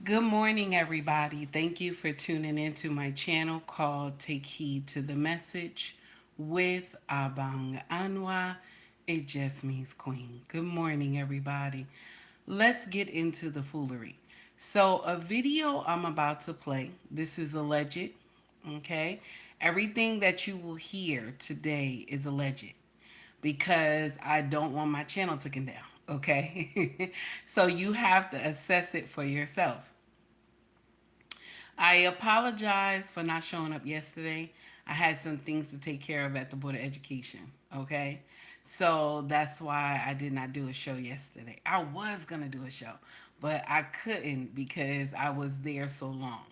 Good morning, everybody. Thank you for tuning into my channel called Take Heed to the Message with Abang Anwa. It just means Queen. Good morning, everybody. Let's get into the foolery. So, a video I'm about to play, this is alleged, okay? Everything that you will hear today is alleged because I don't want my channel taken down, okay? So, you have to assess it for yourself. I apologize for not showing up yesterday. I had some things to take care of at the Board of Education. Okay. So that's why I did not do a show yesterday. I was going to do a show, but I couldn't because I was there so long.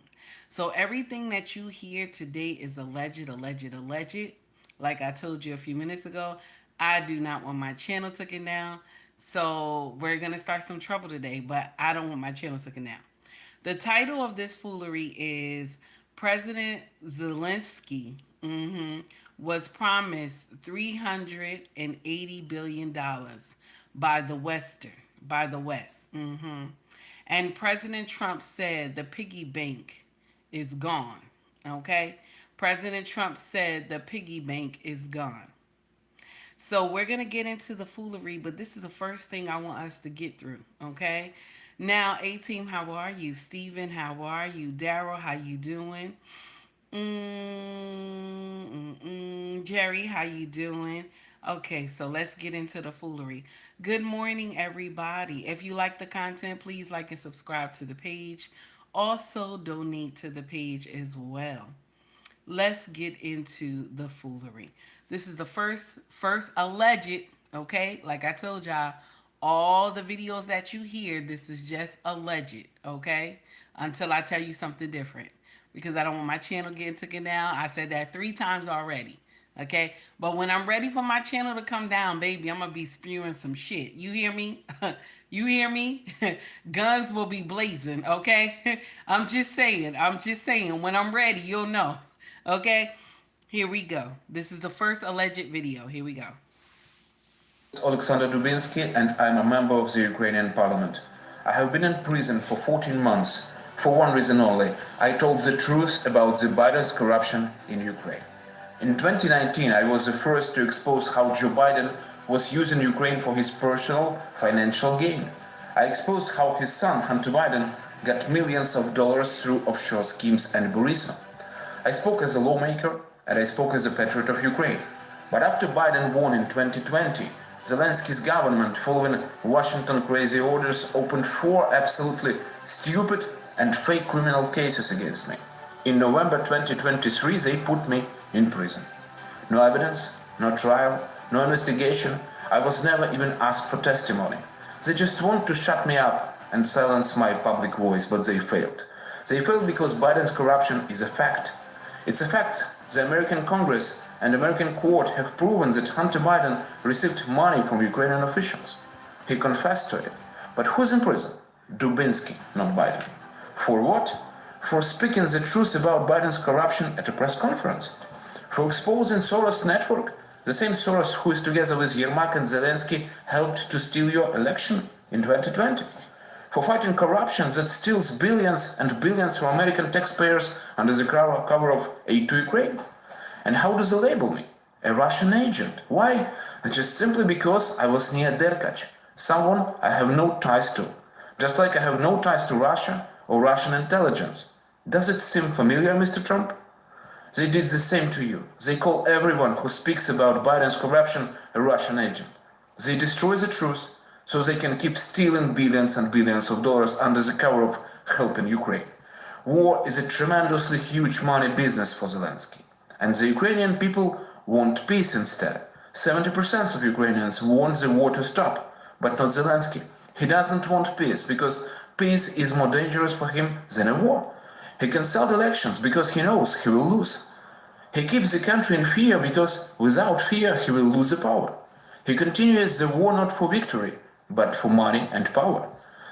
So everything that you hear today is alleged, alleged, alleged. Like I told you a few minutes ago, I do not want my channel taken down. So we're going to start some trouble today, but I don't want my channel taken down. The title of this foolery is President Zelensky was promised $380 billion by the West. And President Trump said the piggy bank is gone. Okay? President Trump said the piggy bank is gone. So we're going to get into the foolery, but this is the first thing I want us to get through, okay? Now, A-Team, how are you? Steven, how are you? Daryl, how you doing? Jerry, how you doing? Okay, so let's get into the foolery. Good morning, everybody. If you like the content, please like and subscribe to the page. Also, donate to the page as well. Let's get into the foolery. This is the first alleged, okay? Like I told y'all, all the videos that you hear, this is just alleged, okay? Until I tell you something different. Because I don't want my channel getting taken down. I said that 3 times already. Okay? But when I'm ready for my channel to come down, baby, I'm gonna be spewing some shit. You hear me? You hear me? Guns will be blazing, okay? I'm just saying. When I'm ready, you'll know. Okay? Here we go. This is the first alleged video. Here we go. Alexander Dubinsky, and I'm a member of the Ukrainian parliament. I have been in prison for 14 months for one reason only. I told the truth about the Biden's corruption in Ukraine. In 2019, I was the first to expose how Joe Biden was using Ukraine for his personal financial gain. I exposed how his son, Hunter Biden, got millions of dollars through offshore schemes and Burisma. I spoke as a lawmaker and I spoke as a patriot of Ukraine. But after Biden won in 2020, Zelensky's government, following Washington crazy orders, opened 4 absolutely stupid and fake criminal cases against me. In November 2023, they put me in prison. No evidence, no trial, no investigation. I was never even asked for testimony. They just want to shut me up and silence my public voice, but they failed. They failed because Biden's corruption is a fact. It's a fact. The American Congress and American court have proven that Hunter Biden received money from Ukrainian officials. He confessed to it. But who's in prison? Dubinsky, not Biden. For what? For speaking the truth about Biden's corruption at a press conference. For exposing Soros' network, the same Soros who is together with Yermak and Zelensky helped to steal your election in 2020. For fighting corruption that steals billions and billions from American taxpayers under the cover of aid to Ukraine. And how do they label me? A Russian agent. Why? Just simply because I was near Derkach, someone I have no ties to. Just like I have no ties to Russia or Russian intelligence. Does it seem familiar, Mr. Trump? They did the same to you. They call everyone who speaks about Biden's corruption a Russian agent. They destroy the truth so they can keep stealing billions and billions of dollars under the cover of helping Ukraine. War is a tremendously huge money business for Zelensky. And the Ukrainian people want peace instead. 70% of Ukrainians want the war to stop, but not Zelensky. He doesn't want peace because peace is more dangerous for him than a war. He cancelled elections because he knows he will lose. He keeps the country in fear because without fear he will lose the power. He continues the war not for victory, but for money and power.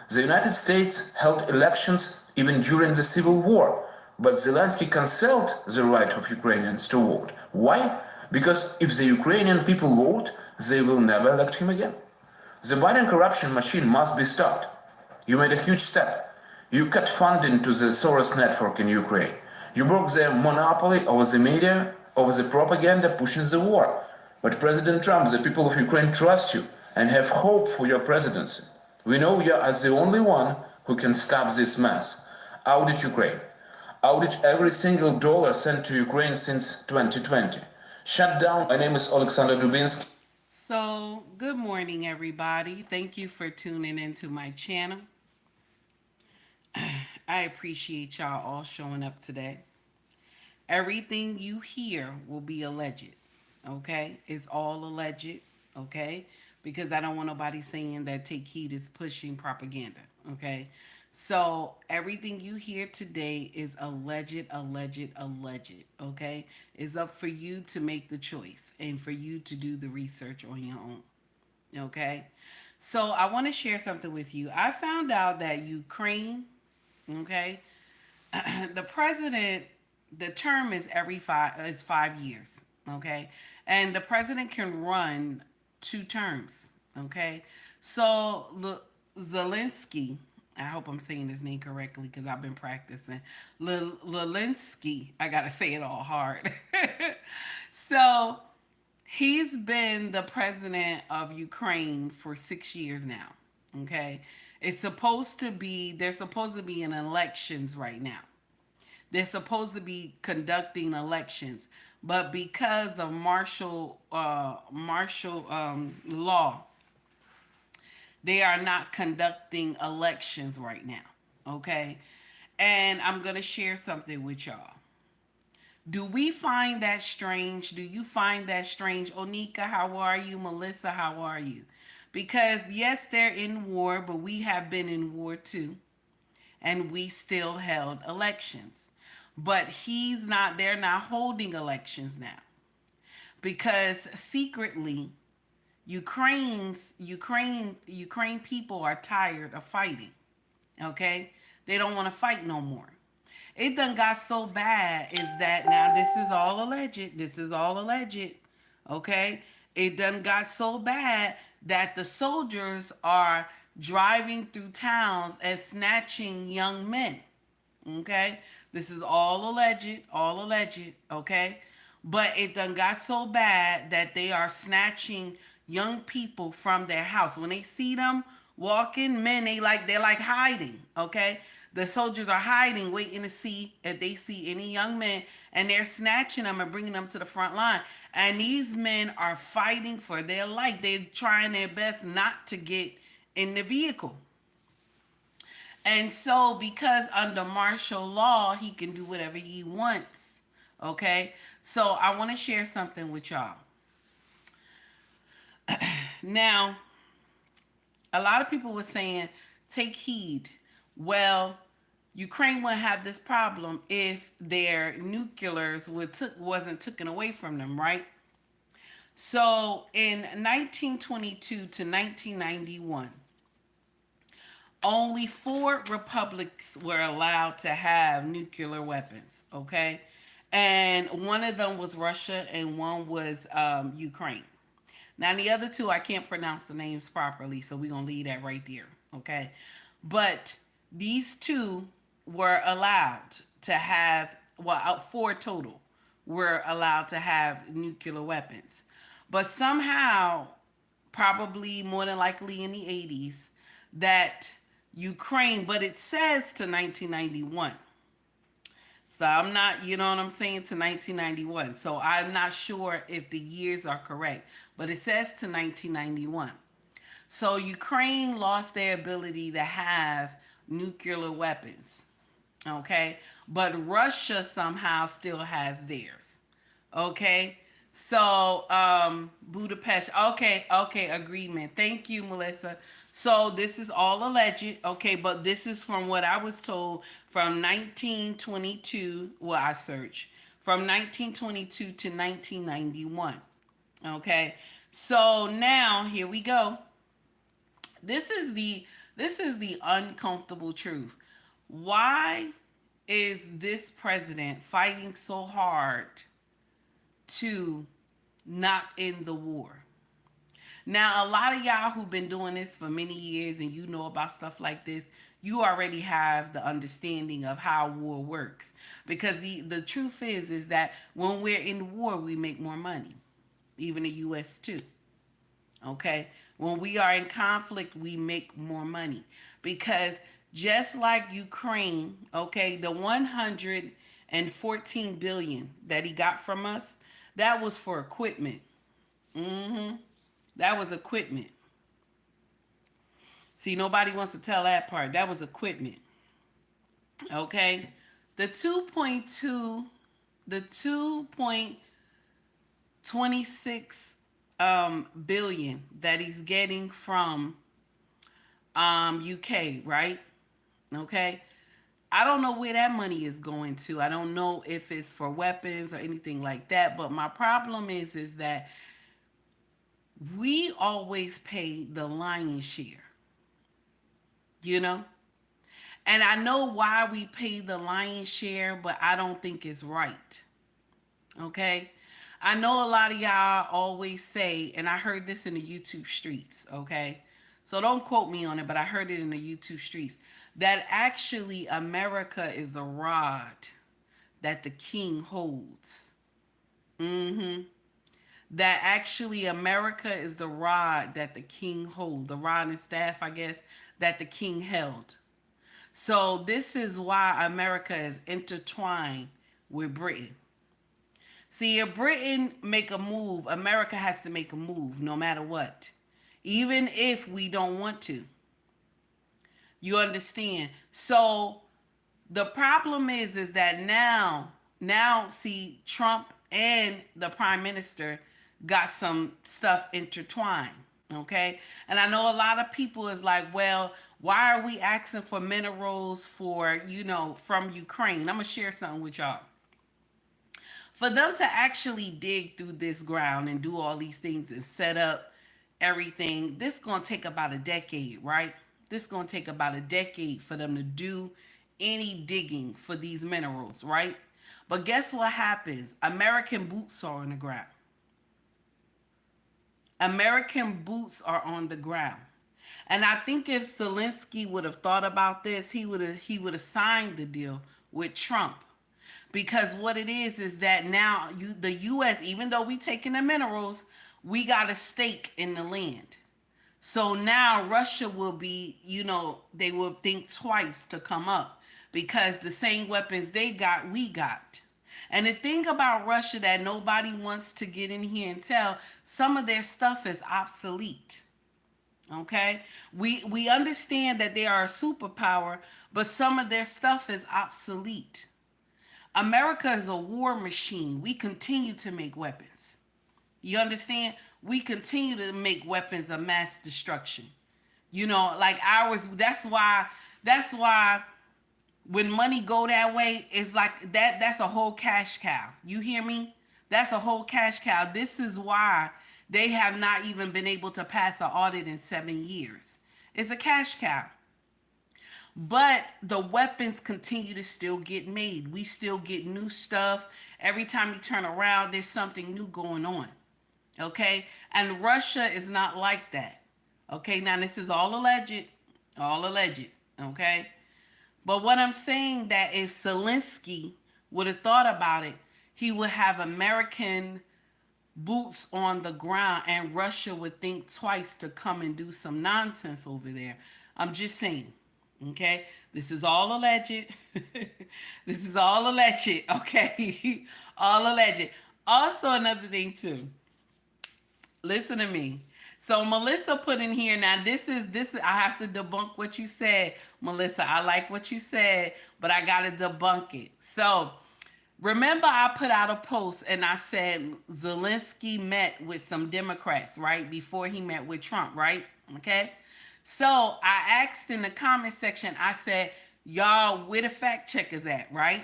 The United States held elections even during the Civil War, but Zelensky cancelled the right of Ukrainians to vote. Why? Because if the Ukrainian people vote, they will never elect him again. The Biden corruption machine must be stopped. You made a huge step. You cut funding to the Soros network in Ukraine. You broke their monopoly over the media, over the propaganda pushing the war. But President Trump, the people of Ukraine trust you and have hope for your presidency. We know you are the only one who can stop this mess. Audit Ukraine. Audit every single dollar sent to Ukraine since 2020. Shut down. My name is Alexander Dubinsky. So, good morning, everybody. Thank you for tuning into my channel. I appreciate y'all all showing up today. Everything you hear will be alleged, okay? It's all alleged, okay? Because I don't want nobody saying that Take Heed is pushing propaganda, okay? So everything you hear today is alleged, okay? It's up for you to make the choice and for you to do the research on your own, okay? So I want to share something with you. I found out that Ukraine, okay, the president, the term is every 5 years, okay, and the president can run 2 terms, okay. So Zelensky, I hope I'm saying his name correctly because I've been practicing. Zelensky, I gotta say it all hard. So he's been the president of Ukraine for 6 years now. Okay. There's supposed to be an elections right now. They're supposed to be conducting elections, but because of martial law, they are not conducting elections right now. Okay. And I'm going to share something with y'all. Do we find that strange? Do you find that strange? Onika, how are you? Melissa, how are you? Because yes, they're in war, but we have been in war too. And we still held elections. But they're not holding elections now. Because secretly, Ukraine people are tired of fighting. Okay? They don't want to fight no more. It done got so bad is that now this is all alleged. This is all alleged. Okay? It done got so bad that the soldiers are driving through towns and snatching young men. Okay? This is all alleged, okay? But it done got so bad that they are snatching young people from their house. When they see them walking, men, they're like hiding, okay? The soldiers are hiding, waiting to see if they see any young men, and they're snatching them and bringing them to the front line. And these men are fighting for their life. They're trying their best not to get in the vehicle. And so, because under martial law, he can do whatever he wants. Okay? So, I want to share something with y'all. Now, a lot of people were saying, take heed. Well, Ukraine wouldn't have this problem if their nuclears wasn't taken away from them, right? So, in 1922 to 1991, only 4 republics were allowed to have nuclear weapons, okay? And one of them was Russia and one was Ukraine. Now, the other 2, I can't pronounce the names properly, so we're going to leave that right there, okay? But these 2 were allowed to have, 4 total were allowed to have nuclear weapons. But somehow, probably more than likely in the 80s, that Ukraine, but it says to 1991. So I'm not, you know what I'm saying, to 1991. So I'm not sure if the years are correct, but it says to 1991. So Ukraine lost their ability to have nuclear weapons. Okay? But Russia somehow still has theirs. Okay? So, Budapest. Okay, agreement. Thank you, Melissa. So this is all alleged, okay, but this is from what I was told from 1922. Well, I searched from 1922 to 1991. Okay, so now here we go. This is the uncomfortable truth. Why is this president fighting so hard to not end the war? Now, a lot of y'all who've been doing this for many years and you know about stuff like this, you already have the understanding of how war works. Because the truth is that when we're in war, we make more money, even the US too. Okay? When we are in conflict, we make more money. Because just like Ukraine, okay, the 114 billion that he got from us, that was for equipment. Mhm. That was equipment. See, nobody wants to tell that part. That was equipment. Okay? The 2.2 the 2.26 billion that he's getting from UK, right? Okay? I don't know where that money is going to. I don't know if it's for weapons or anything like that, but my problem is that we always pay the lion's share, you know? And I know why we pay the lion's share, but I don't think it's right. Okay? I know a lot of y'all always say, and I heard this in the YouTube streets, okay? So don't quote me on it, but I heard it in the YouTube streets that actually America is the rod that the king holds. Mm-hmm. That actually America is the rod that the king holds, the rod and staff, I guess, that the king held. So this is why America is intertwined with Britain. See, if Britain make a move, America has to make a move no matter what. Even if we don't want to. You understand? So the problem is that now see Trump and the prime minister got some stuff intertwined. Okay. And I know a lot of people is like, well, why are we asking for minerals for, from Ukraine? I'm gonna share something with y'all. For them to actually dig through this ground and do all these things and set up everything, this is gonna take about a decade, right? This is gonna take about a decade for them to do any digging for these minerals, right? But guess what happens? American boots are on the ground. American boots are on the ground. And I think if Zelensky would have thought about this, he would have signed the deal with Trump. Because what it is that now the US, even though we taking the minerals, we got a stake in the land. So now Russia will be, they will think twice to come up because the same weapons they got, we got. And the thing about Russia that nobody wants to get in here and tell, some of their stuff is obsolete. Okay? We understand that they are a superpower, but some of their stuff is obsolete. America is a war machine. We continue to make weapons. You understand? We continue to make weapons of mass destruction. Like ours, that's why when money go that way, it's like that's a whole cash cow. You hear me? That's a whole cash cow. This is why they have not even been able to pass an audit in 7 years. It's a cash cow. But the weapons continue to still get made. We still get new stuff. Every time you turn around, there's something new going on. Okay? And Russia is not like that. Okay? Now, this is all alleged. All alleged. Okay? But what I'm saying that if Zelensky would have thought about it, he would have American boots on the ground and Russia would think twice to come and do some nonsense over there. I'm just saying. Okay, this is all alleged. This is all alleged. Okay, all alleged. Also, another thing too. Listen to me. So Melissa put in here now. This is. I have to debunk what you said, Melissa. I like what you said, but I gotta debunk it. So remember, I put out a post and I said Zelensky met with some Democrats right before he met with Trump, right? Okay. So I asked in the comment section, I said, y'all, where the fact checkers at, right?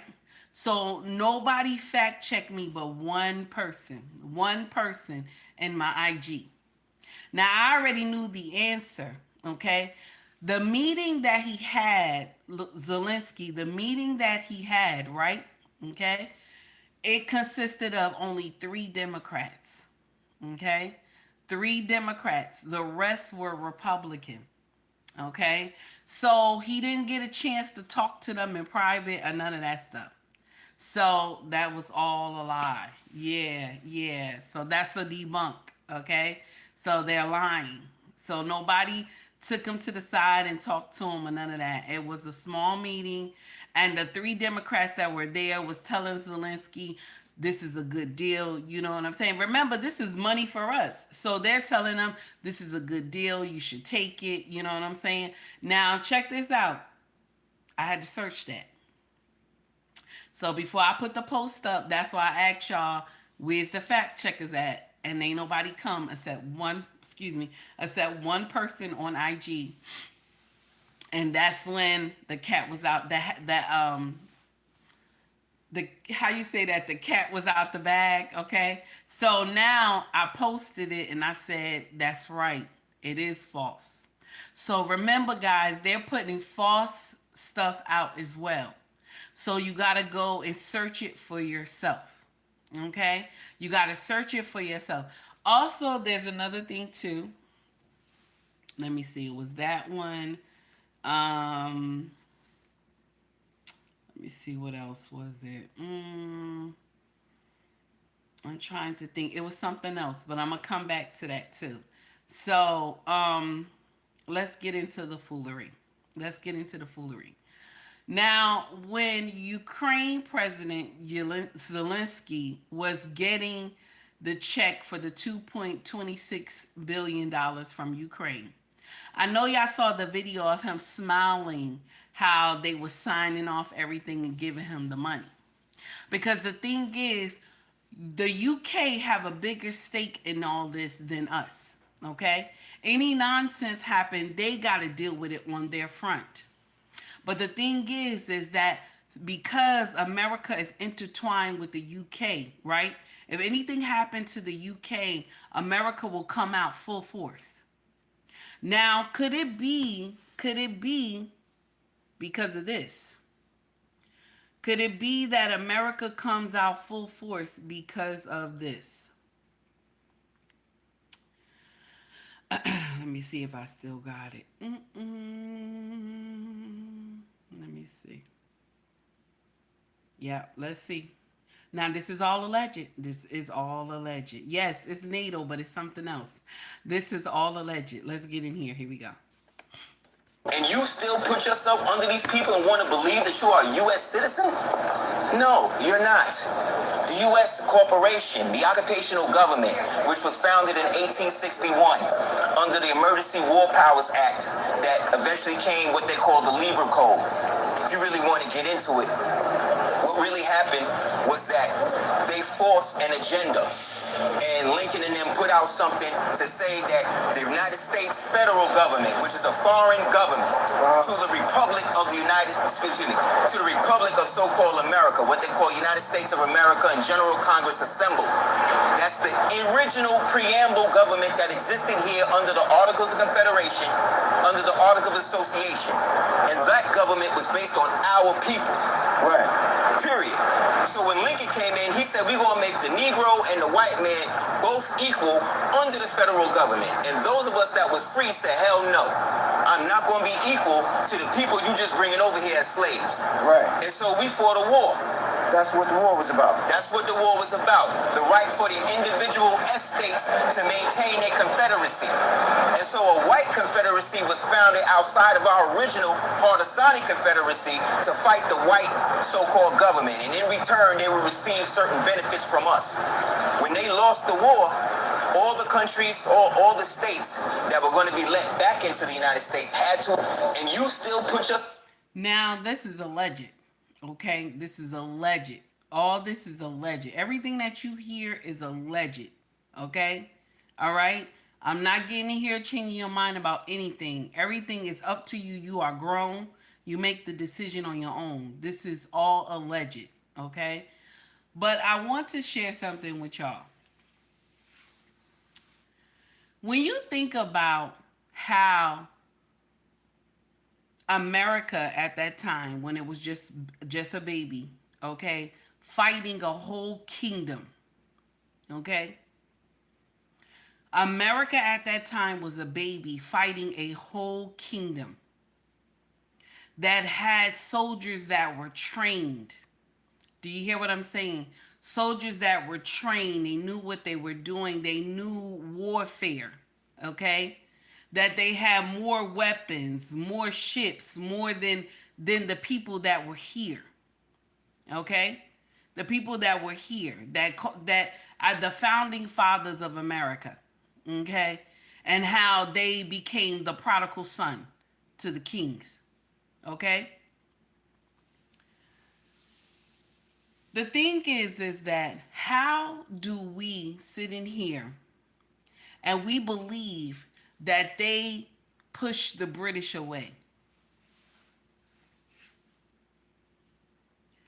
So nobody fact checked me but one person in my IG. Now I already knew the answer, okay? The meeting that he had, Zelensky, the meeting that he had, right? Okay? It consisted of only 3 Democrats, okay? 3 Democrats. The rest were Republican. Okay, so he didn't get a chance to talk to them in private or none of that stuff. So that was all a lie. Yeah, yeah. So that's a debunk. Okay, so they're lying. So nobody took him to the side and talked to him or none of that. It was a small meeting, and the three Democrats that were there was telling Zelensky, this is a good deal. You know what I'm saying? Remember, this is money for us. So they're telling them this is a good deal. You should take it. You know what I'm saying? Now, check this out. I had to search that. So before I put the post up, that's why I asked y'all, where's the fact checkers at? And ain't nobody come except one person on IG. And that's when the cat was out. The how you say that, the cat was out the bag. Okay, so now I posted it and I said that's right, it is false. So remember, guys, they're putting false stuff out as well, so you got to go and search it for yourself. Okay, you got to search it for yourself. Also, there's another thing too. Let me see, it was that one. Let me see, what else was it? I'm trying to think. It was something else, but I'm gonna come back to that too. So let's get into the foolery. Let's get into the foolery. Now, when Ukraine President Zelensky was getting the check for the $2.26 billion from Ukraine, I know y'all saw the video of him smiling, how they were signing off everything and giving him the money. Because the thing is, the UK have a bigger stake in all this than us. Okay? Any nonsense happen, they got to deal with it on their front. But the thing is that because America is intertwined with the UK, right? If anything happened to the UK, America will come out full force. Now, could it be because of this? Could it be that America comes out full force because of this? Let me see if I still got it. Let me see. Yeah, let's see. Now, this is all alleged. This is all alleged. Yes, it's NATO, but it's something else. This is all alleged. Let's get in here. Here we go. And you still put yourself under these people and want to believe that you are a U.S. citizen? No, you're not. The U.S. corporation, the occupational government, which was founded in 1861 under the Emergency War Powers Act that eventually came what they call the Lieber Code. If you really want to get into it, what really happened was that they forced an agenda. And Lincoln and them put out something to say that the United States federal government, which is a foreign government, to the Republic of the to the Republic of so-called America, what they call United States of America and General Congress assembled. That's the original preamble government that existed here under the Articles of Confederation, under the Articles of Association. And that government was based on our people. Right. Period. So when Lincoln came in, he said, we're going to make the Negro and the white man both equal under the federal government. And those of us that was free said, hell no. I'm not going to be equal to the people you just bringing over here as slaves. Right. And so we fought a war. That's what the war was about. That's what the war was about. The right for the individual estates to maintain a confederacy. And so a white confederacy was founded outside of our original Haudenosaunee confederacy to fight the white so-called government. And in return, they would receive certain benefits from us. When they lost the war, all the countries, all the states that were going to be let back into the United States had to, and you still put your... Now, this is alleged. Okay, this is alleged. All this is alleged. Everything that you hear is alleged. Okay, all right. I'm not getting in here changing your mind about anything. Everything is up to you. You are grown. You make the decision on your own. This is all alleged. Okay, but I want to share something with y'all. When you think about how America at that time, when it was just a baby, okay, fighting a whole kingdom, okay, America at that time was a baby fighting a whole kingdom that had soldiers that were trained. Do you hear what I'm saying? Soldiers that were trained. They knew what they were doing. They knew warfare. Okay? That they had more weapons, more ships, more than the people that were here. Okay? The people that were here, that are the founding fathers of America. Okay? And how they became the prodigal son to the kings. Okay? The thing is that how do we sit in here and we believe that they pushed the British away?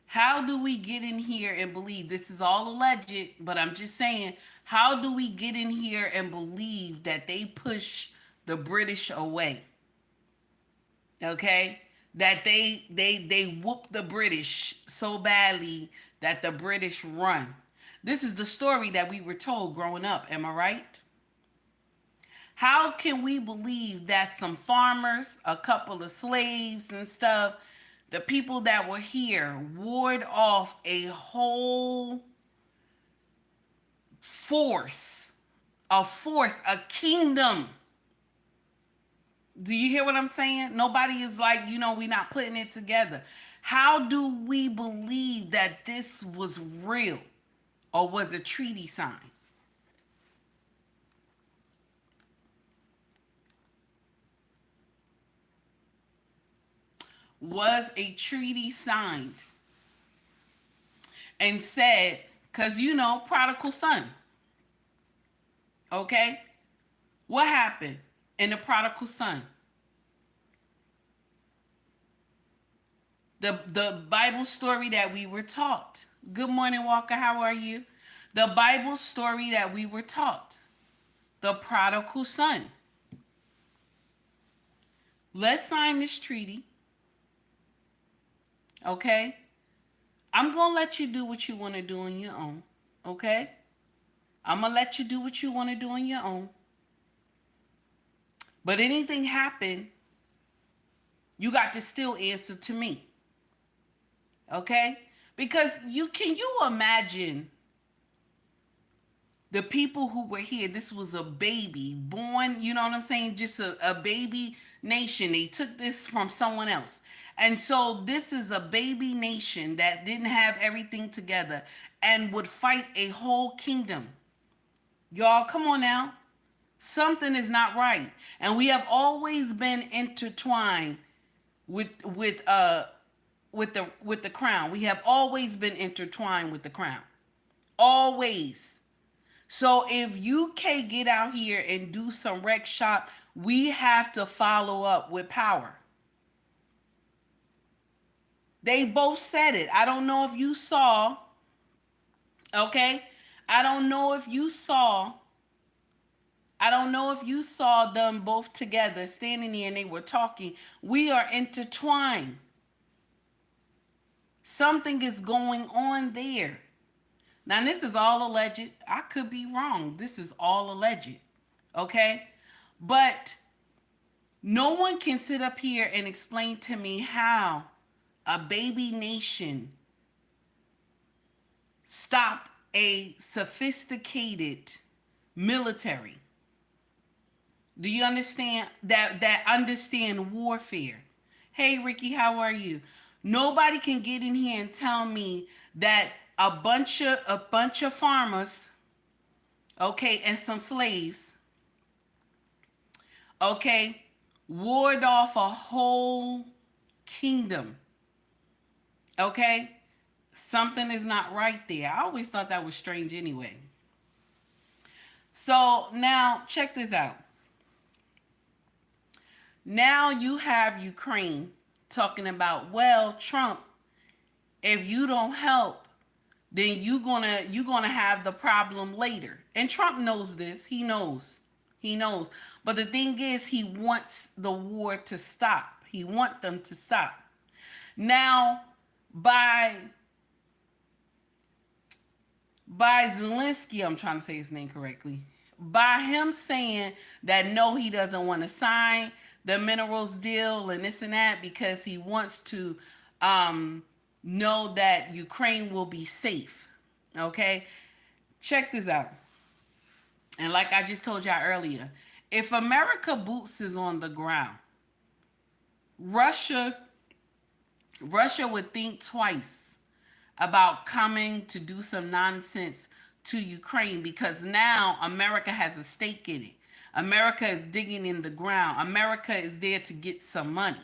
How do we get in here and believe, this is all alleged, but I'm just saying, how do we get in here and believe that they push the British away? Okay? That they whoop the British so badly that the British run. This is the story that we were told growing up, am I right? How can we believe that some farmers, a couple of slaves and stuff, the people that were here ward off a whole force, a kingdom? Do you hear what I'm saying? Nobody is like, we're not putting it together. How do we believe that this was real or was a treaty signed? Was a treaty signed and said, because prodigal son. Okay? What happened in the prodigal son? The Bible story that we were taught. Good morning, Walker. How are you? The Bible story that we were taught. The prodigal son. Let's sign this treaty. Okay? I'm going to let you do what you want to do on your own. Okay? I'm going to let you do what you want to do on your own. But anything happen, you got to still answer to me. Okay? Because can you imagine the people who were here? This was a baby born, you know what I'm saying? Just a baby nation. They took this from someone else. And so this is a baby nation that didn't have everything together and would fight a whole kingdom. Y'all, come on now. Something is not right. And we have always been intertwined with the crown. We have always been intertwined with the crown. Always. So if UK get out here and do some wreck shop, we have to follow up with power. They both said it. I don't know if you saw. Okay? I don't know if you saw them both together standing there and they were talking. We are intertwined. Something is going on there. Now, this is all alleged. I could be wrong. This is all alleged. Okay? But no one can sit up here and explain to me how a baby nation stopped a sophisticated military. Do you understand that understand warfare? Hey, Ricky, how are you? Nobody can get in here and tell me that a bunch of farmers, okay, and some slaves, okay, ward off a whole kingdom. Okay? Something is not right there. I always thought that was strange anyway. So now check this out. Now you have Ukraine talking about, well, Trump, if you don't help, then you're gonna have the problem later. And Trump knows this. He knows. But the thing is, he wants the war to stop. He wants them to stop. Now, by Zelensky, I'm trying to say his name correctly. by him saying that no, he doesn't want to sign the minerals deal and this and that because he wants to know that Ukraine will be safe. Okay? Check this out. And like I just told y'all earlier, if America boots is on the ground, Russia would think twice about coming to do some nonsense to Ukraine because now America has a stake in it. America is digging in the ground. America is there to get some money.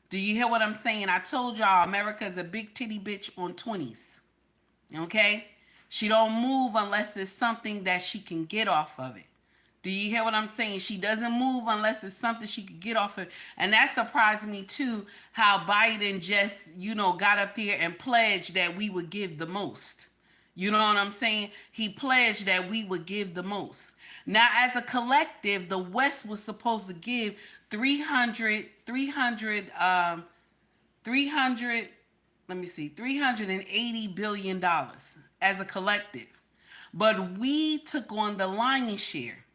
Do you hear what I'm saying? I told y'all America is a big titty bitch on 20s. Okay? She don't move unless there's something that she can get off of it. Do you hear what I'm saying? She doesn't move unless it's something she could get off of. And that surprised me too, how Biden just, got up there and pledged that we would give the most. You know what I'm saying? He pledged that we would give the most. Now, as a collective, the West was supposed to give 380 billion dollars as a collective. But we took on the lion's share.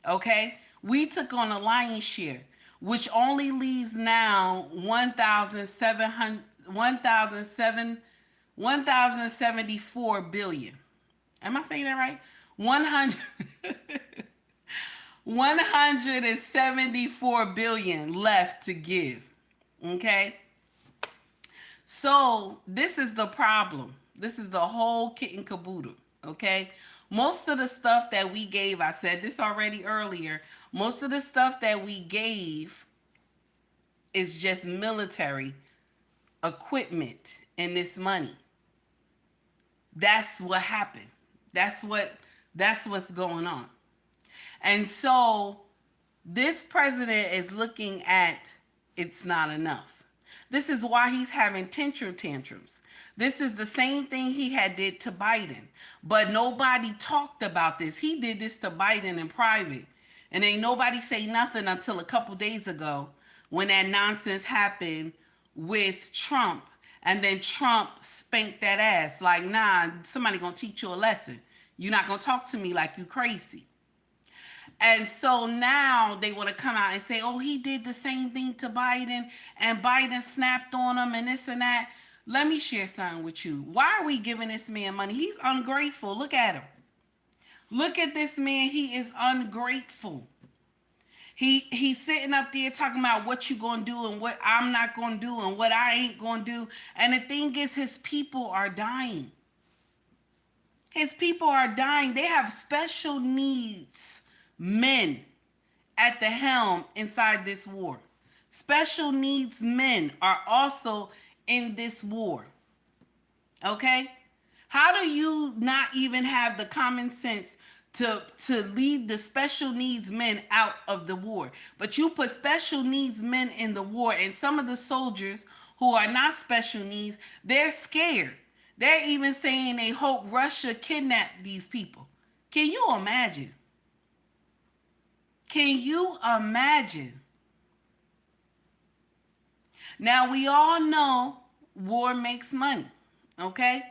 Okay? We took on a lion's share, which only leaves now 1,074 billion. Am I saying that right? 174 billion left to give. Okay? So this is the problem. This is the whole kit and caboodle. Okay? Most of the stuff that we gave, I said this already earlier, most of the stuff that we gave is just military equipment and this money. That's what happened. That's what's going on. And so this president is looking at it's not enough. This is why he's having tantrums. This is the same thing he had did to Biden. But nobody talked about this. He did this to Biden in private. And ain't nobody say nothing until a couple days ago when that nonsense happened with Trump. And then Trump spanked that ass. Like, nah, somebody gonna teach you a lesson. You're not gonna talk to me like you crazy. And so now they want to come out and say, oh, he did the same thing to Biden and Biden snapped on him and this and that. Let me share something with you. Why are we giving this man money? He's ungrateful. Look at him. Look at this man. He is ungrateful. He's sitting up there talking about what you gonna do and what I'm not gonna do and what I ain't gonna do. And the thing is, his people are dying. His people are dying. They have special needs men at the helm inside this war. Special needs men are also in this war. Okay? How do you not even have the common sense to leave the special needs men out of the war? But you put special needs men in the war, and some of the soldiers who are not special needs, they're scared. They're even saying they hope Russia kidnapped these people. Can you imagine? Can you imagine? Now, we all know war makes money, okay?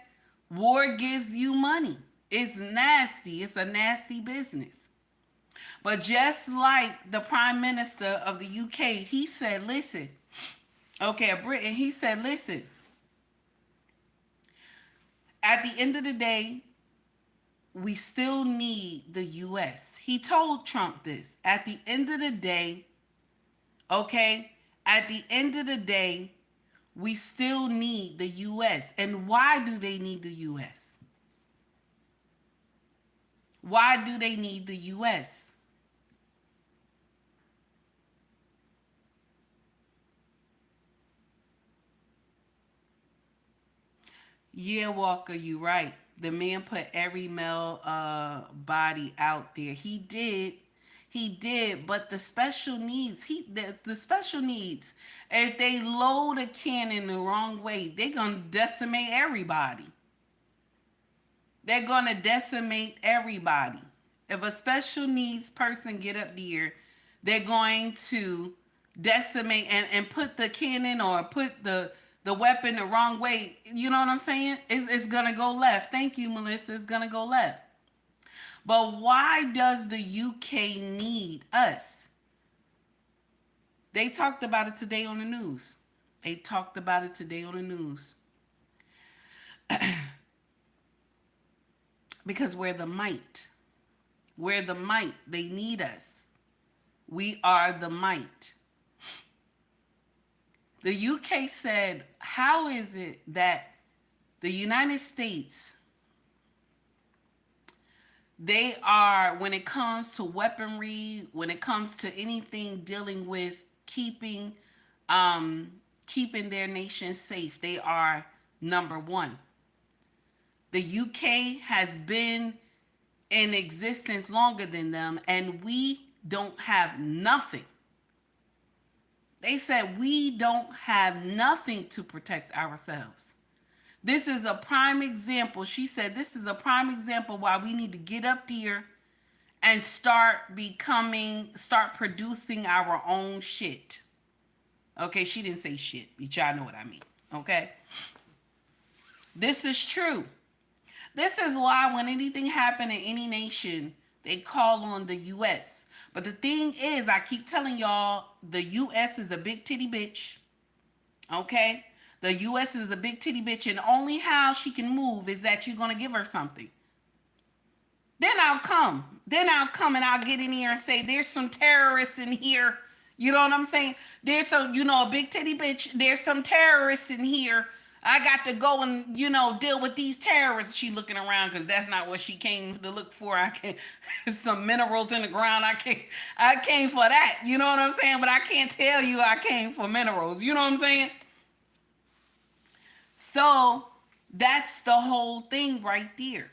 War gives you money. It's nasty. It's a nasty business. But just like the Prime Minister of the UK, he said, listen, okay, Britain, he said, listen, at the end of the day, we still need the U.S. He told Trump this. At the end of the day, okay, at the end of the day, we still need the U.S. And why do they need the U.S.? Why do they need the U.S.? Yeah, Walker, you right. The man put every male body out there. He did, but the special needs, the special needs, if they load a cannon the wrong way, they're gonna decimate everybody. They're gonna decimate everybody. If a special needs person get up there, they're going to decimate and put the cannon or put the weapon the wrong way. You know what I'm saying? It's gonna go left. Thank you, Melissa. It's gonna go left. But why does the UK need us? They talked about it today on the news. They talked about it today on the news. Because we're the might. We're the might. They need us. We are the might. The UK said, how is it that the United States, they are, when it comes to weaponry, when it comes to anything dealing with keeping their nation safe, they are number one. The UK has been in existence longer than them, and we don't have nothing. They said we don't have nothing to protect ourselves. This is a prime example. She said this is a prime example why we need to get up there and start producing our own shit. Okay, she didn't say shit, but y'all know what I mean. Okay? This is true. This is why when anything happens in any nation, they call on the U.S. But the thing is, I keep telling y'all, the U.S. is a big titty bitch. Okay? The U.S. is a big titty bitch, and only how she can move is that you're going to give her something. Then I'll come and I'll get in here and say, there's some terrorists in here. You know what I'm saying? There's some, a big titty bitch. There's some terrorists in here. I got to go and, deal with these terrorists. She looking around because that's not what she came to look for. I can't, some minerals in the ground. I came for that. You know what I'm saying? But I can't tell you I came for minerals. You know what I'm saying? So that's the whole thing right there.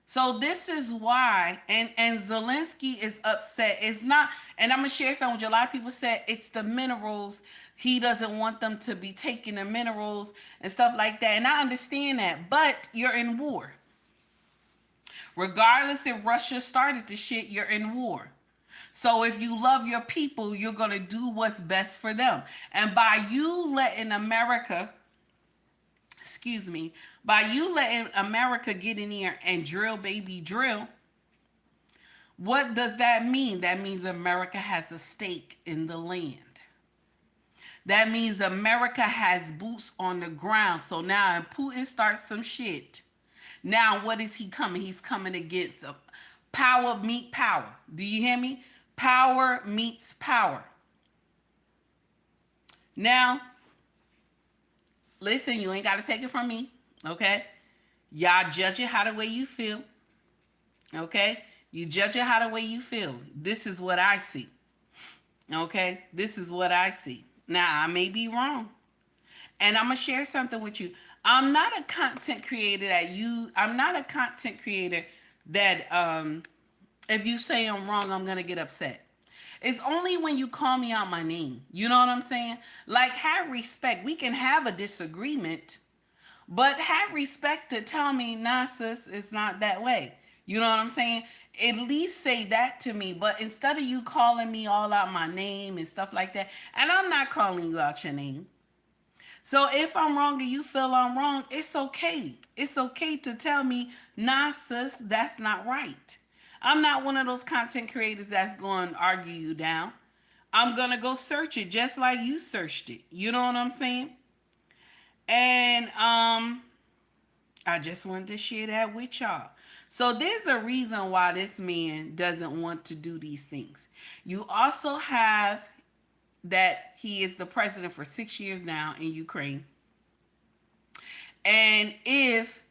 So this is why, and Zelensky is upset. It's not, and I'm going to share something with you. A lot of people said it's the minerals. He doesn't want them to be taking the minerals and stuff like that. And I understand that, but you're in war. Regardless if Russia started the shit, you're in war. So if you love your people, you're going to do what's best for them. And by you letting America get in here and drill, baby, drill. What does that mean? That means America has a stake in the land. That means America has boots on the ground. So now if Putin starts some shit, now what is he coming? He's coming against power meet power. Do you hear me? Power meets power. Now, listen, you ain't got to take it from me, okay? Y'all judge it how the way you feel, okay? You judge it how the way you feel. This is what I see, okay? This is what I see. Now, I may be wrong, and I'm going to share something with you. I'm not a content creator that if you say I'm wrong, I'm going to get upset. It's only when you call me out my name. You know what I'm saying? Like, have respect. We can have a disagreement, but have respect to tell me, nah, sis, it's not that way. You know what I'm saying? At least say that to me. But instead of you calling me all out my name and stuff like that, and I'm not calling you out your name. So if I'm wrong and you feel I'm wrong, it's okay. It's okay to tell me, nah, sis, that's not right. I'm not one of those content creators that's going to argue you down. I'm going to go search it just like you searched it. You know what I'm saying? And I just wanted to share that with y'all. So there's a reason why this man doesn't want to do these things. You also have that he is the president for 6 years now in Ukraine. And if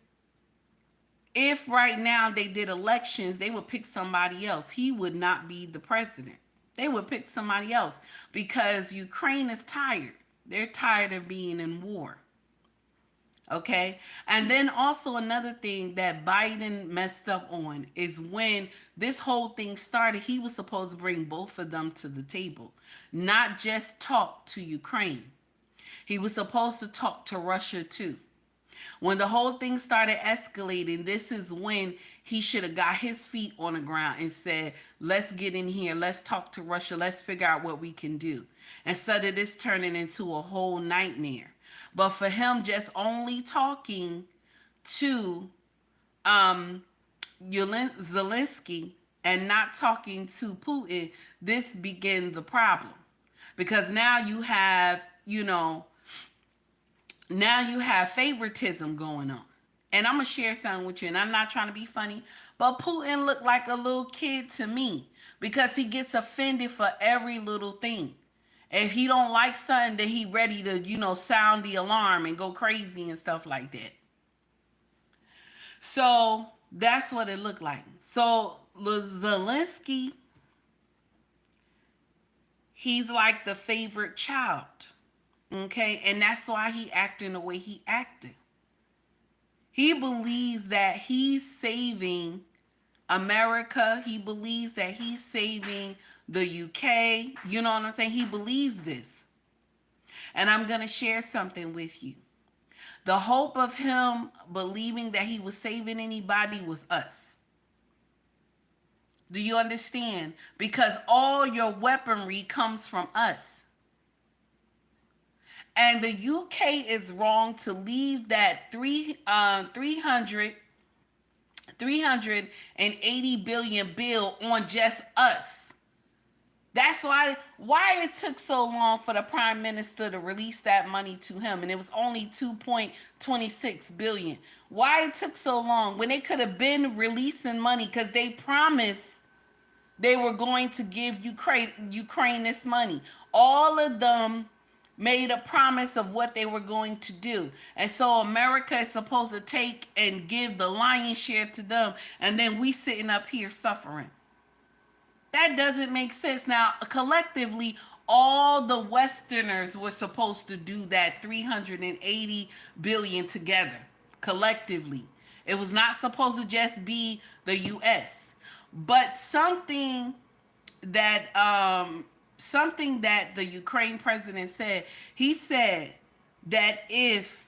right now they did elections, they would pick somebody else. He would not be the president. They would pick somebody else because Ukraine is tired. They're tired of being in war. Okay? And then also another thing that Biden messed up on is when this whole thing started, he was supposed to bring both of them to the table, not just talk to Ukraine. He was supposed to talk to Russia too. When the whole thing started escalating, this is when he should have got his feet on the ground and said, let's get in here. Let's talk to Russia. Let's figure out what we can do. Instead of this turning into a whole nightmare. But for him just only talking to Zelensky and not talking to Putin, this began the problem. Because now you have, now you have favoritism going on. And I'm going to share something with you, and I'm not trying to be funny, but Putin looked like a little kid to me because he gets offended for every little thing. If he don't like something, then he ready to, sound the alarm and go crazy and stuff like that. So that's what it looked like. So Zelensky, he's like the favorite child. Okay, and that's why he acting the way he acted. He believes that he's saving America. He believes that he's saving the UK. You know what I'm saying? He believes this. And I'm going to share something with you. The hope of him believing that he was saving anybody was us. Do you understand? Because all your weaponry comes from us. And the UK is wrong to leave that 380 billion bill on just us. That's why it took so long for the prime minister to release that money to him, and it was only 2.26 billion. Why it took so long when they could have been releasing money, because they promised they were going to give Ukraine this money. All of them made a promise of what they were going to do. And so America is supposed to take and give the lion's share to them, and then we sitting up here suffering. That doesn't make sense. Now, collectively, all the Westerners were supposed to do that 380 billion together, collectively. It was not supposed to just be the US. But something that the Ukraine president said, he said that if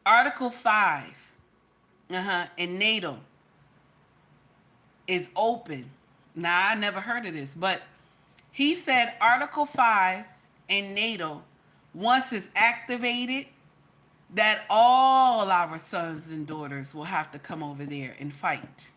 Article 5 in NATO is open, now I never heard of this, but he said Article 5 in NATO, once it's activated, that all our sons and daughters will have to come over there and fight.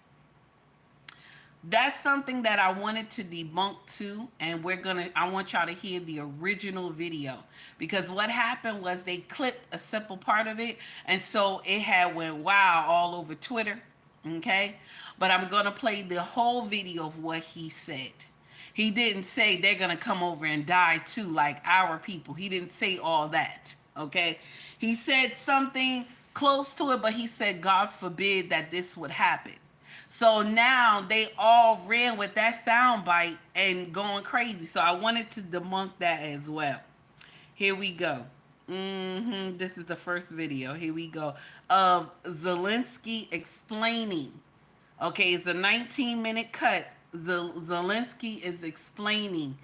That's something that I wanted to debunk too, and I want y'all to hear the original video, because what happened was they clipped a simple part of it, and so it had went wow all over Twitter, okay? But I'm gonna play the whole video of what he said. He didn't say they're gonna come over and die too like our people. He didn't say all that, okay? He said something close to it, but he said, God forbid that this would happen. So now they all ran with that soundbite and going crazy. So I wanted to debunk that as well. Here we go. This is the first video. Here we go. Of Zelensky explaining. Okay, it's a 19-minute cut. Zelensky is explaining,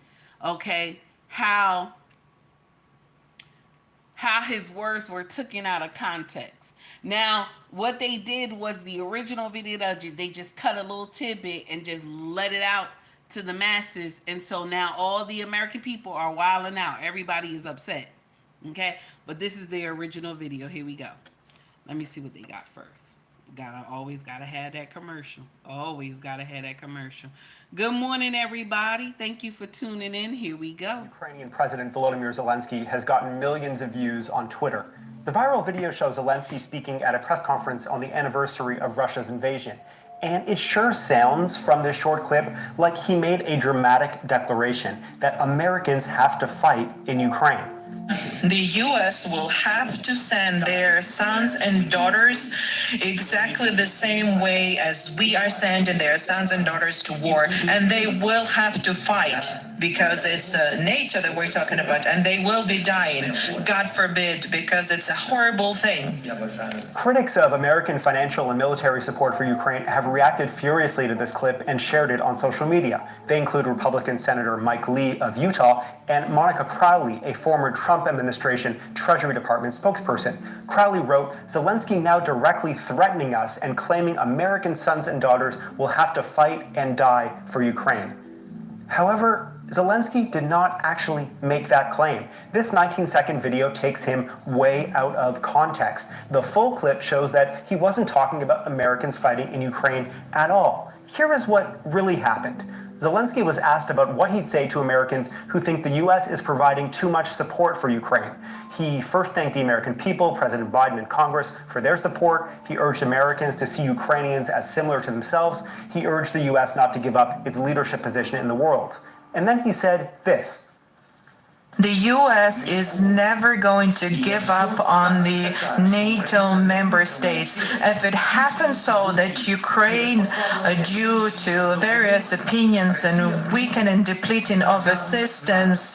okay, how his words were taken out of context. Now, what they did was the original video, they just cut a little tidbit and just let it out to the masses. And so now all the American people are wilding out. Everybody is upset. Okay? But this is the original video. Here we go. Let me see what they got first. Always gotta have that commercial. Always gotta have that commercial. Good morning, everybody. Thank you for tuning in. Here we go. Ukrainian President Volodymyr Zelensky has gotten millions of views on Twitter. The viral video shows Zelensky speaking at a press conference on the anniversary of Russia's invasion. And it sure sounds from this short clip like he made a dramatic declaration that Americans have to fight in Ukraine. The U.S. will have to send their sons and daughters exactly the same way as we are sending their sons and daughters to war. And they will have to fight because it's NATO that we're talking about. And they will be dying, God forbid, because it's a horrible thing. Critics of American financial and military support for Ukraine have reacted furiously to this clip and shared it on social media. They include Republican Senator Mike Lee of Utah and Monica Crowley, a former Trump administration Treasury Department spokesperson. Crowley wrote, Zelensky now directly threatening us and claiming American sons and daughters will have to fight and die for Ukraine. However, Zelensky did not actually make that claim. This 19-second video takes him way out of context. The full clip shows that he wasn't talking about Americans fighting in Ukraine at all. Here is what really happened. Zelensky was asked about what he'd say to Americans who think the U.S. is providing too much support for Ukraine. He first thanked the American people, President Biden and Congress for their support. He urged Americans to see Ukrainians as similar to themselves. He urged the U.S. not to give up its leadership position in the world. And then he said this. The U.S. is never going to give up on the NATO member states. If it happens so that Ukraine, due to various opinions and weakening and depleting of assistance,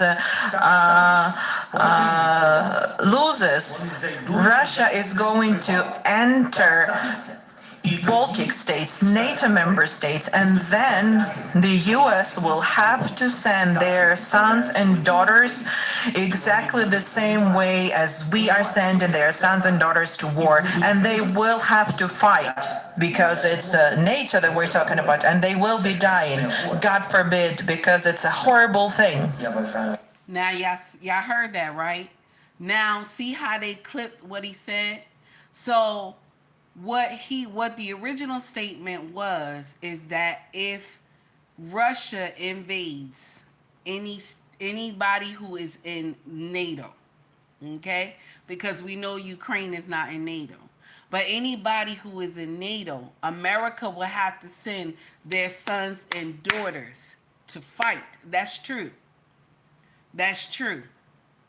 loses, Russia is going to enter Baltic states, NATO member states, and then the U.S. will have to send their sons and daughters exactly the same way as we are sending their sons and daughters to war, and they will have to fight because it's NATO that we're talking about, and they will be dying, God forbid, because it's a horrible thing. Now, y'all heard that, right? Now, see how they clipped what he said? So what the original statement was is that if Russia invades anybody who is in NATO, okay, because we know Ukraine is not in NATO, but anybody who is in NATO, America will have to send their sons and daughters to fight. That's true. That's true.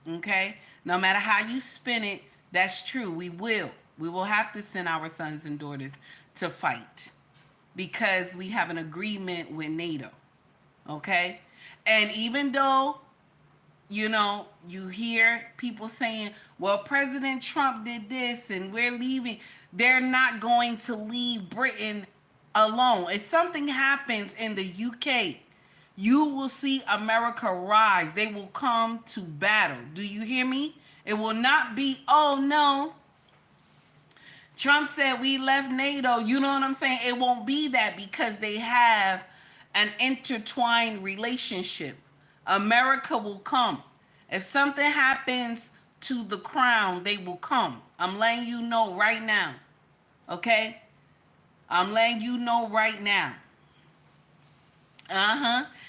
Okay, no matter how you spin it, that's true. We will have to send our sons and daughters to fight because we have an agreement with NATO. Okay? And even though, you hear people saying, well, President Trump did this and we're leaving, they're not going to leave Britain alone. If something happens in the UK, you will see America rise. They will come to battle. Do you hear me? It will not be, oh no, Trump said we left NATO. You know what I'm saying? It won't be that because they have an intertwined relationship. America will come. If something happens to the crown, they will come. I'm letting you know right now. Okay? I'm letting you know right now.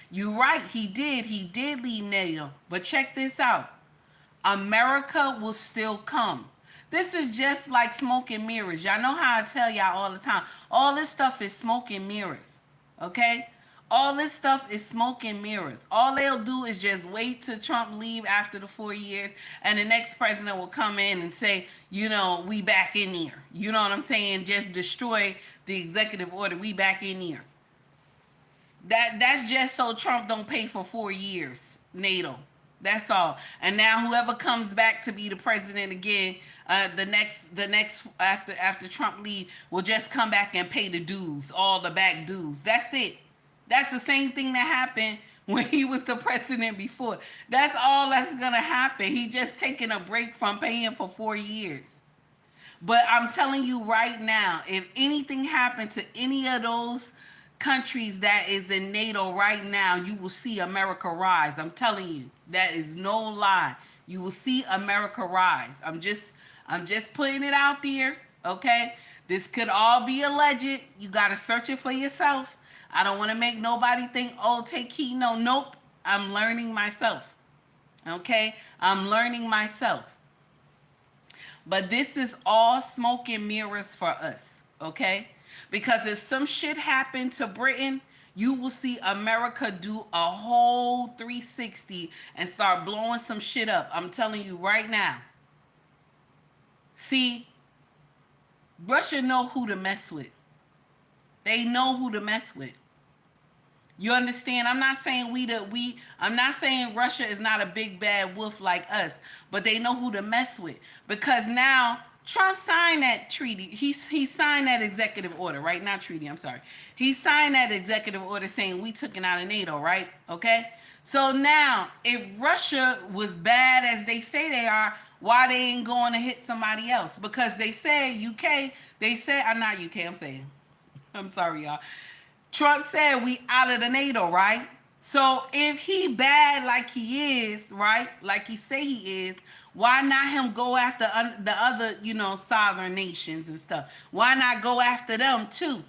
You're right. He did leave NATO. But check this out. America will still come. This is just like smoke and mirrors. Y'all know how I tell y'all all the time. All this stuff is smoke and mirrors. Okay? All this stuff is smoke and mirrors. All they'll do is just wait till Trump leave after the 4 years and the next president will come in and say, we back in here. You know what I'm saying? Just destroy the executive order. We back in here. That's just so Trump don't pay for 4 years, NATO. That's all. And now whoever comes back to be the president again, the next after Trump leave will just come back and pay the dues, all the back dues. That's it. That's the same thing that happened when he was the president before. That's all that's gonna happen. He just taking a break from paying for 4 years. But I'm telling you right now, if anything happened to any of those countries that is in NATO right now, you will see America rise. I'm telling you, that is no lie. You will see America rise. I'm just putting it out there, okay? This could all be alleged. You got to search it for yourself. I don't want to make nobody think, oh, take heed. No, nope. I'm learning myself, okay? I'm learning myself. But this is all smoke and mirrors for us, okay? Because if some shit happened to Britain, you will see America do a whole 360 and start blowing some shit up. I'm telling you right now. See, Russia know who to mess with. They know who to mess with. You understand? I'm not saying I'm not saying Russia is not a big bad wolf like us, but they know who to mess with. Because now Trump signed that treaty. He signed that executive order, right? Not treaty, I'm sorry. He signed that executive order saying we took it out of NATO, right? Okay? So now, if Russia was bad as they say they are, why they ain't going to hit somebody else? Because they say I'm not UK, I'm sorry, y'all. Trump said we out of the NATO, right? So if he bad like he is, right? Like he say he is, why not him go after the other, sovereign nations and stuff? Why not go after them too?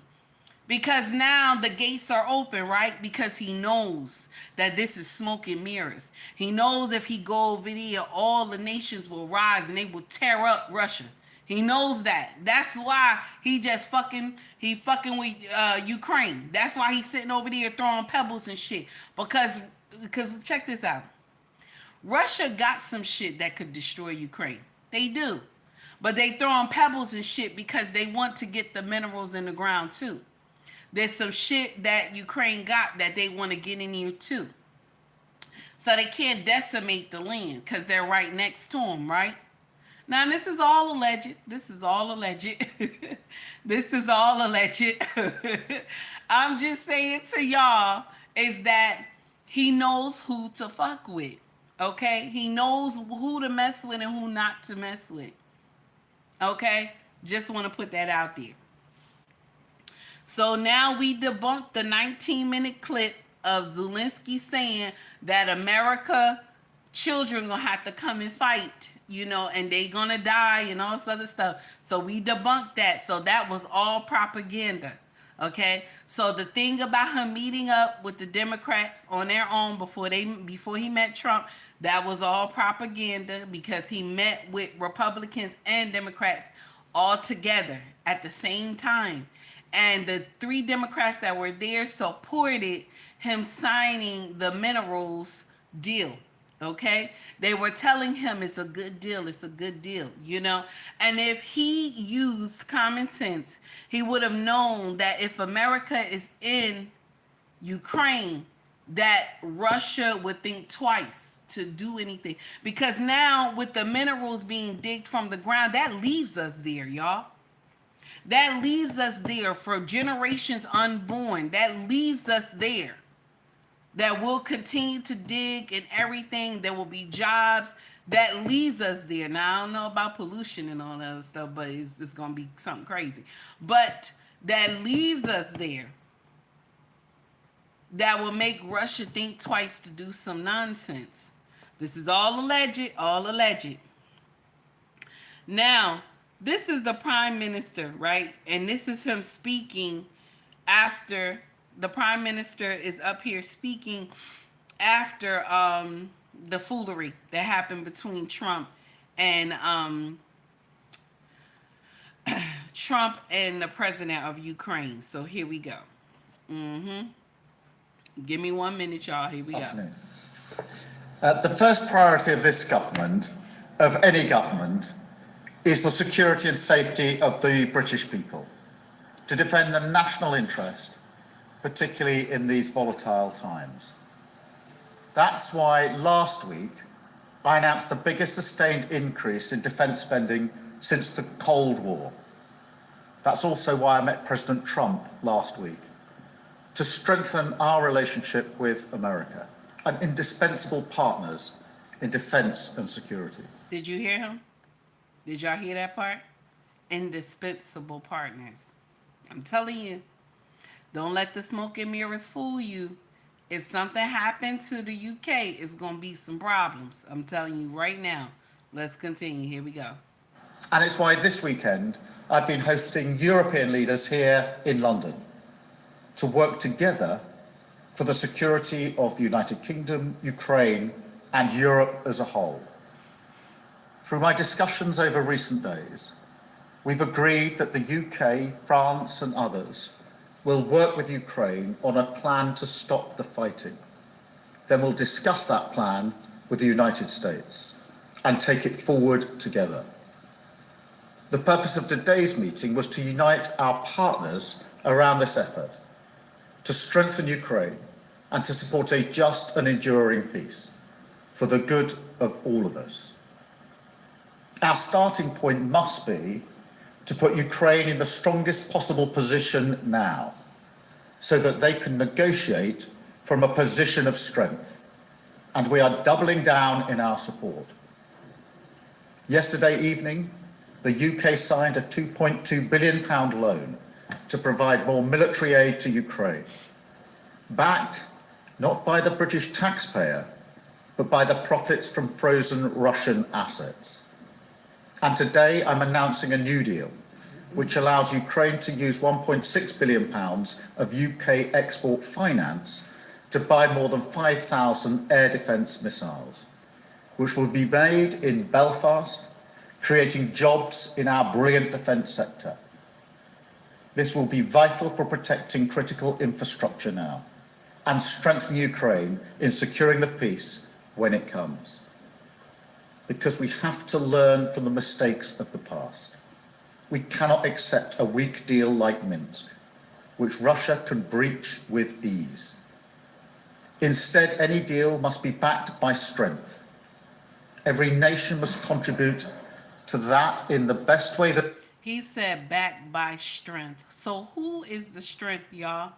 Because now the gates are open, right? Because he knows that this is smoke and mirrors. He knows if he go over there, all the nations will rise and they will tear up Russia. He knows that. That's why he just fucking with Ukraine. That's why he's sitting over there throwing pebbles and shit. Because check this out. Russia got some shit that could destroy Ukraine. They do. But they throwing pebbles and shit because they want to get the minerals in the ground too. There's some shit that Ukraine got that they want to get in here too. So they can't decimate the land because they're right next to them, right? Now, this is all alleged. This is all alleged. This is all alleged. I'm just saying to y'all is that he knows who to fuck with, okay? He knows who to mess with and who not to mess with, okay? Just want to put that out there. So now we debunked the 19-minute clip of Zelenskyy saying that America children gonna have to come and fight, and they gonna die and all this other stuff. So we debunked that. So that was all propaganda. Okay. So the thing about him meeting up with the Democrats on their own before he met Trump, that was all propaganda because he met with Republicans and Democrats all together at the same time. And the 3 Democrats that were there supported him signing the minerals deal. Okay, they were telling him it's a good deal, and if he used common sense, he would have known that if America is in Ukraine, that Russia would think twice to do anything, because now with the minerals being digged from the ground, that leaves us there, y'all. That leaves us there for generations unborn. That leaves us there. That will continue to dig and everything. There will be jobs. That leaves us there. Now, I don't know about pollution and all that other stuff, but it's going to be something crazy. But that leaves us there. That will make Russia think twice to do some nonsense. This is all alleged, all alleged. Now, this is the prime minister, right? And this is him speaking after... The prime minister is up here speaking after the foolery that happened between Trump and the president of Ukraine. So here we go. Give me 1 minute, y'all. Here we go. The first priority of this government, of any government, is the security and safety of the British people, to defend the national interest, particularly in these volatile times. That's why last week I announced the biggest sustained increase in defence spending since the Cold War. That's also why I met President Trump last week, to strengthen our relationship with America, and indispensable partners in defence and security. Did you hear him? Did y'all hear that part? Indispensable partners. I'm telling you. Don't let the smoke and mirrors fool you. If something happened to the UK, it's going to be some problems. I'm telling you right now. Let's continue. Here we go. And it's why this weekend I've been hosting European leaders here in London to work together for the security of the United Kingdom, Ukraine, and Europe as a whole. Through my discussions over recent days, we've agreed that the UK, France, and others will work with Ukraine on a plan to stop the fighting. Then we'll discuss that plan with the United States and take it forward together. The purpose of today's meeting was to unite our partners around this effort, to strengthen Ukraine and to support a just and enduring peace for the good of all of us. Our starting point must be to put Ukraine in the strongest possible position now, so that they can negotiate from a position of strength. And we are doubling down in our support. Yesterday evening, the UK signed a £2.2 billion loan to provide more military aid to Ukraine, backed not by the British taxpayer, but by the profits from frozen Russian assets. And today I'm announcing a new deal, which allows Ukraine to use £1.6 billion of UK export finance to buy more than 5,000 air defence missiles, which will be made in Belfast, creating jobs in our brilliant defence sector. This will be vital for protecting critical infrastructure now and strengthening Ukraine in securing the peace when it comes. Because we have to learn from the mistakes of the past. We cannot accept a weak deal like Minsk, which Russia can breach with ease. Instead, any deal must be backed by strength. Every nation must contribute to that in the best way that... He said backed by strength. So who is the strength, y'all?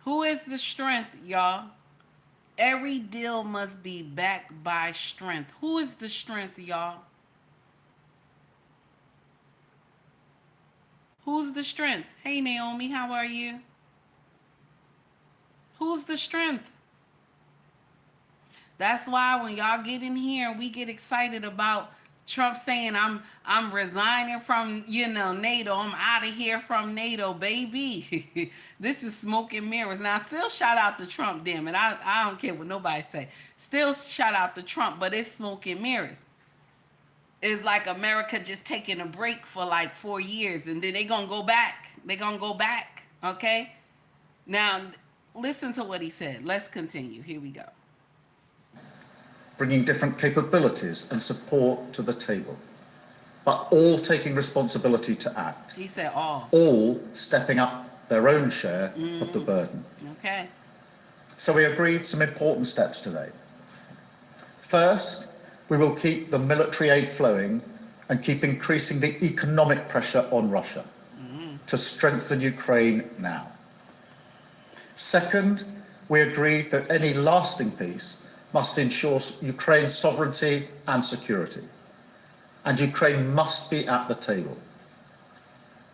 Who is the strength, y'all? Every deal must be backed by strength. Who is the strength, y'all? Who's the strength? Hey, Naomi, how are you? Who's the strength? That's why when y'all get in here, we get excited about Trump saying I'm resigning from, NATO. I'm out of here from NATO, baby. This is smoke and mirrors. Now, still shout out to Trump, damn it. I don't care what nobody say. Still shout out to Trump, but it's smoke and mirrors. It's like America just taking a break for like 4 years, and then they gonna go back. They gonna go back, okay? Now, listen to what he said. Let's continue. Here we go. Bringing different capabilities and support to the table, but all taking responsibility to act. He said all. All stepping up their own share of the burden. Okay. So we agreed some important steps today. First, we will keep the military aid flowing and keep increasing the economic pressure on Russia to strengthen Ukraine now. Second, we agreed that any lasting peace must ensure Ukraine's sovereignty and security, and Ukraine must be at the table.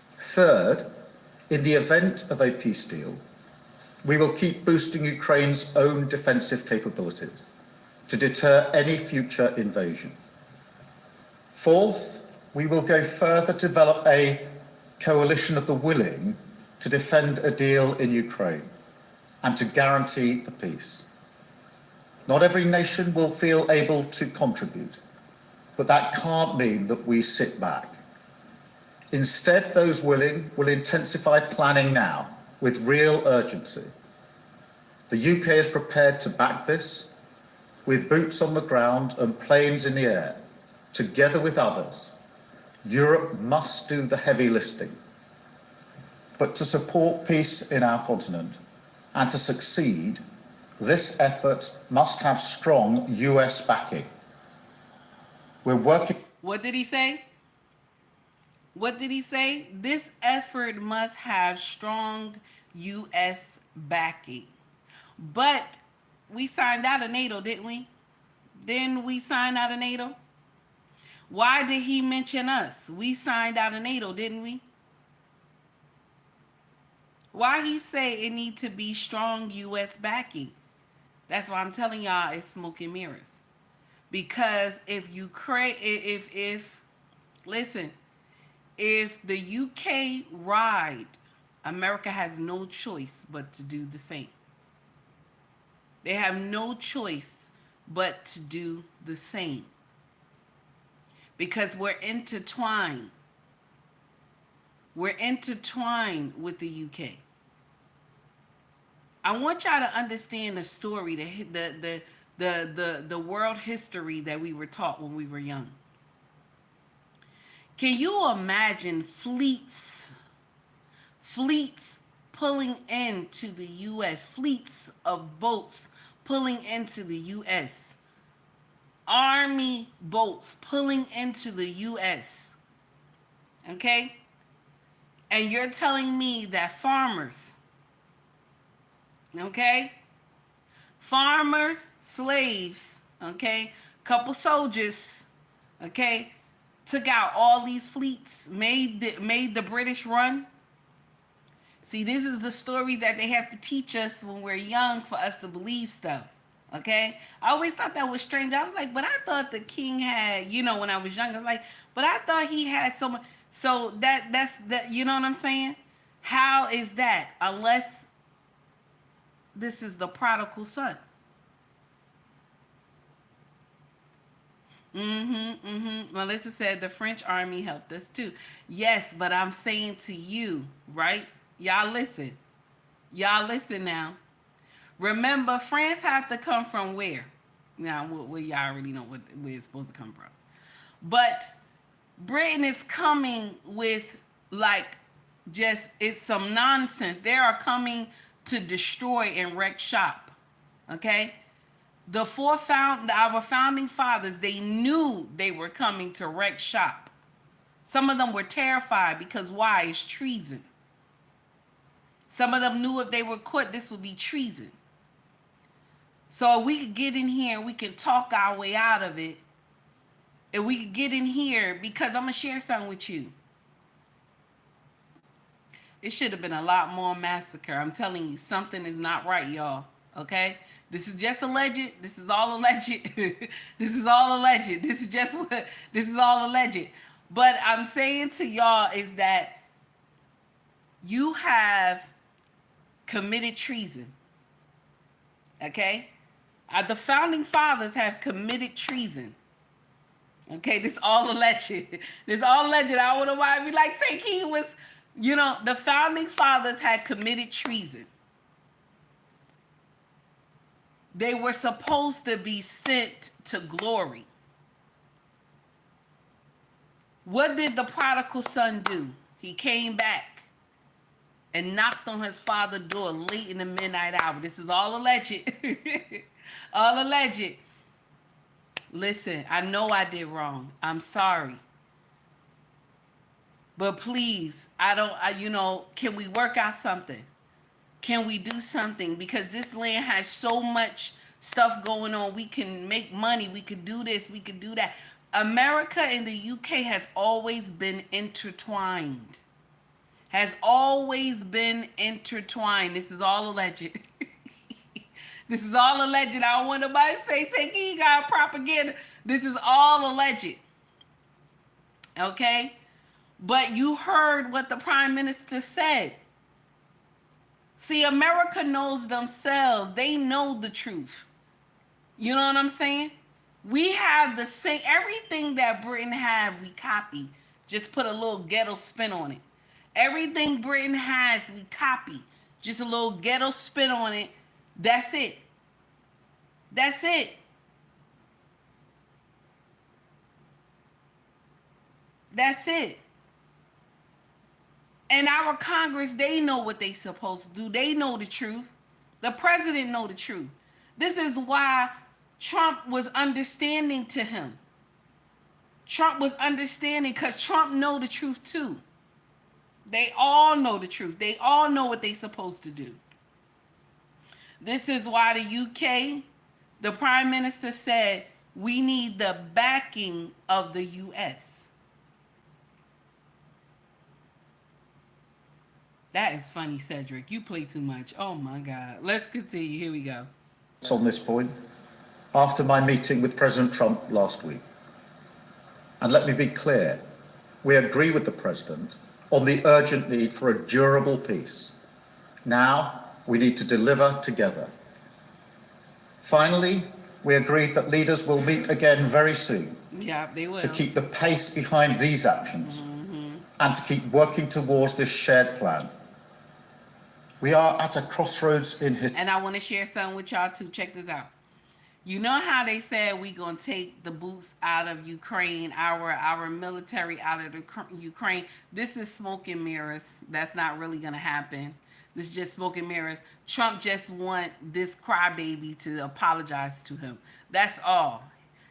Third, in the event of a peace deal, we will keep boosting Ukraine's own defensive capabilities to deter any future invasion. Fourth, we will go further to develop a coalition of the willing to defend a deal in Ukraine and to guarantee the peace. Not every nation will feel able to contribute, but that can't mean that we sit back. Instead, those willing will intensify planning now with real urgency. The UK is prepared to back this with boots on the ground and planes in the air. Together with others, Europe must do the heavy lifting. But to support peace in our continent and to succeed, this effort must have strong US backing. We're working... What did he say? What did he say? This effort must have strong US backing. But we signed out of NATO, didn't we? Didn't we sign out of NATO? Why did he mention us? We signed out of NATO, didn't we? Why he say it need to be strong US backing? That's why I'm telling y'all it's smoke and mirrors. Because if Ukraine, listen, if the UK ride, America has no choice but to do the same. They have no choice but to do the same. Because we're intertwined. We're intertwined with the UK. I want y'all to understand the story, the world history that we were taught when we were young. Can you imagine fleets pulling into the U.S., fleets of boats pulling into the U.S., army boats pulling into the U.S., okay? And you're telling me that farmers, okay? Farmers, slaves, okay? Couple soldiers, okay? Took out all these fleets, made the British run. See, this is the stories that they have to teach us when we're young for us to believe stuff. Okay? I always thought that was strange. I was like, but I thought the king had, when I was young, I was like, but I thought he had so much. So that's that, you know what I'm saying? How is that? Unless this is the prodigal son. Melissa said the French army helped us too. Yes, but I'm saying to you, right? Y'all listen. Y'all listen now. Remember, France have to come from where? Now, y'all already know where it's supposed to come from. But Britain is coming with it's some nonsense. They are coming to destroy and wreck shop. Okay? Our founding fathers, they knew they were coming to wreck shop. Some of them were terrified because why? It's treason. Some of them knew if they were caught, this would be treason. So we could get in here, we can talk our way out of it. And we could get in here because I'm going to share something with you. It should have been a lot more massacre. I'm telling you, something is not right, y'all. Okay? This is just alleged. This is all alleged. This is all alleged. This is all alleged. But I'm saying to y'all is that you have committed treason. Okay? The founding fathers have committed treason. Okay, this all alleged. This all alleged. I don't know why we like take he was, the founding fathers had committed treason. They were supposed to be sent to glory. What did the prodigal son do? He came back and knocked on his father's door late in the midnight hour. This is all alleged. All alleged. Listen, I know I did wrong. I'm sorry. But please, can we work out something? Can we do something? Because this land has so much stuff going on. We can make money. We could do this. We could do that. America and the UK has always been intertwined. Has always been intertwined. This is all alleged. This is all alleged. I don't want nobody to say, take he got propaganda. This is all alleged. Okay? But you heard what the prime minister said. See, America knows themselves. They know the truth. You know what I'm saying? We have the same, everything that Britain had, we copy. Just put a little ghetto spin on it. Everything Britain has, we copy. Just a little ghetto spin on it. That's it. That's it. That's it. And our Congress, they know what they supposed to do. They know the truth. The president know the truth. This is why Trump was understanding to him. Trump was understanding because Trump know the truth too. They all know the truth. They all know what they supposed to do. This is why the UK, the prime minister said, we need the backing of the US. That is funny, Cedric. You play too much. Oh my God. Let's continue. Here we go. On this point, after my meeting with President Trump last week. And let me be clear, we agree with the President on the urgent need for a durable peace. Now, we need to deliver together. Finally, we agreed that leaders will meet again very soon. Yeah, they will. To keep the pace behind these actions and to keep working towards this shared plan. We are at a crossroads in history. And I want to share something with y'all too. Check this out. You know how they said we gonna take the boots out of Ukraine, our military out of the Ukraine. This is smoke and mirrors. That's not really gonna happen. This is just smoke and mirrors. Trump just want this crybaby to apologize to him. That's all.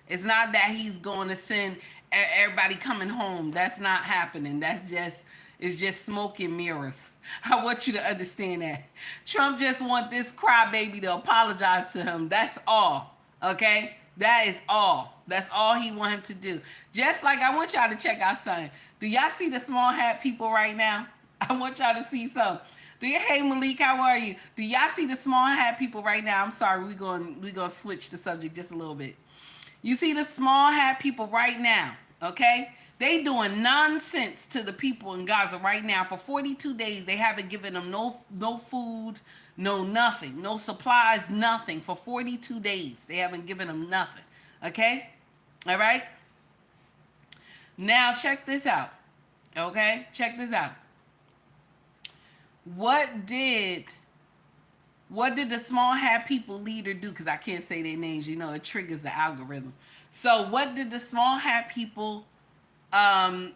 It's not that he's going to send everybody coming home. That's not happening. It's just smoke and mirrors. I want you to understand that. Trump just want this crybaby to apologize to him. That's all. Okay? That is all. That's all he want him to do. Just like I want y'all to check out something. Do y'all see the small hat people right now? I want y'all to see something. Hey Malik, how are you? Do y'all see the small hat people right now? I'm sorry, we're gonna switch the subject just a little bit. You see the small hat people right now, okay? They doing nonsense to the people in Gaza right now. For 42 days, they haven't given them no food, no nothing, no supplies, nothing. For 42 days, they haven't given them nothing, okay? All right? Now check this out, okay? Check this out. What did the small hat people leader do? Because I can't say their names, you know, it triggers the algorithm. So what did the small hat people the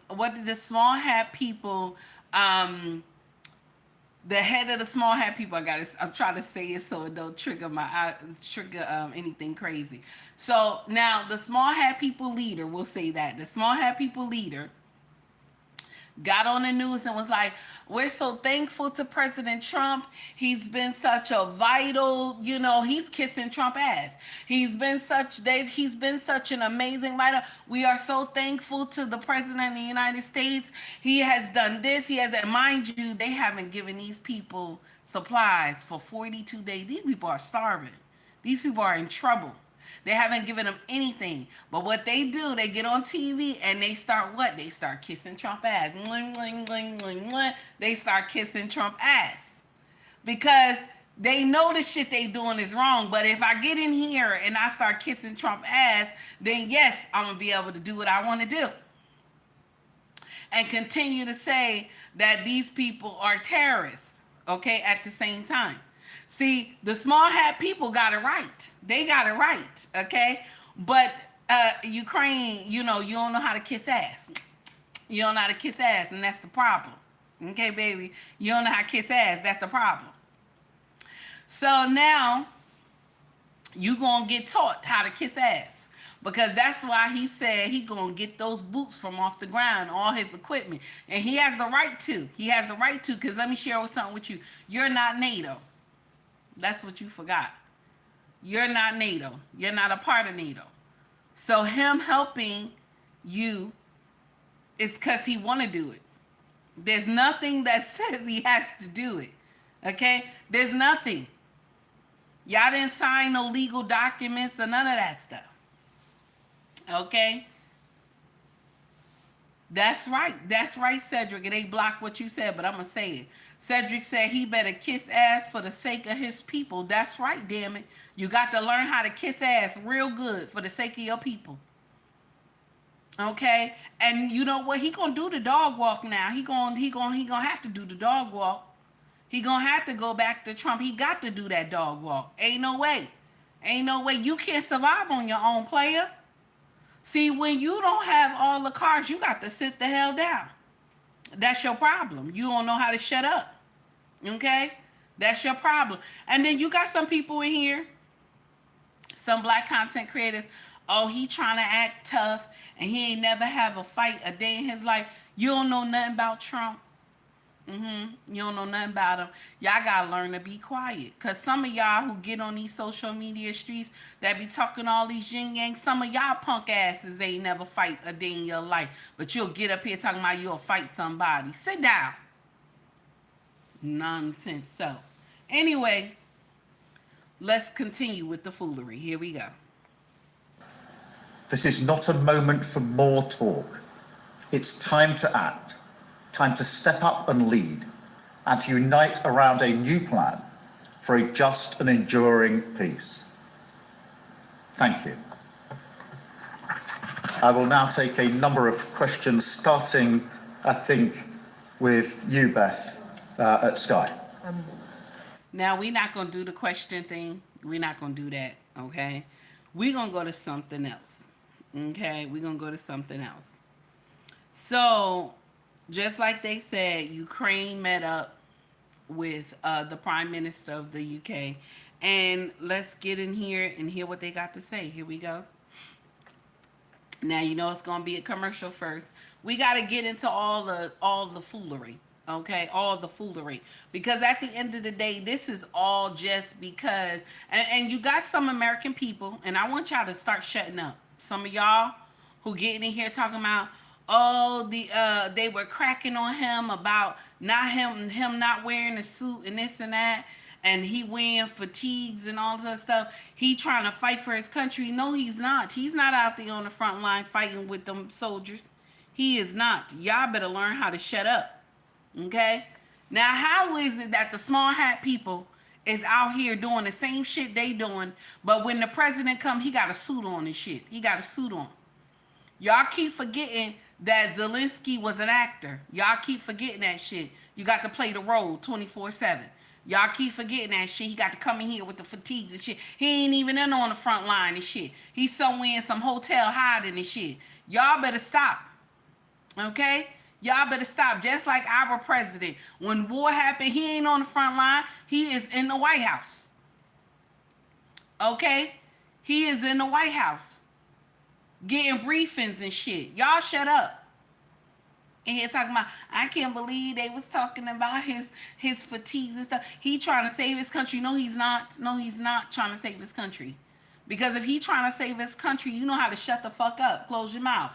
head of the small hat people, I'm trying to say it so it don't trigger anything crazy. So now the small hat people leader, we'll say that the small hat people leader got on the news and was like, we're so thankful to President Trump. He's been such a vital, you know, he's kissing Trump ass. He's been such an amazing leader. We are so thankful to the President of the United States. He has done this, he has that. Mind you, they haven't given these people supplies for 42 days. These people are starving. These people are in trouble. They haven't given them anything. But what they do, they get on TV and they start what? They start kissing Trump ass. They start kissing Trump ass. Because they know the shit they doing is wrong. But if I get in here and I start kissing Trump ass, then yes, I'm going to be able to do what I want to do. And continue to say that these people are terrorists, okay, at the same time. See, the small hat people got it right. They got it right, okay? But Ukraine, you know, you don't know how to kiss ass. You don't know how to kiss ass, and that's the problem. Okay, baby? You don't know how to kiss ass. That's the problem. So now, you going to get taught how to kiss ass. Because that's why he said he going to get those boots from off the ground, all his equipment. And he has the right to. He has the right to, because let me share something with you. You're not NATO. That's what you forgot. You're not NATO. You're not a part of NATO. So him helping you is because he want to do it. There's nothing that says he has to do it. Okay? There's nothing. Y'all didn't sign no legal documents or none of that stuff. Okay? That's right. That's right, Cedric. It ain't blocked what you said, but I'm going to say it. Cedric said he better kiss ass for the sake of his people. That's right, damn it. You got to learn how to kiss ass real good for the sake of your people. Okay? And you know what? He going to do the dog walk now. He going to have to do the dog walk. He going to have to go back to Trump. He got to do that dog walk. Ain't no way. Ain't no way. You can't survive on your own, player. See, when you don't have all the cards, you got to sit the hell down. That's your problem. You don't know how to shut up. Okay? That's your problem. And then you got some people in here, some black content creators, oh, he trying to act tough and he ain't never have a fight a day in his life. You don't know nothing about Trump. You don't know nothing about him. Y'all gotta learn to be quiet. Cause some of y'all who get on these social media streets that be talking all these yin yang, some of y'all punk asses ain't never fight a day in your life. But you'll get up here talking about you'll fight somebody. Sit down. Nonsense. So, anyway, let's continue with the foolery. Here we go. This is not a moment for more talk. It's time to act. Time to step up and lead, and to unite around a new plan for a just and enduring peace. Thank you. I will now take a number of questions, starting, I think, with you, Beth, at Sky. Now, we're not going to do the question thing. We're not going to do that, okay? We're going to go to something else, okay? We're going to go to something else. So, just like they said, Ukraine met up with the Prime Minister of the UK. And let's get in here and hear what they got to say. Here we go. Now, you know it's going to be a commercial first. We got to get into all the foolery, okay? All the foolery. Because at the end of the day, this is all just because... And you got some American people, and I want y'all to start shutting up. Some of y'all who getting in here talking about, Oh, they were cracking on him about him not wearing a suit and this and that, and he wearing fatigues and all that stuff. He trying to fight for his country. No, he's not. He's not out there on the front line fighting with them soldiers. He is not. Y'all better learn how to shut up. Okay? Now, how is it that the small hat people is out here doing the same shit they doing, but when the president come, he got a suit on and shit. He got a suit on. Y'all keep forgetting that Zelenskyy was an actor. Y'all keep forgetting that shit. You got to play the role 24/7. Y'all keep forgetting that shit. He got to come in here with the fatigues and shit. He ain't even in on the front line and shit. He's somewhere in some hotel hiding and shit. Y'all better stop. Okay? Y'all better stop. Just like our president. When war happened, he ain't on the front line. He is in the White House. Okay? He is in the White House. Getting briefings and shit. Y'all shut up. And here talking about, I can't believe they was talking about his fatigues and stuff. He trying to save his country. No, he's not. No, he's not trying to save his country. Because if he trying to save his country, you know how to shut the fuck up. Close your mouth.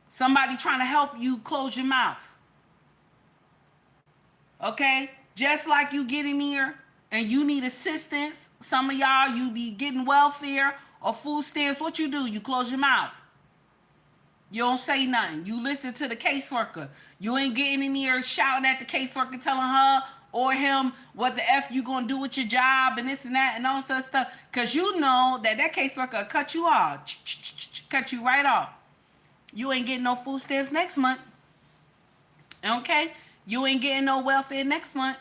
Somebody trying to help you, close your mouth. Okay? Just like you get in here and you need assistance. Some of y'all, you be getting welfare or food stamps. What you do? You close your mouth. You don't say nothing. You listen to the caseworker. You ain't getting in here shouting at the caseworker, telling her or him what the F you gonna do with your job and this and that and all such stuff. Because you know that caseworker will cut you off. Cut you right off. You ain't getting no food stamps next month. Okay? You ain't getting no welfare next month.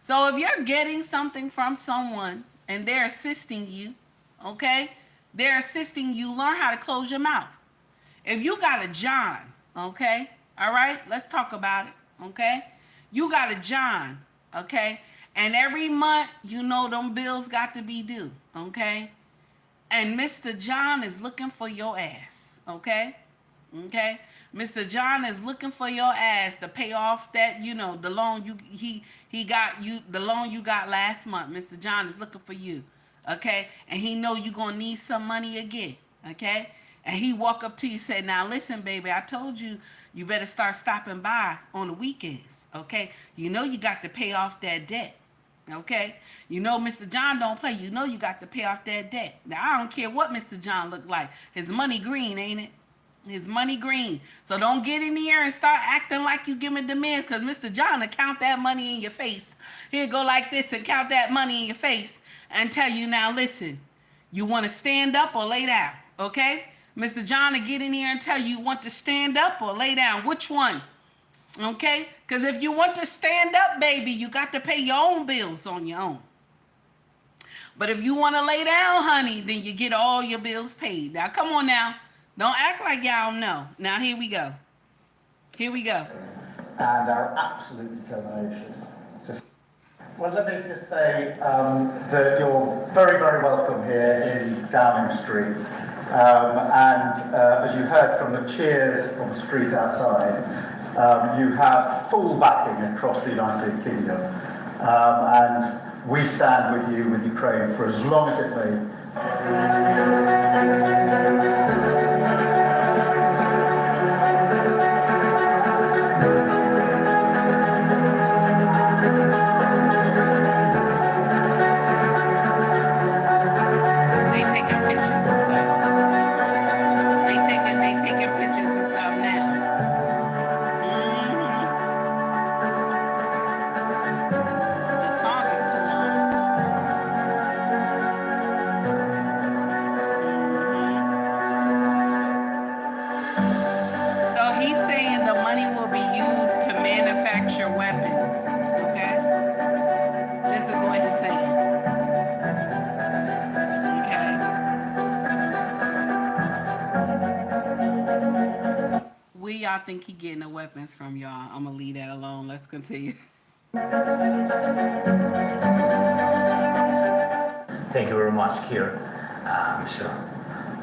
So if you're getting something from someone and they're assisting you, okay? They're assisting you, learn how to close your mouth. If you got a John, okay? All right? Let's talk about it, okay? You got a John, okay? And every month, you know them bills got to be due, okay? And Mr. John is looking for your ass, okay? Okay? Mr. John is looking for your ass to pay off that, you know, the loan he got you, the loan you got last month. Mr. John is looking for you, okay? And he know you gonna need some money again, okay? And he walk up to you and say, now listen, baby, I told you, you better start stopping by on the weekends, okay? You know you got to pay off that debt, okay? You know Mr. John don't play. You know you got to pay off that debt. Now, I don't care what Mr. John look like. His money green, ain't it? His money green. So don't get in here and start acting like you giving demands, because Mr. John will count that money in your face. He'll go like this and count that money in your face and tell you, now listen, you want to stand up or lay down, okay? Mr. John will get in here and tell you want to stand up or lay down. Which one? Okay? Because if you want to stand up, baby, you got to pay your own bills on your own. But if you want to lay down, honey, then you get all your bills paid. Now, come on now. Don't act like y'all know. Now, here we go. Here we go. And our absolute determination. Well, let me just say that you're very, very welcome here in Downing Street. As you heard from the cheers on the street outside, you have full backing across the United Kingdom. And we stand with you, with Ukraine, for as long as it may. Y'all think he getting the weapons from y'all? I'm gonna leave that alone. Let's continue. Thank you very much, Keir. Mr.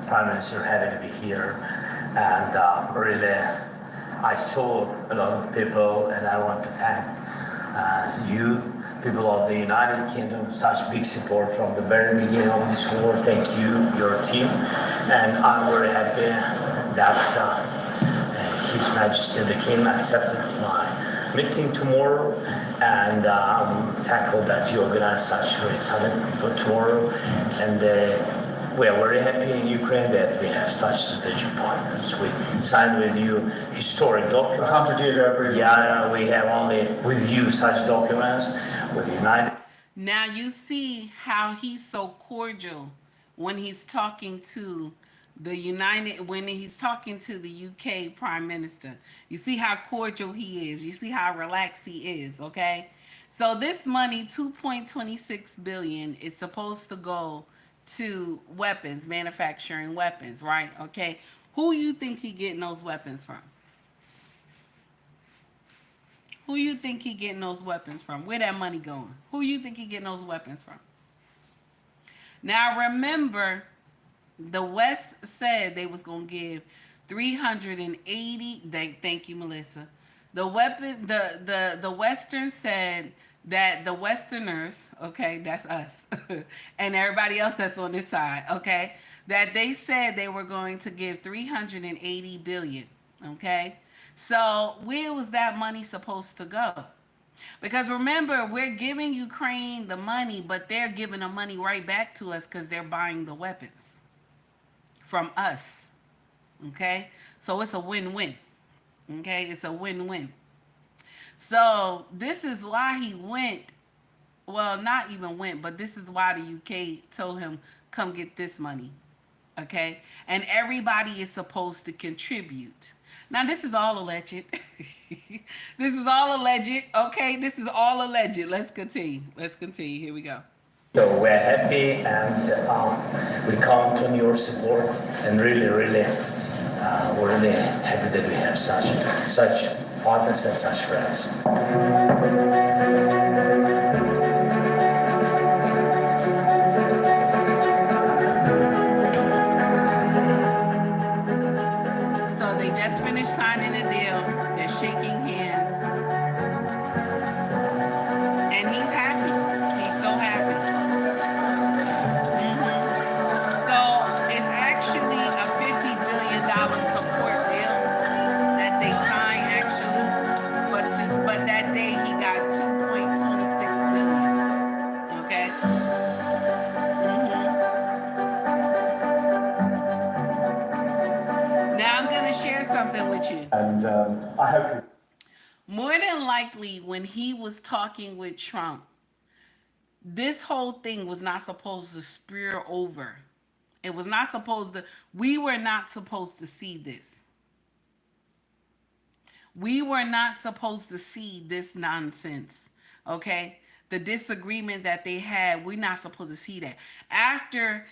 Prime Minister, happy to be here. And really, I saw a lot of people, and I want to thank you, people of the United Kingdom, such big support from the very beginning of this war. Thank you, your team. And I'm very happy that His Majesty the King accepted my meeting tomorrow, and I'm thankful that you organized such a great summit for tomorrow. And we are very happy in Ukraine that we have such strategic partners. We signed with you historic documents. 100-year agreement. Yeah, we have only with you such documents with the United. Now you see how he's so cordial when he's talking to when he's talking to the UK Prime Minister. You see how cordial he is. You see how relaxed he is, okay? So this money, 2.26 billion, is supposed to go to weapons, manufacturing weapons, right? Okay. Who you think he getting those weapons from? Who you think he getting those weapons from? Where that money going? Who you think he getting those weapons from? Now remember, the West said they was gonna give 380. Thank you, Melissa. The Western said that the Westerners, okay, that's us, and everybody else that's on this side, okay, that they said they were going to give 380 billion, okay. So where was that money supposed to go? Because remember, we're giving Ukraine the money, but they're giving the money right back to us because they're buying the weapons from us. Okay? So it's a win-win. Okay? It's a win-win. So this is why he went, well, not even went, but this is why the UK told him, come get this money. Okay? And everybody is supposed to contribute. Now, this is all alleged. This is all alleged. Okay? This is all alleged. Let's continue. Let's continue. Here we go. So we're happy, and we count on your support, and really, we're really happy that we have such partners and such friends. So they just finished signing a deal. They're shaking hands. And he's happy. He's so happy. So it's actually a $50 billion support deal that they signed, actually. But that day he got 2.26 billion. Okay? Now I'm going to share something with you. And I hope. More than likely, when he was talking with Trump, this whole thing was not supposed to spear over. It was not supposed to, we were not supposed to see this. We were not supposed to see this nonsense, okay? The disagreement that they had, we're not supposed to see that. After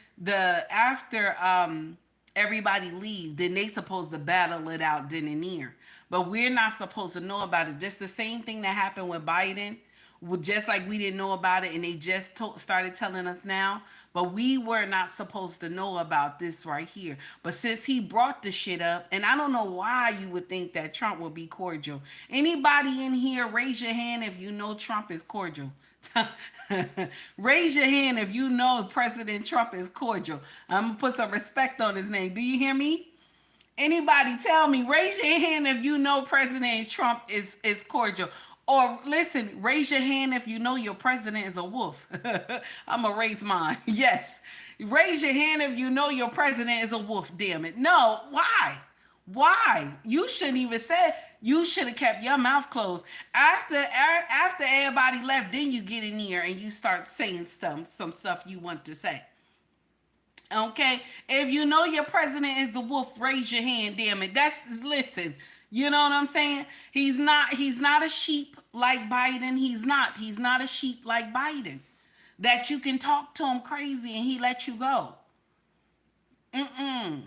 everybody leave, then they supposed to battle it out then and there. But we're not supposed to know about it. Just the same thing that happened with Biden, just like we didn't know about it and they just started telling us now. But we were not supposed to know about this right here. But since he brought the shit up, and I don't know why you would think that Trump would be cordial. Anybody in here, raise your hand if you know Trump is cordial. Raise your hand if you know President Trump is cordial. I'm going to put some respect on his name. Do you hear me? Anybody tell me, raise your hand if you know President Trump is cordial. Or listen, raise your hand if you know your president is a wolf. I'm going to raise mine. Yes. Raise your hand if you know your president is a wolf, damn it. No, why? Why? You shouldn't even say, you should have kept your mouth closed. After everybody left, then you get in here and you start saying some stuff you want to say. Okay? If you know your president is a wolf, raise your hand, damn it. Listen, you know what I'm saying? He's not a sheep like Biden. He's not a sheep like Biden. That you can talk to him crazy and he let you go.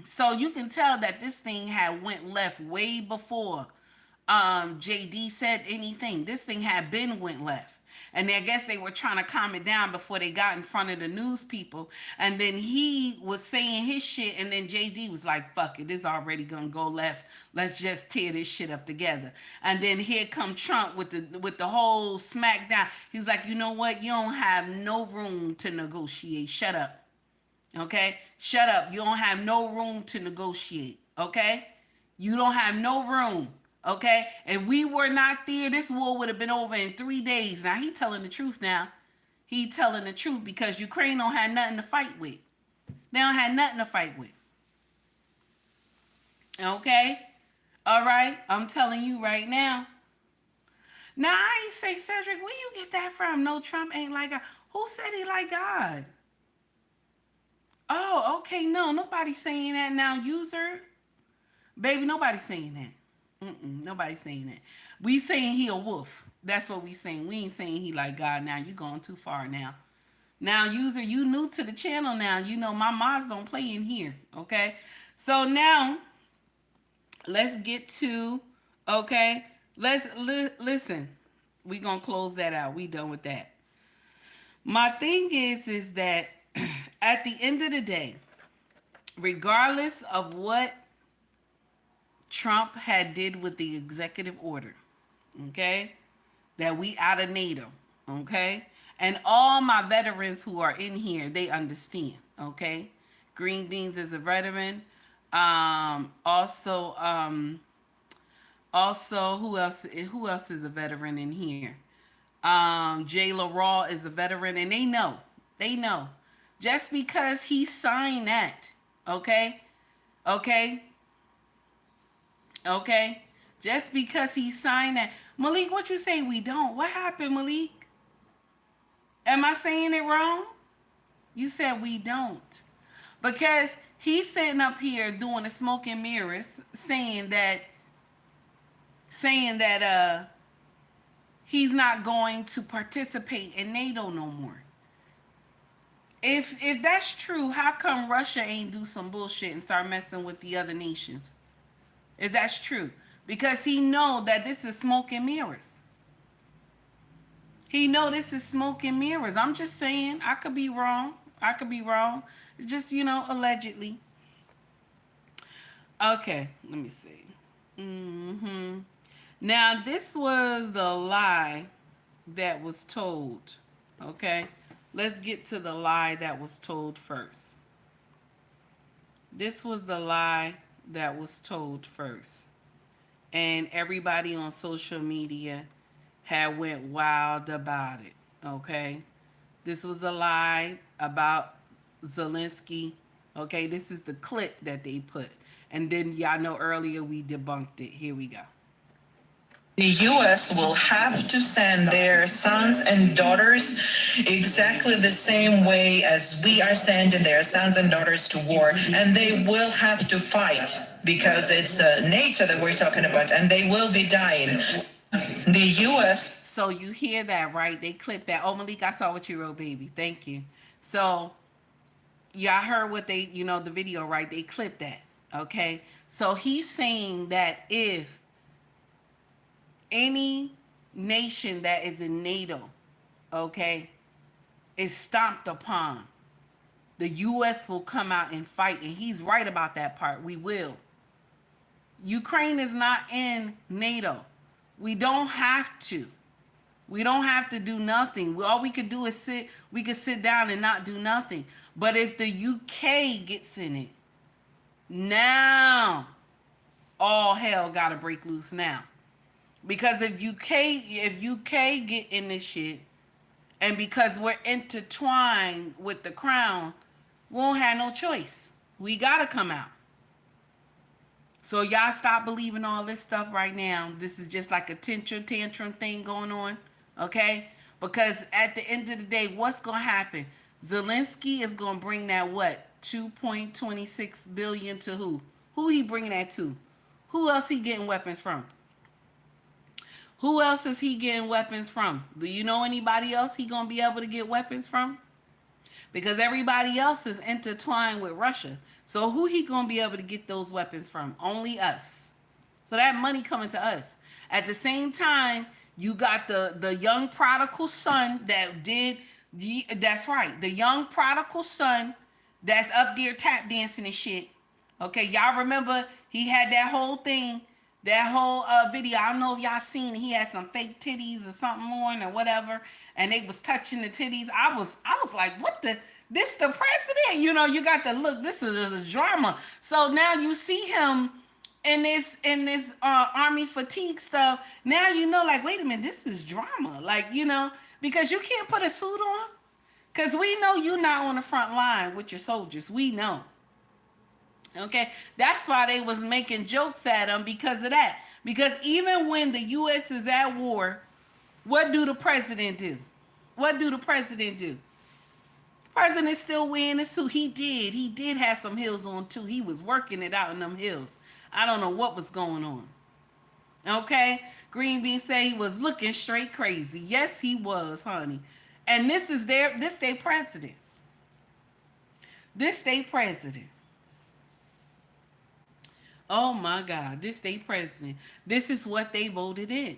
So you can tell that this thing had went left way before JD said anything. This thing had been went left. And I guess they were trying to calm it down before they got in front of the news people. And then he was saying his shit. And then JD was like, fuck it, it's already going to go left. Let's just tear this shit up together. And then here come Trump with the whole smackdown. He was like, you know what? You don't have no room to negotiate. Shut up. Okay? Shut up. You don't have no room to negotiate. Okay? You don't have no room. Okay? If we were not there, this war would have been over in 3 days. Now he telling the truth now. He telling the truth because Ukraine don't have nothing to fight with. They don't have nothing to fight with. Okay? All right? I'm telling you right now. Now, I ain't say, Cedric, where you get that from? No, Trump ain't like God. Who said he like God? Oh, okay. No, nobody's saying that now, user. Baby, nobody's saying that. Nobody's saying that. We saying he a wolf. That's what we saying. We ain't saying he like God now. You going too far now. Now, user, you new to the channel now. You know my mods don't play in here. Okay? So now, let's get to, okay? Listen. We gonna close that out. We done with that. My thing is that at the end of the day, regardless of what Trump had did with the executive order, okay, that we out of NATO, okay, and all my veterans who are in here, they understand, okay. Green Beans is a veteran. Also, who else is a veteran in here? Jay LaRaw is a veteran, and they know. Just because he signed that, okay? Just because he signed that. Malik, what you say we don't? What happened, Malik? Am I saying it wrong? You said we don't. Because he's sitting up here doing the smoke and mirrors, saying that he's not going to participate in NATO no more. If that's true, how come Russia ain't do some bullshit and start messing with the other nations? If that's true. Because he know that this is smoke and mirrors. He know this is smoke and mirrors. I'm just saying, I could be wrong. It's just, allegedly. Okay, let me see. Now, this was the lie that was told, okay? Let's get to the lie that was told first. This was the lie that was told first. And everybody on social media had went wild about it, okay? This was the lie about Zelensky, okay? This is the clip that they put. And then y'all know earlier we debunked it. Here we go. The U.S. will have to send their sons and daughters exactly the same way as we are sending their sons and daughters to war. And they will have to fight because it's NATO that we're talking about, and they will be dying. The U.S. So you hear that, right? They clipped that. Oh, Malik, I saw what you wrote, baby. Thank you. So y'all heard what they, the video, right? They clipped that, okay? So he's saying that if any nation that is in NATO, okay, is stomped upon, the U.S. will come out and fight. And he's right about that part. We will. Ukraine is not in NATO. We don't have to. We don't have to do nothing. All we could do is sit. We could sit down and not do nothing. But if the UK gets in it, now all hell gotta break loose now. Because if UK get in this shit, and because we're intertwined with the crown, we won't have no choice. We gotta come out. So y'all stop believing all this stuff right now. This is just like a tantrum thing going on, okay? Because at the end of the day, what's gonna happen? Zelensky is gonna bring that what? 2.26 billion to who? Who he bringing that to? Who else he getting weapons from? Who else is he getting weapons from? Do you know anybody else he gonna be able to get weapons from? Because everybody else is intertwined with Russia. So who he gonna be able to get those weapons from? Only us. So that money coming to us. At the same time, you got the young prodigal son that did, that's right, the young prodigal son that's up there tap dancing and shit. Okay, y'all remember he had that whole thing, that whole video. I don't know if y'all seen it. He had some fake titties or something on or whatever, and they was touching the titties. I was like, what the? This the president? You got the look. This is a drama. So now you see him in this army fatigue stuff. Now you know, like, wait a minute, this is drama. Like, because you can't put a suit on. Because we know you're not on the front line with your soldiers. We know. Okay? That's why they was making jokes at them because of that. Because even when the U.S. is at war, what do the president do? What do the president do? The president still wearing a suit. He did have some heels on too. He was working it out in them heels. I don't know what was going on. Okay? Green Bean said he was looking straight crazy. Yes, he was, honey. And this state president. This state president. Oh my God, this state president. This is what they voted in.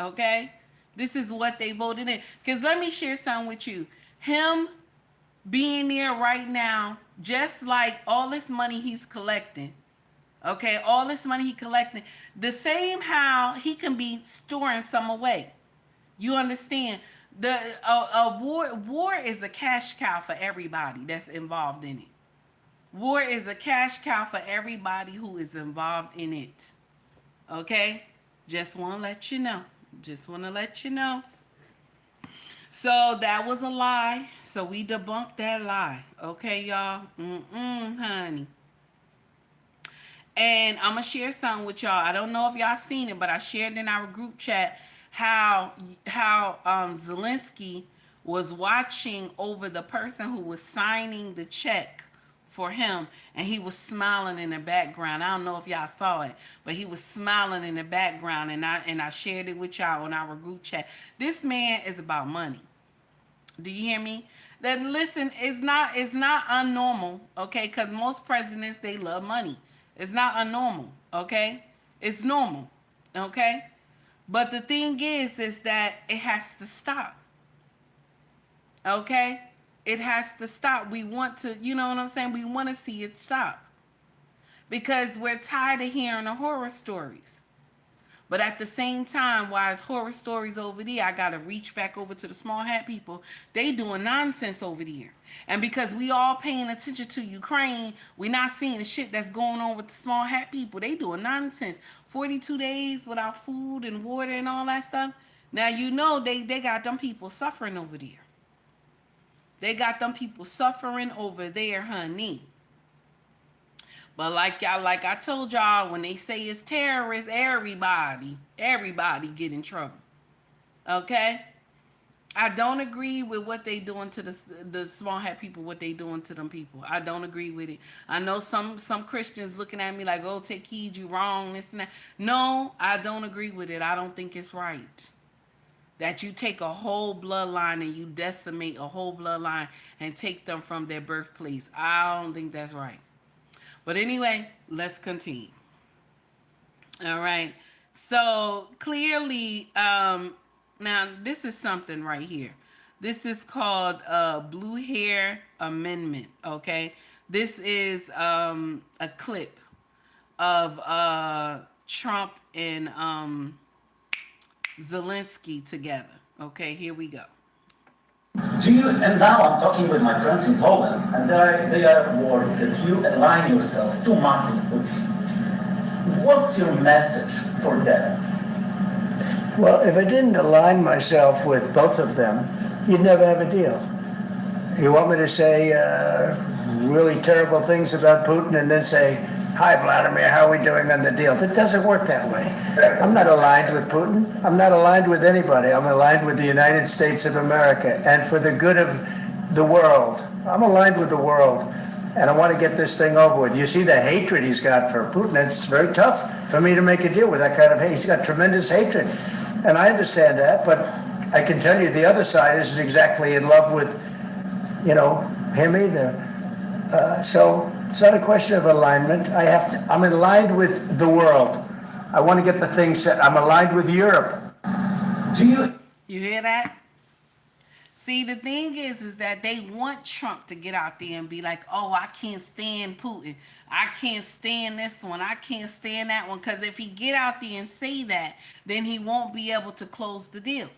Okay? This is what they voted in. Because let me share something with you. Him being there right now, just like all this money he's collecting. Okay, all this money he collecting. The same how he can be storing some away. You understand? War is a cash cow for everybody that's involved in it. War is a cash cow for everybody who is involved in it. Okay? Just want to let you know. Just want to let you know. So that was a lie. So we debunked that lie. Okay, y'all? Honey. And I'm going to share something with y'all. I don't know if y'all seen it, but I shared in our group chat how Zelensky was watching over the person who was signing the check for him, and he was smiling in the background. I don't know if y'all saw it, but he was smiling in the background, and I shared it with y'all on our group chat. This man is about money. Do you hear me? That listen, it's not unnormal, okay? Because most presidents, they love money. It's not unnormal, okay? It's normal, okay? But the thing is that it has to stop. Okay? It has to stop. We want to, you know what I'm saying? We want to see it stop. Because we're tired of hearing the horror stories. But at the same time, while it's horror stories over there, I got to reach back over to the small hat people. They doing nonsense over there. And because we all paying attention to Ukraine, we're not seeing the shit that's going on with the small hat people. They doing nonsense. 42 days without food and water and all that stuff. Now, you know, they got them people suffering over there. They got them people suffering over there, honey. But like I told y'all, when they say it's terrorists, everybody get in trouble. Okay? I don't agree with what they doing to the small hat people, what they doing to them people. I don't agree with it. I know some Christians looking at me like, oh, take heed, you wrong, this and that. No, I don't agree with it. I don't think it's right. That you take a whole bloodline and you decimate a whole bloodline and take them from their birthplace. I don't think that's right. But anyway, let's continue. All right. So clearly, now this is something right here. This is called Blue Hair Amendment. Okay. This is a clip of Trump and Zelensky together. Okay, here we go. And now I'm talking with my friends in Poland, and they are worried that you align yourself too much with Putin. What's your message for them? Well, if I didn't align myself with both of them, you'd never have a deal. You want me to say really terrible things about Putin and then say, hi, Vladimir, how are we doing on the deal? That doesn't work that way. I'm not aligned with Putin. I'm not aligned with anybody. I'm aligned with the United States of America. And for the good of the world, I'm aligned with the world. And I want to get this thing over with. You see the hatred he's got for Putin. It's very tough for me to make a deal with that kind of hate. He's got tremendous hatred. And I understand that, but I can tell you the other side isn't exactly in love with, him either. So it's not a question of alignment. I'm aligned with the world. I want to get the thing set. I'm aligned with Europe. You hear that? See, the thing is that they want Trump to get out there and be like, oh, I can't stand Putin. I can't stand this one. I can't stand that one. Because if he get out there and say that, then he won't be able to close the deal.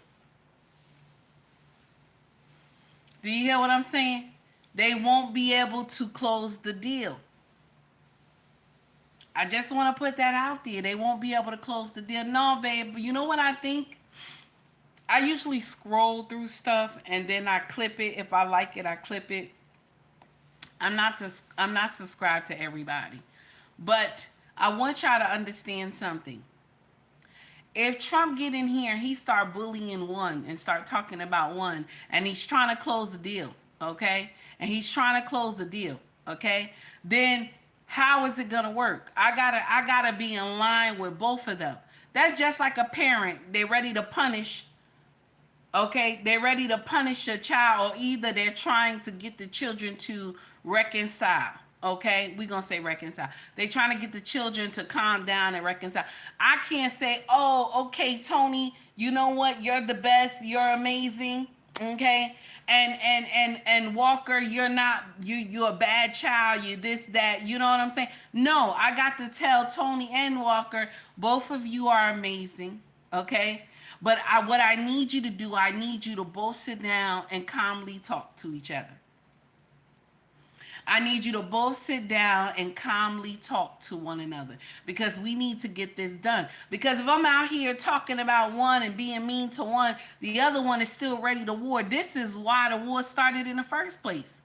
Do you hear what I'm saying? They won't be able to close the deal. I just want to put that out there. They won't be able to close the deal. No, babe. You know what I think? I usually scroll through stuff and then I clip it. If I like it, I clip it. I'm not subscribed to everybody. But I want y'all to understand something. If Trump get in here and he start bullying one and start talking about one and he's trying to close the deal, okay? And he's trying to close the deal, okay? Then how is it gonna work? I gotta be in line with both of them. That's just like a parent. They're ready to punish. Okay, they're ready to punish a child, or either they're trying to get the children to reconcile. Okay, we're gonna say reconcile. They're trying to get the children to calm down and reconcile. I can't say, oh, okay, Tony, you know what? You're the best, you're amazing. Okay, and Walker, you're not, you're a bad child, you this, that, you know what I'm saying? No, I got to tell Tony and Walker, both of you are amazing. Okay. But what I need you to do, I need you to both sit down and calmly talk to each other. I need you to both sit down and calmly talk to one another because we need to get this done. Because if I'm out here talking about one and being mean to one, the other one is still ready to war. This is why the war started in the first place.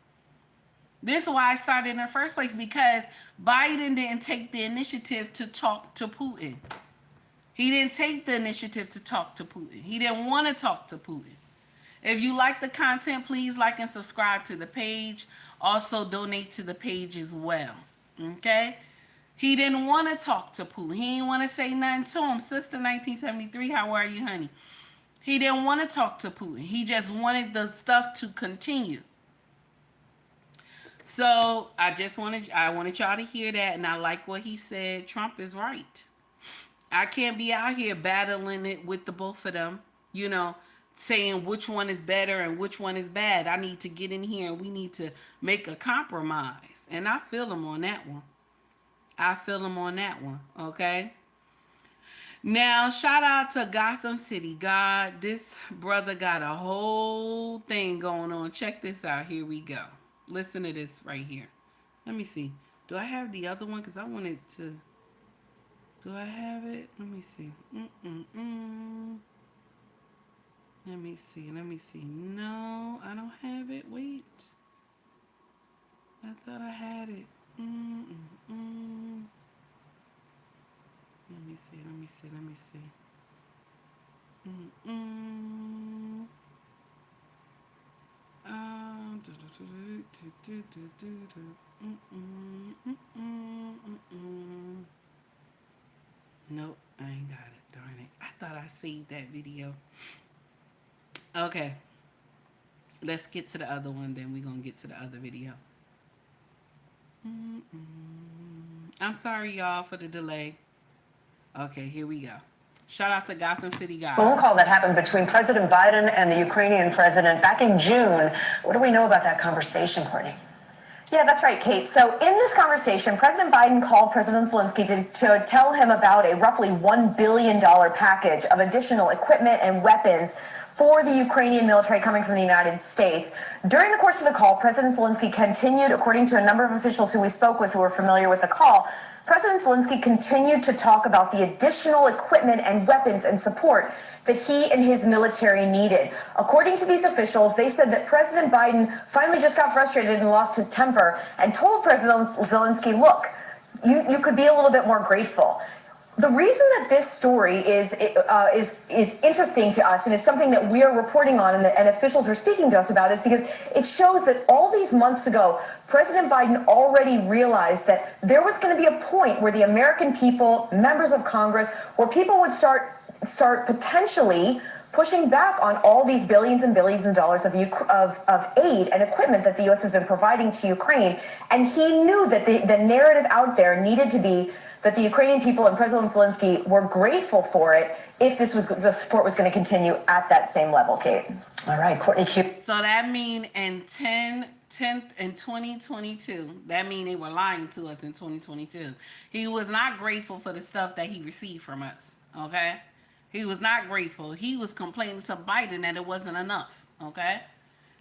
This is why I started in the first place, because Biden didn't take the initiative to talk to Putin. He didn't take the initiative to talk to Putin. He didn't want to talk to Putin. If you like the content, please like and subscribe to the page. Also donate to the page as well. Okay? He didn't want to talk to Putin. He didn't want to say nothing to him. Sister 1973, how are you, honey? He didn't want to talk to Putin. He just wanted the stuff to continue. So I wanted y'all to hear that, and I like what he said. Trump is right. I can't be out here battling it with the both of them, you know, saying which one is better and which one is bad. I need to get in here and we need to make a compromise. And I feel him on that one. Okay. Now, shout out to Gotham City. God, this brother got a whole thing going on. Check this out. Here we go. Listen to this right here. Let me see. Do I have the other one? Because I wanted to... Do I have it? Let me see. Let me see. No, I don't have it. Wait. I thought I had it. Let me see. Nope, I ain't got it. Darn it. I thought I saved that video. Okay. Let's get to the other one, then we're going to get to the other video. I'm sorry, y'all, for the delay. Okay, here we go. Shout out to Gotham City, guys. Phone call that happened between President Biden and the Ukrainian president back in June. What do we know about that conversation, Courtney? Yeah, that's right, Kate. So in this conversation, President Biden called President Zelensky to tell him about a roughly $1 billion package of additional equipment and weapons for the Ukrainian military coming from the United States. During the course of the call, President Zelensky continued, according to a number of officials who we spoke with who were familiar with the call, President Zelensky continued to talk about the additional equipment and weapons and support that he and his military needed. According to these officials, they said that President Biden finally just got frustrated and lost his temper and told President Zelensky, look, you could be a little bit more grateful. The reason that this story is interesting to us and is something that we are reporting on and officials are speaking to us about is because it shows that all these months ago, President Biden already realized that there was going to be a point where the American people, members of Congress, where people would start potentially pushing back on all these billions and billions of dollars of aid and equipment that the U.S. has been providing to Ukraine. And he knew that the narrative out there needed to be that the Ukrainian people and President Zelensky were grateful for it if the support was going to continue at that same level, Kate. All right, Courtney. So that mean in 2022, that mean they were lying to us in 2022. He was not grateful for the stuff that he received from us, okay? He was not grateful. He was complaining to Biden that it wasn't enough, okay?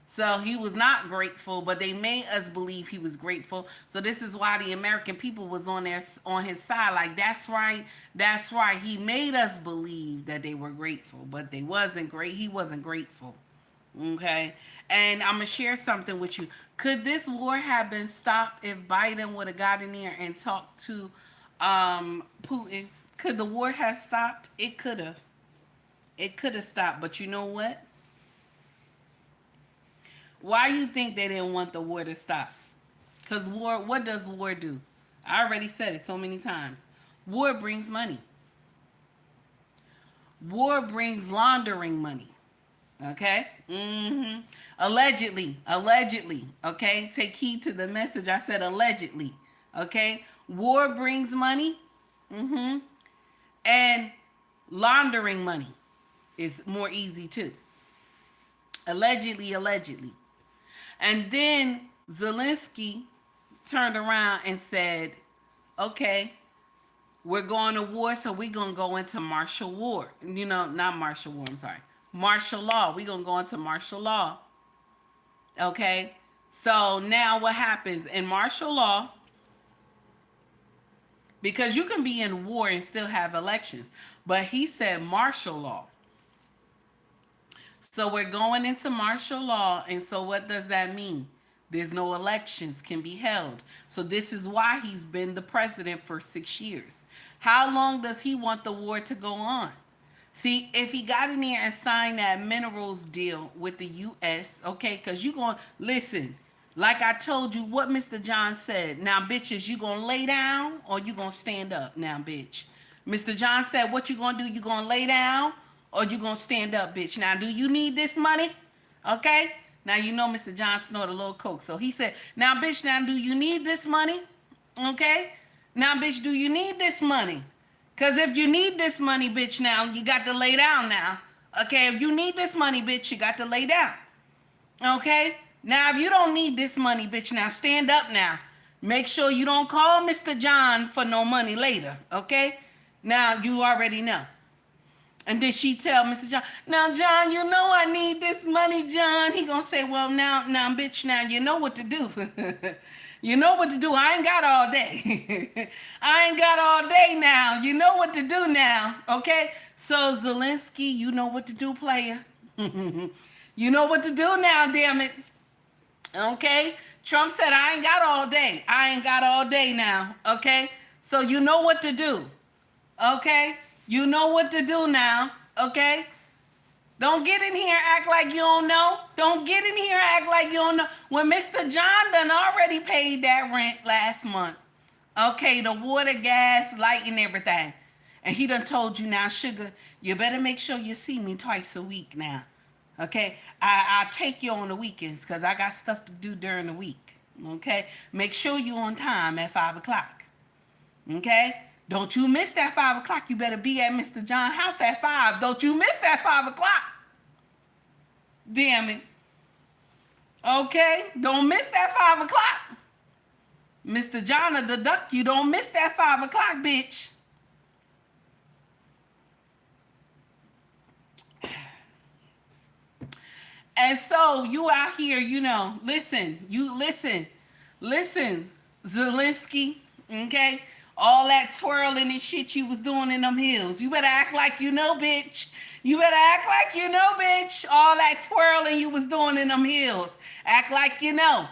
So he was not grateful, but they made us believe he was grateful. So this is why the American people was on his side. Like, that's right, that's right. He made us believe that they were grateful, but they wasn't great. He wasn't grateful. Okay. And I'm gonna share something with you. Could this war have been stopped if Biden would have got in there and talked to Putin? Could the war have stopped? It could have. It could have stopped. But you know what? Why you think they didn't want the war to stop? Because war, what does war do? I already said it so many times. War brings money. War brings laundering money. Okay? Allegedly. Okay? Take heed to the message. I said allegedly. Okay? War brings money. And laundering money is more easy too. Allegedly. And then Zelensky turned around and said, okay, we're going to war, so we're going to go into martial war. You know, not martial war, I'm sorry. Martial law. We're going to go into martial law. Okay? So now what happens in martial law, because you can be in war and still have elections, but he said martial law. So we're going into martial law, and so what does that mean? There's no elections can be held. So this is why he's been the president for 6 years. How long does he want the war to go on? See, if he got in there and signed that minerals deal with the U.S., okay, because you're going to, listen, like I told you what Mr. John said. Now, bitches, you going to lay down or you going to stand up now, bitch? Mr. John said, what you going to do? You going to lay down or you going to stand up, bitch? Now, do you need this money? Okay? Now, you know Mr. John snorted a little coke. So he said, now, bitch, now, do you need this money? Okay? Now, bitch, do you need this money? Because if you need this money, bitch, now, you got to lay down now. Okay? If you need this money, bitch, you got to lay down. Okay? Now, if you don't need this money, bitch, now, stand up now. Make sure you don't call Mr. John for no money later. Okay? Now, you already know. And then she tell Mr. John, now, John, you know I need this money, John. He gonna say, well, now, bitch, now, you know what to do. You know what to do. I ain't got all day. I ain't got all day now. You know what to do now, okay? So, Zelensky, you know what to do, player. You know what to do now, damn it. Okay? Trump said, I ain't got all day. I ain't got all day now, okay? So, you know what to do, okay? You know what to do now, okay? Don't get in here act like you don't know. Don't get in here act like you don't know. When Mr. John done already paid that rent last month, okay, the water, gas, light, and everything. And he done told you now, sugar, you better make sure you see me twice a week now, okay? I'll take you on the weekends because I got stuff to do during the week, okay? Make sure you on time at 5 o'clock, okay? Don't you miss that 5 o'clock. You better be at Mr. John's house at 5. Don't you miss that 5 o'clock. Damn it. Okay? Don't miss that 5 o'clock. Mr. John will deduct you. Don't miss that 5 o'clock, bitch. And so you out here, you know, listen, Zelensky, okay? All that twirling and shit you was doing in them hills. You better act like you know, bitch. You better act like you know, bitch. All that twirling you was doing in them hills. Act like you know.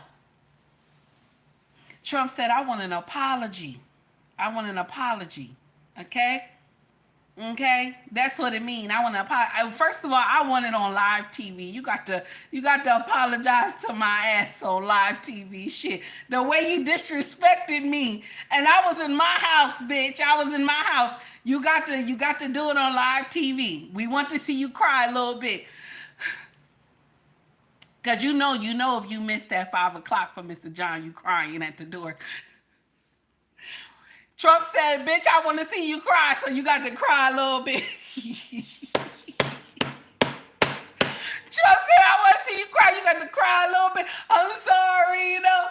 Trump said, I want an apology. I want an apology. Okay? Okay? That's what it means. I want to apologize. First of all, I want it on live TV. You got to apologize to my ass on live TV. Shit. The way you disrespected me. And I was in my house, bitch. I was in my house. You got to do it on live TV. We want to see you cry a little bit. Because you know if you missed that 5 o'clock for Mr. John, you crying at the door. Trump said, bitch, I want to see you cry, so you got to cry a little bit. Trump said, I want to see you cry, you got to cry a little bit. I'm sorry, you know.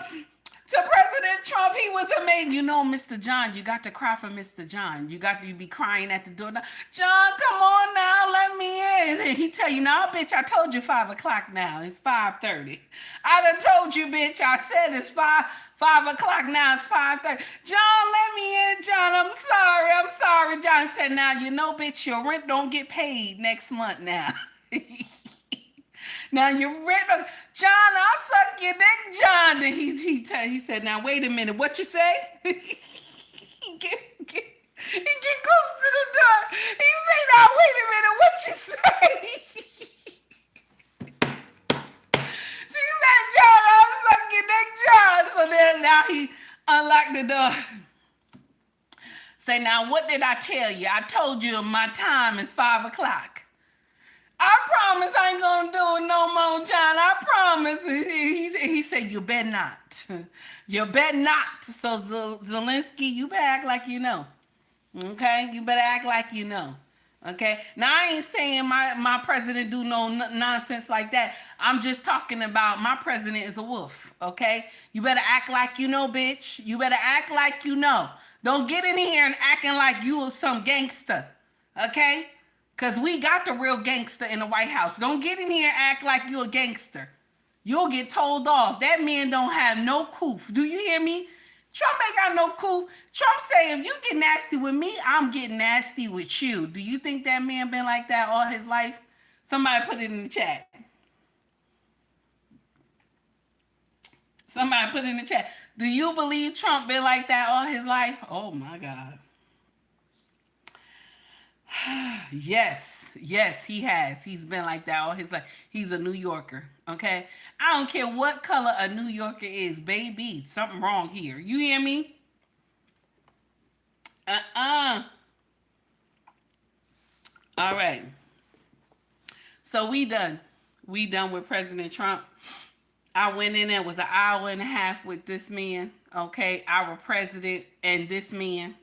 To President Trump, he was amazing. You know, Mr. John, you got to cry for Mr. John. You got to be crying at the door. Now, John, come on now, let me in. And he tell you, now, bitch, I told you 5 o'clock now. It's 5:30. I done told you, bitch. I said it's 5 o'clock now. It's 5:30. John, let me in, John. I'm sorry. John said, now, you know, bitch, your rent don't get paid next month now. Now you're rent, John. I'll suck your dick, John. Then he said, now wait a minute, what you say? he get close to the door. He say, now wait a minute, what you say? She said, John, I'll suck your dick, John. So then now he unlocked the door. Say, now what did I tell you? I told you my time is 5 o'clock. I promise I ain't gonna do it no more, John. I promise. He said, you bet not. You bet not. So Zelensky, you better act like you know. Okay? You better act like you know. Okay? Now, I ain't saying my president do no nonsense like that. I'm just talking about my president is a wolf. Okay? You better act like you know, bitch. You better act like you know. Don't get in here and acting like you are some gangster. Okay? Because we got the real gangster in the White House. Don't get in here and act like you're a gangster. You'll get told off. That man don't have no coof. Do you hear me? Trump ain't got no coof. Trump say, if you get nasty with me, I'm getting nasty with you. Do you think that man been like that all his life? Somebody put it in the chat. Somebody put it in the chat. Do you believe Trump been like that all his life? Oh, my God. Yes, he has. He's been like that all his life. He's a New Yorker, okay? I don't care what color a New Yorker is, baby. Something wrong here. You hear me? All right. So we done. We done with President Trump. I went in there, it was an hour and a half with this man, okay? Our president and this man,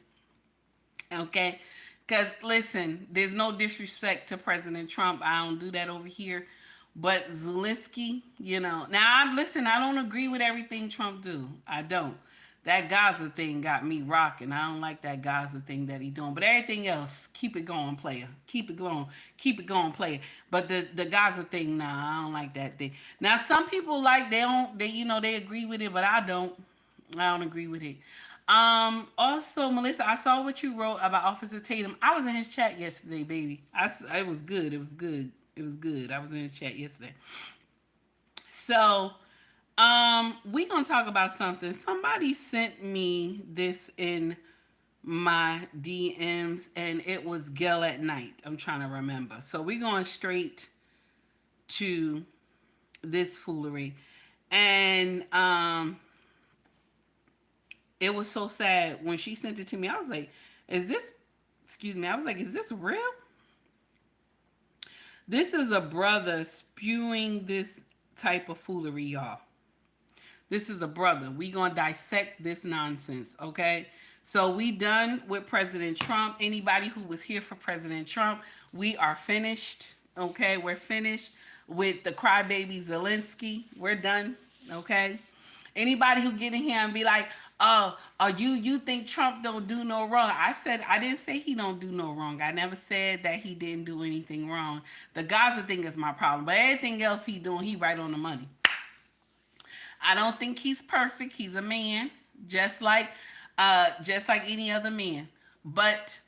okay? Because, listen, there's no disrespect to President Trump. I don't do that over here. But Zelensky, you know. Now, I don't agree with everything Trump do. I don't. That Gaza thing got me rocking. I don't like that Gaza thing that he doing. But everything else, keep it going, player. Keep it going. Keep it going, player. But the Gaza thing, nah, I don't like that thing. Now, some people they agree with it, but I don't. I don't agree with it. Also, Melissa, I saw what you wrote about Officer Tatum. I was in his chat yesterday, baby. It was good. It was good. It was good. I was in his chat yesterday. So, we gonna talk about something. Somebody sent me this in my DMs, and it was Gel at Night. I'm trying to remember. So we going straight to this foolery, and it was so sad when she sent it to me. I was like, is this real? This is a brother spewing this type of foolery, y'all. This is a brother. We gonna dissect this nonsense, okay? So we done with President Trump. Anybody who was here for President Trump, we are finished, okay? We're finished with the crybaby Zelensky. We're done, okay? Anybody who get in here and be like, you think Trump don't do no wrong? I didn't say he don't do no wrong. I never said that he didn't do anything wrong. The Gaza thing is my problem, but everything else he doing, he right on the money. I don't think he's perfect. He's a man, just like any other man. But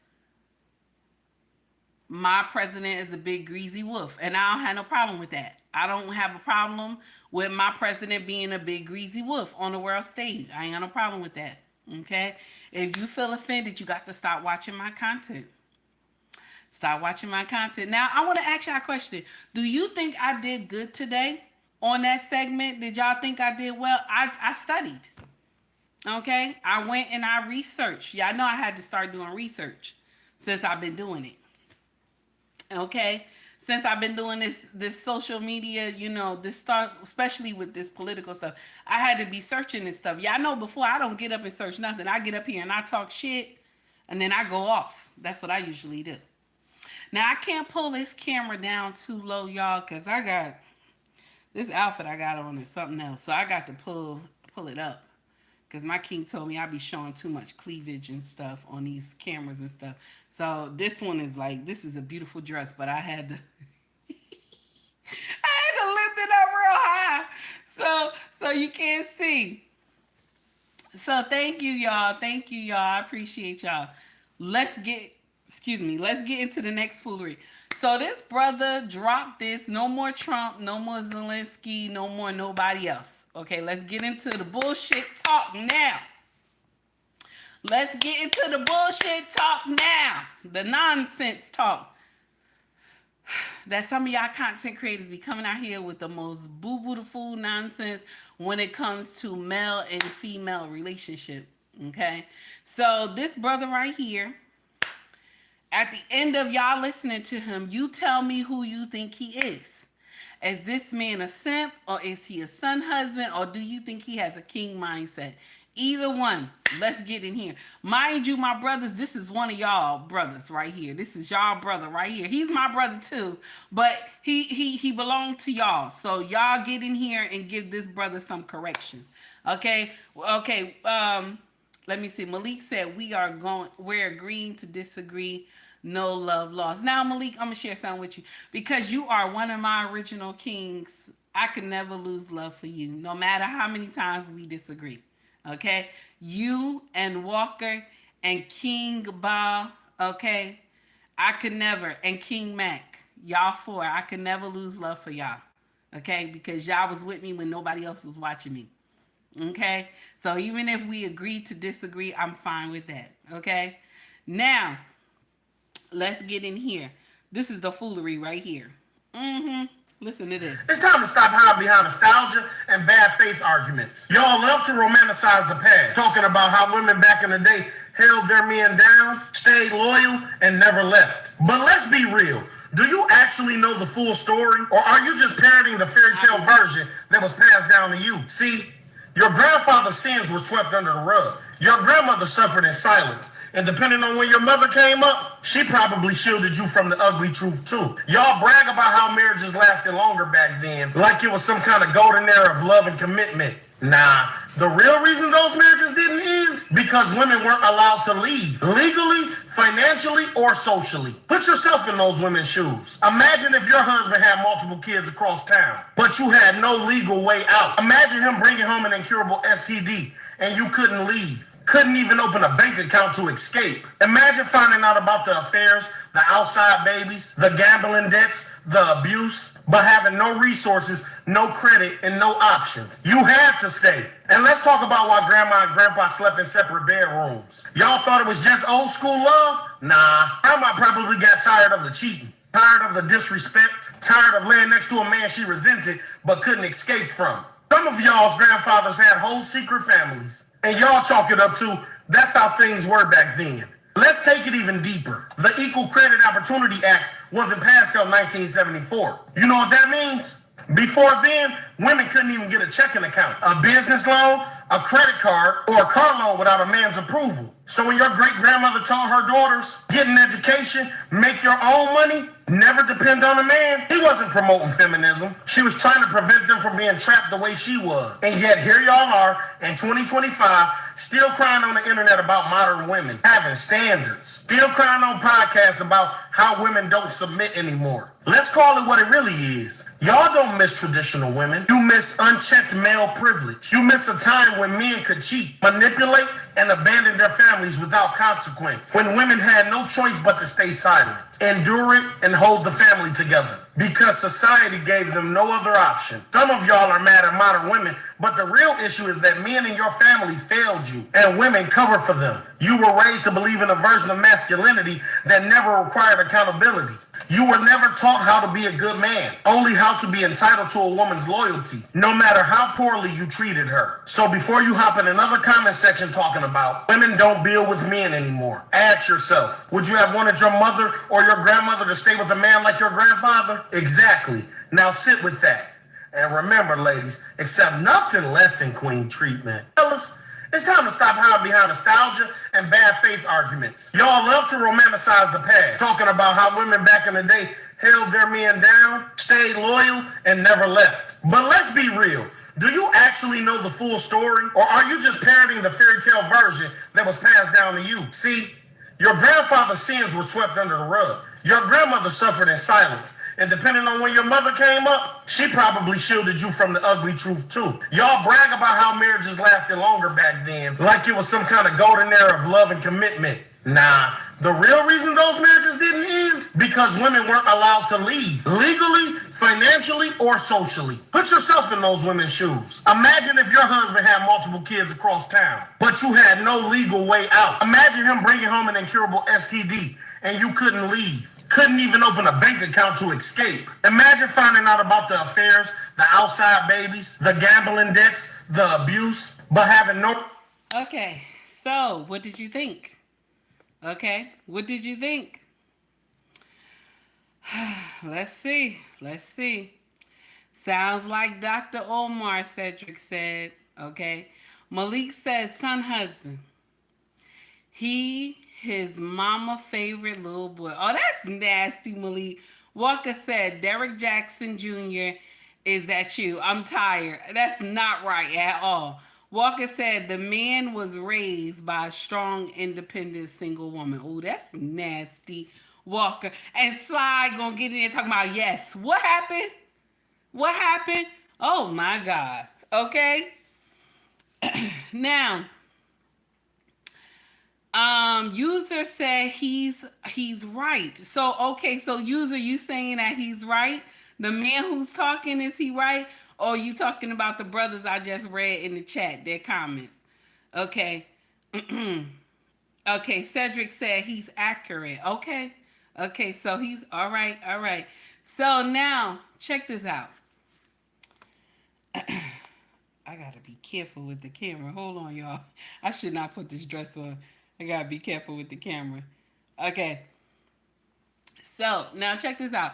my president is a big greasy wolf, and I don't have no problem with that. I don't have a problem with my president being a big greasy wolf on the world stage. I ain't got no problem with that. Okay? If you feel offended, you got to stop watching my content. Stop watching my content. Now, I want to ask y'all a question. Do you think I did good today on that segment? Did y'all think I did well? I studied. Okay? I went and I researched. Y'all know I had to start doing research since I've been doing it. Okay? Since I've been doing this social media, this stuff, especially with this political stuff, I had to be searching this stuff. Y'all know before, I don't get up and search nothing. I get up here and I talk shit, and then I go off. That's what I usually do. Now, I can't pull this camera down too low, y'all, because I got this outfit I got on is something else. So I got to pull it up. because my king told me I be showing too much cleavage and stuff on these cameras and stuff. So this one is like, this is a beautiful dress, but I had to lift it up real high so you can't see. So thank you, y'all. Thank you, y'all. I appreciate y'all. Let's get into the next foolery. So this brother dropped this. No more Trump, no more Zelensky, no more nobody else. Okay, let's get into the bullshit talk now. Let's get into the bullshit talk now. The nonsense talk. That some of y'all content creators be coming out here with the most boo-boo-the-fool nonsense when it comes to male and female relationship. Okay? So this brother right here, at the end of y'all listening to him, you tell me who you think he is. Is this man a simp, or is he a son husband, or do you think he has a king mindset? Either one. Let's get in here. Mind you, my brothers, this is one of y'all brothers right here. This is y'all brother right here. He's my brother too, but he belonged to y'all. So y'all get in here and give this brother some corrections. Okay. Let me see. Malik said we're agreeing to disagree. No love lost. Now, Malik, I'm gonna share something with you because you are one of my original kings. I could never lose love for you, no matter how many times we disagree. Okay, you and Walker and King Ba, okay, I could never, and King Mac, y'all four, I could never lose love for y'all, okay, because y'all was with me when nobody else was watching me, okay, so even if we agree to disagree, I'm fine with that, okay. Now, let's get in here. This is the foolery right here. Listen to this. It's time to stop hiding behind nostalgia and bad faith arguments. Y'all love to romanticize the past, talking about how women back in the day held their men down, stayed loyal, and never left. But let's be real. Do you actually know the full story? Or are you just parroting the fairy tale version that was passed down to you? See, your grandfather's sins were swept under the rug. Your grandmother suffered in silence. And depending on when your mother came up, she probably shielded you from the ugly truth too. Y'all brag about how marriages lasted longer back then, like it was some kind of golden era of love and commitment. Nah, the real reason those marriages didn't end, because women weren't allowed to leave, legally, financially, or socially. Put yourself in those women's shoes. Imagine if your husband had multiple kids across town, but you had no legal way out. Imagine him bringing home an incurable STD, and you couldn't leave. Couldn't even open a bank account to escape. Imagine finding out about the affairs, the outside babies, the gambling debts, the abuse, but having no resources, no credit, and no options. You had to stay. And let's talk about why grandma and grandpa slept in separate bedrooms. Y'all thought it was just old school love? Nah, grandma probably got tired of the cheating, tired of the disrespect, tired of laying next to a man she resented but couldn't escape from. Some of y'all's grandfathers had whole secret families. And y'all chalk it up to, that's how things were back then. Let's take it even deeper. The Equal Credit Opportunity Act wasn't passed till 1974. You know what that means? Before then, women couldn't even get a checking account, a business loan, a credit card, or a car loan without a man's approval. So when your great-grandmother taught her daughters, get an education, make your own money, never depend on a man, he wasn't promoting feminism. She was trying to prevent them from being trapped the way she was. And yet here y'all are in 2025, still crying on the internet about modern women, having standards, still crying on podcasts about how women don't submit anymore. Let's call it what it really is. Y'all don't miss traditional women. You miss unchecked male privilege. You miss a time when men could cheat, manipulate, and abandon their families without consequence. When women had no choice but to stay silent, endure it, and hold the family together. Because society gave them no other option. Some of y'all are mad at modern women, but the real issue is that men in your family failed you, and women cover for them. You were raised to believe in a version of masculinity that never required accountability. You were never taught how to be a good man, only how to be entitled to a woman's loyalty, no matter how poorly you treated her. So before you hop in another comment section talking about women don't build with men anymore, ask yourself, would you have wanted your mother or your grandmother to stay with a man like your grandfather? Exactly. Now sit with that. And remember, ladies, accept nothing less than queen treatment. Fellas, it's time to stop hiding behind nostalgia and bad faith arguments. Y'all love to romanticize the past, talking about how women back in the day held their men down, stayed loyal, and never left. But let's be real. Do you actually know the full story? Or are you just parroting the fairy tale version that was passed down to you? See, your grandfather's sins were swept under the rug. Your grandmother suffered in silence. And depending on when your mother came up, she probably shielded you from the ugly truth too. Y'all brag about how marriages lasted longer back then, like it was some kind of golden era of love and commitment. Nah, the real reason those marriages didn't end, because women weren't allowed to leave, legally, financially, or socially. Put yourself in those women's shoes. Imagine if your husband had multiple kids across town, but you had no legal way out. Imagine him bringing home an incurable STD, and you couldn't leave. Couldn't even open a bank account to escape. Imagine finding out about the affairs, the outside babies, the gambling debts, the abuse, but having no... Okay, so what did you think? Okay, what did you think? Let's see. Sounds like Dr. Omar, Cedric said. Okay, Malik said, son, husband. His mama favorite little boy. Oh, that's nasty, Malik. Walker said, Derek Jackson Jr., is that you? I'm tired. That's not right at all. Walker said the man was raised by a strong, independent, single woman. Oh, that's nasty, Walker. And Sly gonna get in there talking about, yes, what happened? What happened? Oh, my God. Okay. Now, user said he's right. So okay, so user, you saying that he's right? The man who's talking, is he right? Or you talking about the brothers I just read in the chat, their comments? Okay. Okay, Cedric said he's accurate. Okay, so he's all right. So now check this out. I gotta be careful with the camera. Hold on, y'all. I should not put this dress on. I gotta be careful with the camera. Okay. So now check this out.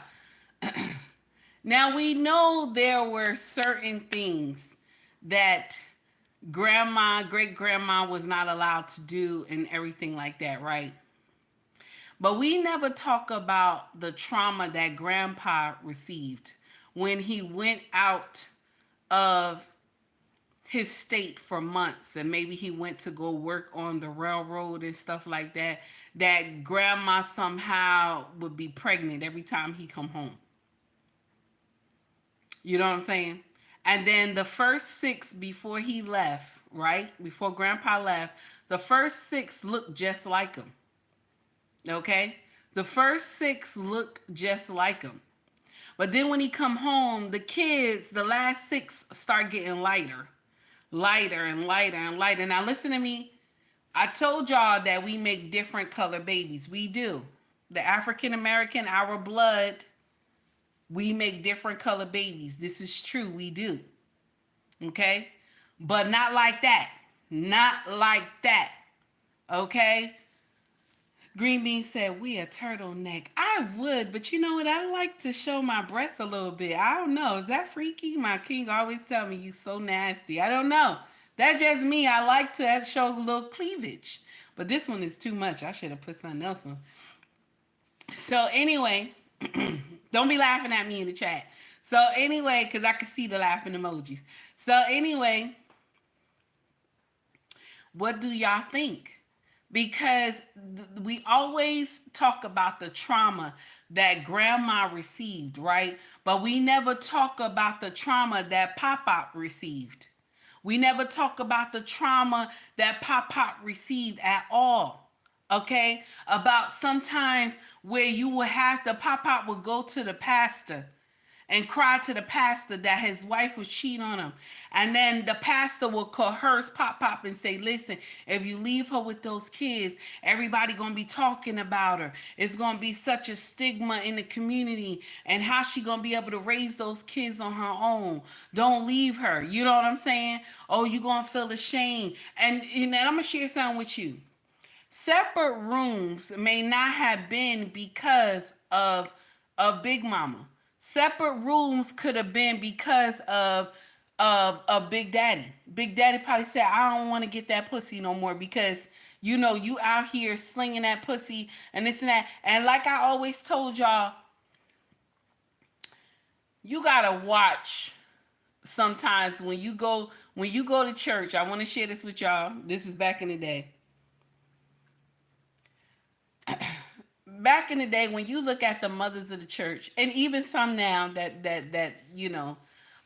Now we know there were certain things that great grandma was not allowed to do and everything like that, right? But we never talk about the trauma that grandpa received when he went out of his state for months, and maybe he went to go work on the railroad and stuff like that, that grandma somehow would be pregnant every time he come home. You know what I'm saying? And then the first 6 before he left, right? Before grandpa left, the first 6 looked just like him. Okay? The first 6 look just like him. But then when he come home, the kids, the last 6 start getting lighter and lighter. Now listen to me. I told y'all that we make different color babies. We do. The African American, our blood, we make different color babies. This is true. We do. Okay? But not like that. Not like that. Okay? Green Bean said, we a turtleneck. I would, but you know what? I like to show my breasts a little bit. I don't know. Is that freaky? My king always tell me you so nasty. I don't know. That's just me. I like to show a little cleavage. But this one is too much. I should have put something else on. So anyway, don't be laughing at me in the chat. So anyway, because I can see the laughing emojis. So anyway, what do y'all think? Because we always talk about the trauma that grandma received, right? But we never talk about the trauma that Pop-Pop received. We never talk about the trauma that Pop-Pop received at all, okay? About sometimes where you would have to, Pop-Pop would go to the pastor and cry to the pastor that his wife was cheating on him. And then the pastor will coerce Pop-Pop and say, listen, if you leave her with those kids, everybody gonna be talking about her. It's gonna be such a stigma in the community, and how she gonna be able to raise those kids on her own. Don't leave her. You know what I'm saying? Oh, you gonna feel ashamed. And I'm gonna share something with you. Separate rooms may not have been because of Big Mama. Separate rooms could have been because of Big Daddy. Big Daddy probably said, I don't want to get that pussy no more because, you know, you out here slinging that pussy and this and that. And like I always told y'all, you got to watch sometimes when you go to church, I want to share this with y'all. This is back in the day. Back in the day, when you look at the mothers of the church, and even some now that you know,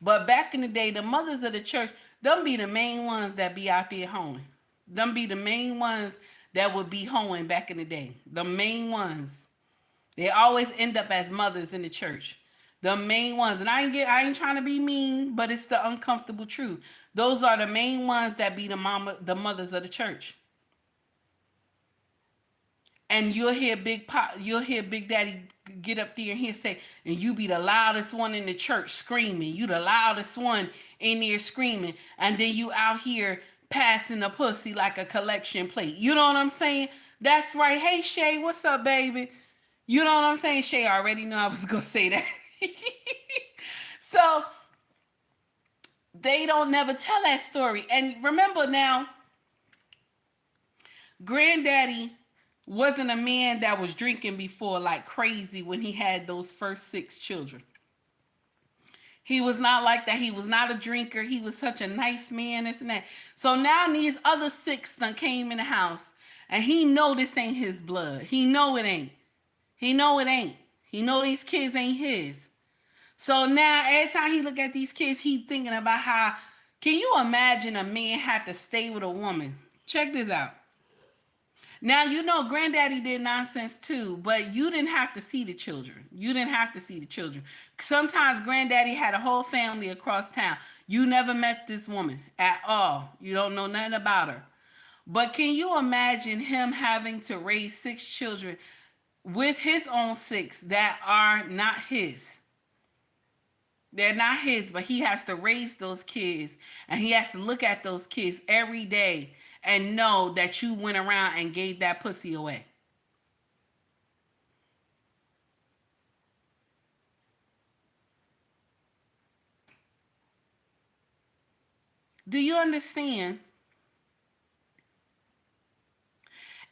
but back in the day, the mothers of the church, them be the main ones that be out there hoeing. Them be the main ones that would be hoeing back in the day. The main ones. They always end up as mothers in the church. The main ones, and I ain't trying to be mean, but it's the uncomfortable truth. Those are the main ones that be the mothers of the church. And you'll hear Big Daddy get up there and he'll say, and you be the loudest one in the church screaming. You the loudest one in there screaming. And then you out here passing the pussy like a collection plate. You know what I'm saying? That's right. Hey, Shay, what's up, baby? You know what I'm saying? Shay already knew I was going to say that. So they don't never tell that story. And remember now, Granddaddy wasn't a man that was drinking before like crazy when he had those first 6 children. He was not like that. He was not a drinker. He was such a nice man, this and that. So now these other 6 done came in the house, and he know this ain't his blood. He know it ain't. He know it ain't. He know these kids ain't his. So now every time he look at these kids, he thinking about how, can you imagine a man had to stay with a woman? Check this out. Now, you know, Granddaddy did nonsense too, but you didn't have to see the children. You didn't have to see the children. Sometimes Granddaddy had a whole family across town. You never met this woman at all. You don't know nothing about her. But can you imagine him having to raise 6 children with his own 6 that are not his? They're not his, but he has to raise those kids, and he has to look at those kids every day and know that you went around and gave that pussy away. Do you understand?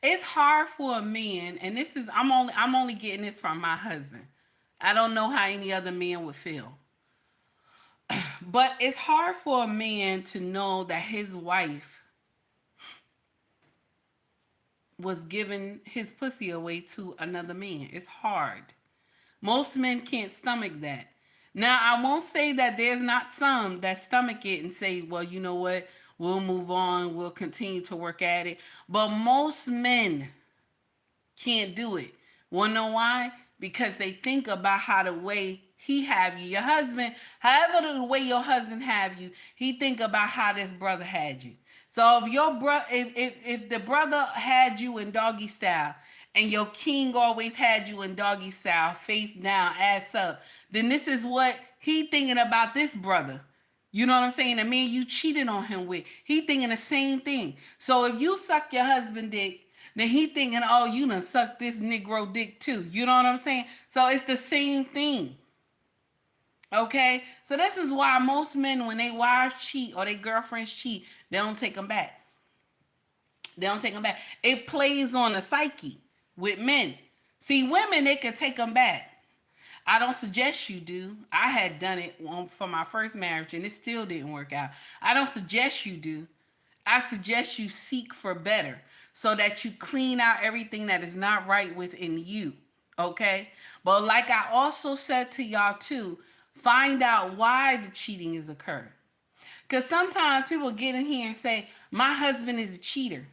It's hard for a man, and this is I'm only getting this from my husband. I don't know how any other man would feel. But it's hard for a man to know that his wife was giving his pussy away to another man. It's hard. Most men can't stomach that. Now, I won't say that there's not some that stomach it and say, well, you know what? We'll move on. We'll continue to work at it. But most men can't do it. Wanna know why? Because they think about how the way he have you. Your husband, however the way your husband have you, he think about how this brother had you. So if your brother, if the brother had you in doggy style, and your king always had you in doggy style, face down, ass up, then this is what he thinking about this brother. You know what I'm saying? The man you cheated on him with, he thinking the same thing. So if you suck your husband dick, then he thinking, oh, you done suck this Negro dick too. You know what I'm saying? So it's the same thing. Okay? So this is why most men, when they wives cheat or their girlfriends cheat, they don't take them back. They don't take them back. It plays on the psyche with men. See, women, they can take them back. I don't suggest you do. I had done it for my first marriage, and it still didn't work out. I don't suggest you do. I suggest you seek for better so that you clean out everything that is not right within you. Okay? But like I also said to y'all too, find out why the cheating is occurring. Because sometimes people get in here and say, my husband is a cheater.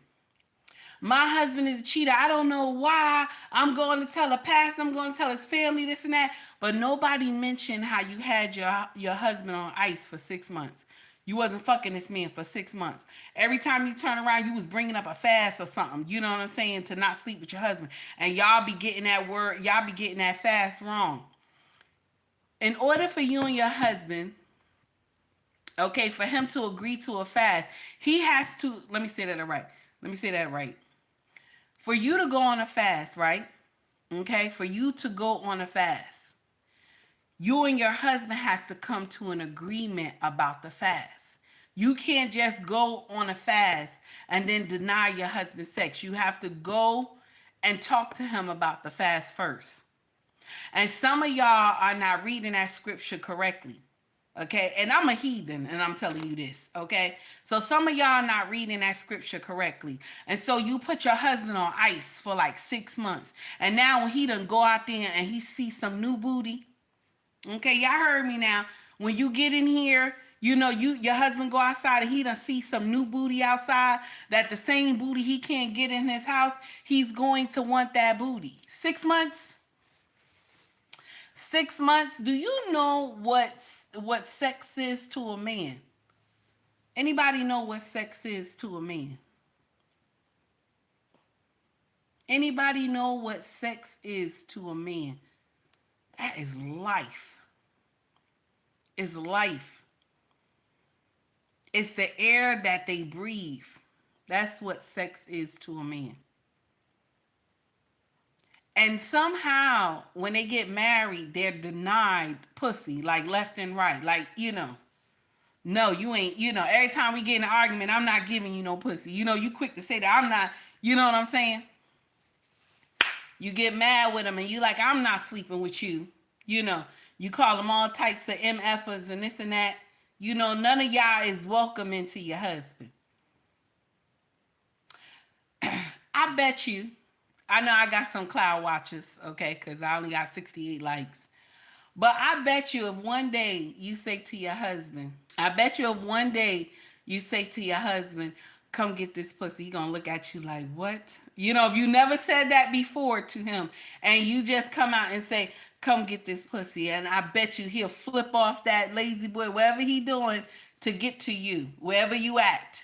My husband is a cheater. I don't know why. I'm going to tell a pastor. I'm going to tell his family this and that. But nobody mentioned how you had your husband on ice for 6 months. You wasn't fucking this man for 6 months. Every time you turn around, you was bringing up a fast or something. You know what I'm saying? To not sleep with your husband. And y'all be getting that word. Y'all be getting that fast wrong. In order for you and your husband, okay, for him to agree to a fast, he has to, let me say that right. For you to go on a fast, right? Okay, for you to go on a fast, you and your husband has to come to an agreement about the fast. You can't just go on a fast and then deny your husband sex. You have to go and talk to him about the fast first. And some of y'all are not reading that scripture correctly. Okay, and I'm a heathen, and I'm telling you this. Okay, so some of y'all not reading that scripture correctly, and so you put your husband on ice for like 6 months, and now when he done go out there and he sees some new booty. Okay, y'all heard me now. When you get in here, you know your husband go outside and he done see some new booty outside, that the same booty he can't get in his house, he's going to want that booty. 6 months. 6 months. Do you know what sex is to a man? Anybody know what sex is to a man? Anybody know what sex is to a man? That is life. It's life. It's the air that they breathe. That's what sex is to a man. And somehow, when they get married, they're denied pussy, like left and right. Like, no, you ain't, every time we get in an argument, I'm not giving you no pussy. You quick to say that I'm not, you know what I'm saying? You get mad with them and you like, I'm not sleeping with you. You call them all types of MFers and this and that. None of y'all is welcome into your husband. I bet you, I know I got some cloud watchers, okay, because I only got 68 likes. But I bet you if one day you say to your husband, come get this pussy, he gonna look at you like, what? If you never said that before to him, and you just come out and say, come get this pussy, and I bet you he'll flip off that lazy boy, wherever he doing, to get to you, wherever you at.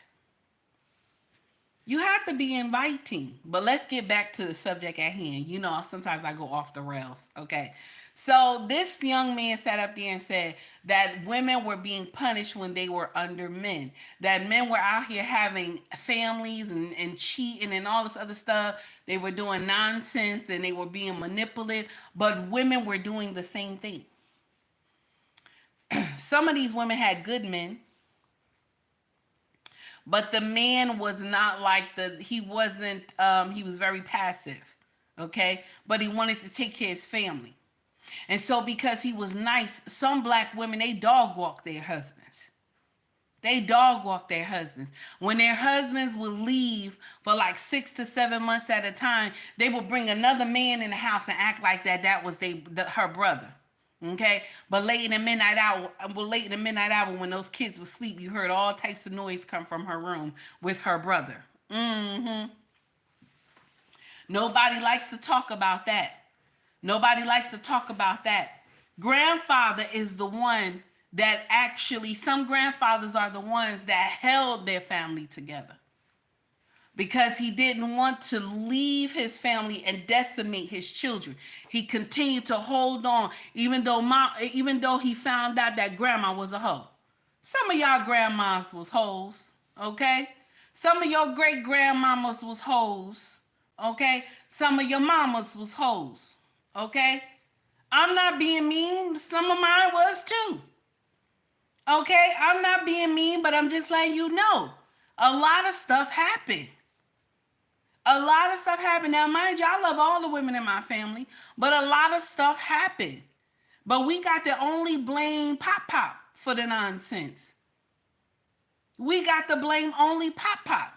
You have to be inviting. But let's get back to the subject at hand. Sometimes I go off the rails. Okay. So this young man sat up there and said that women were being punished when they were under men. That men were out here having families and cheating and all this other stuff. They were doing nonsense and they were being manipulative. But women were doing the same thing. Some of these women had good men. But the man was not like he was very passive, okay? But he wanted to take care of his family. And so because he was nice, some black women, they dog walk their husbands. When their husbands would leave for like 6 to 7 months at a time, they would bring another man in the house and act like that was her brother. Okay, but late in the midnight hour, when those kids were asleep, you heard all types of noise come from her room with her brother. Nobody likes to talk about that. Grandfather is the one that actually, some grandfathers are the ones that held their family together. Because he didn't want to leave his family and decimate his children. He continued to hold on, even though he found out that grandma was a hoe. Some of y'all grandmas was hoes, okay? Some of your great grandmamas was hoes, okay? Some of your mamas was hoes, okay? I'm not being mean. Some of mine was too. Okay? I'm not being mean, but I'm just letting you know. A lot of stuff happened. Now, mind you, I love all the women in my family, but a lot of stuff happened. But we got to only blame Pop for the nonsense. We got to blame only Pop.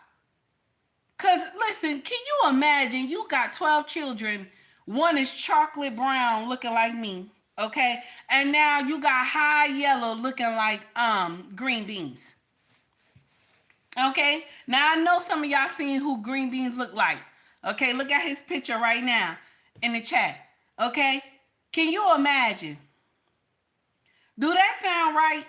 Because, listen, can you imagine you got 12 children, one is chocolate brown looking like me, okay? And now you got high yellow looking like green beans. Okay, now I know some of y'all seen who green beans look like. Okay, look at his picture right now in the chat. Okay, can you imagine? Do that sound right?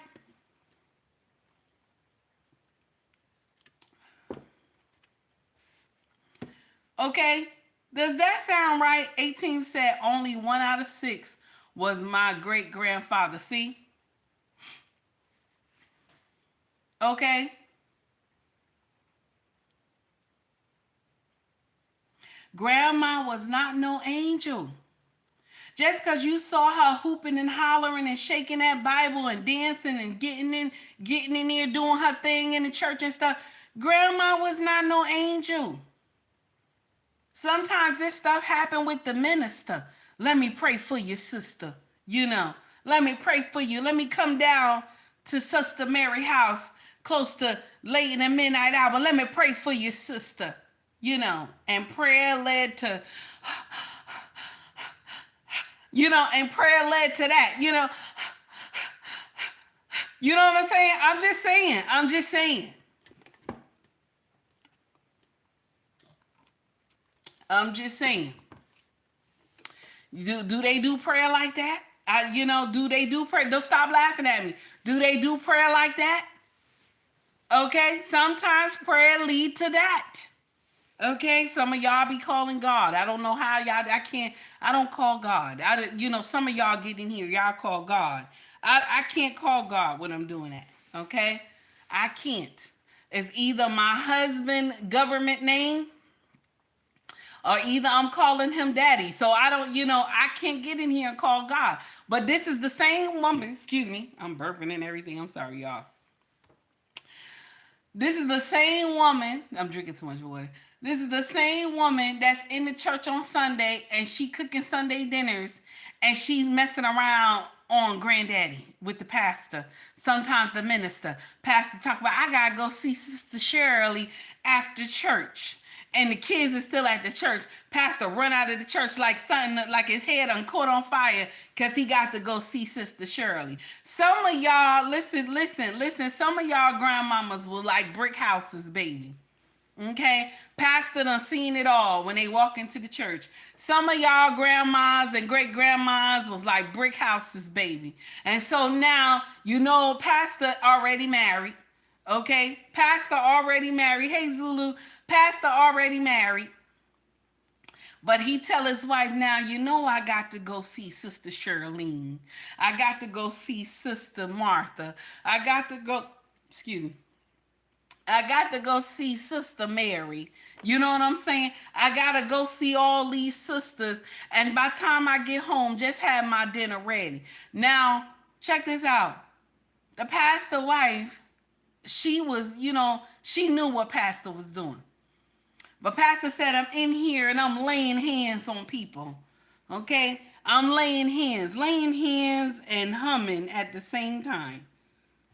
Okay, does that sound right? 18 said only 1 out of 6 was my great grandfather. See? Okay. Grandma was not no angel. Just because you saw her hooping and hollering and shaking that Bible and dancing and getting in there doing her thing in the church and stuff, grandma was not no angel. Sometimes this stuff happened with the minister. Let me pray for you, sister. Let me pray for you. Let me come down to Sister Mary House close to late in the midnight hour. Let me pray for your sister. You know, and prayer led to, you know, and prayer led to that, you know. You know what I'm saying? I'm just saying. I'm just saying. I'm just saying. Do they do prayer like that? You know, do they do prayer? Don't stop laughing at me. Do they do prayer like that? Okay, sometimes prayer lead to that. Okay, some of y'all be calling God. I don't know how y'all. I don't call God. You know, some of y'all get in here. Y'all call God. I can't call God when I'm doing that. Okay, I can't. It's either my husband government name, or either I'm calling him daddy. So I don't, you know, I can't get in here and call God. But this is the same woman. Excuse me, I'm burping and everything. I'm sorry, y'all. This is the same woman. I'm drinking too much water. This is the same woman that's in the church on Sunday and she cooking Sunday dinners and she's messing around on granddaddy with the pastor. Sometimes the minister. Pastor talk about, I gotta go see Sister Shirley after church. And the kids are still at the church. Pastor run out of the church like something, like his head caught on fire because he got to go see Sister Shirley. Some of y'all, listen. Some of y'all grandmamas will like brick houses, baby. Okay? Pastor done seen it all when they walk into the church. Some of y'all grandmas and great grandmas was like brick houses, baby. And so now, you know, Pastor already married. Okay? Pastor already married. Hey, Zulu. Pastor already married. But he tell his wife, now, you know, I got to go see Sister Charlene. I got to go see Sister Martha. I got to go, I got to go see Sister Mary. You know what I'm saying? I got to go see all these sisters. And by the time I get home, just have my dinner ready. Now, check this out. The pastor wife, she was, you know, she knew what pastor was doing. But pastor said, I'm in here and I'm laying hands on people. Okay? I'm laying hands and humming at the same time.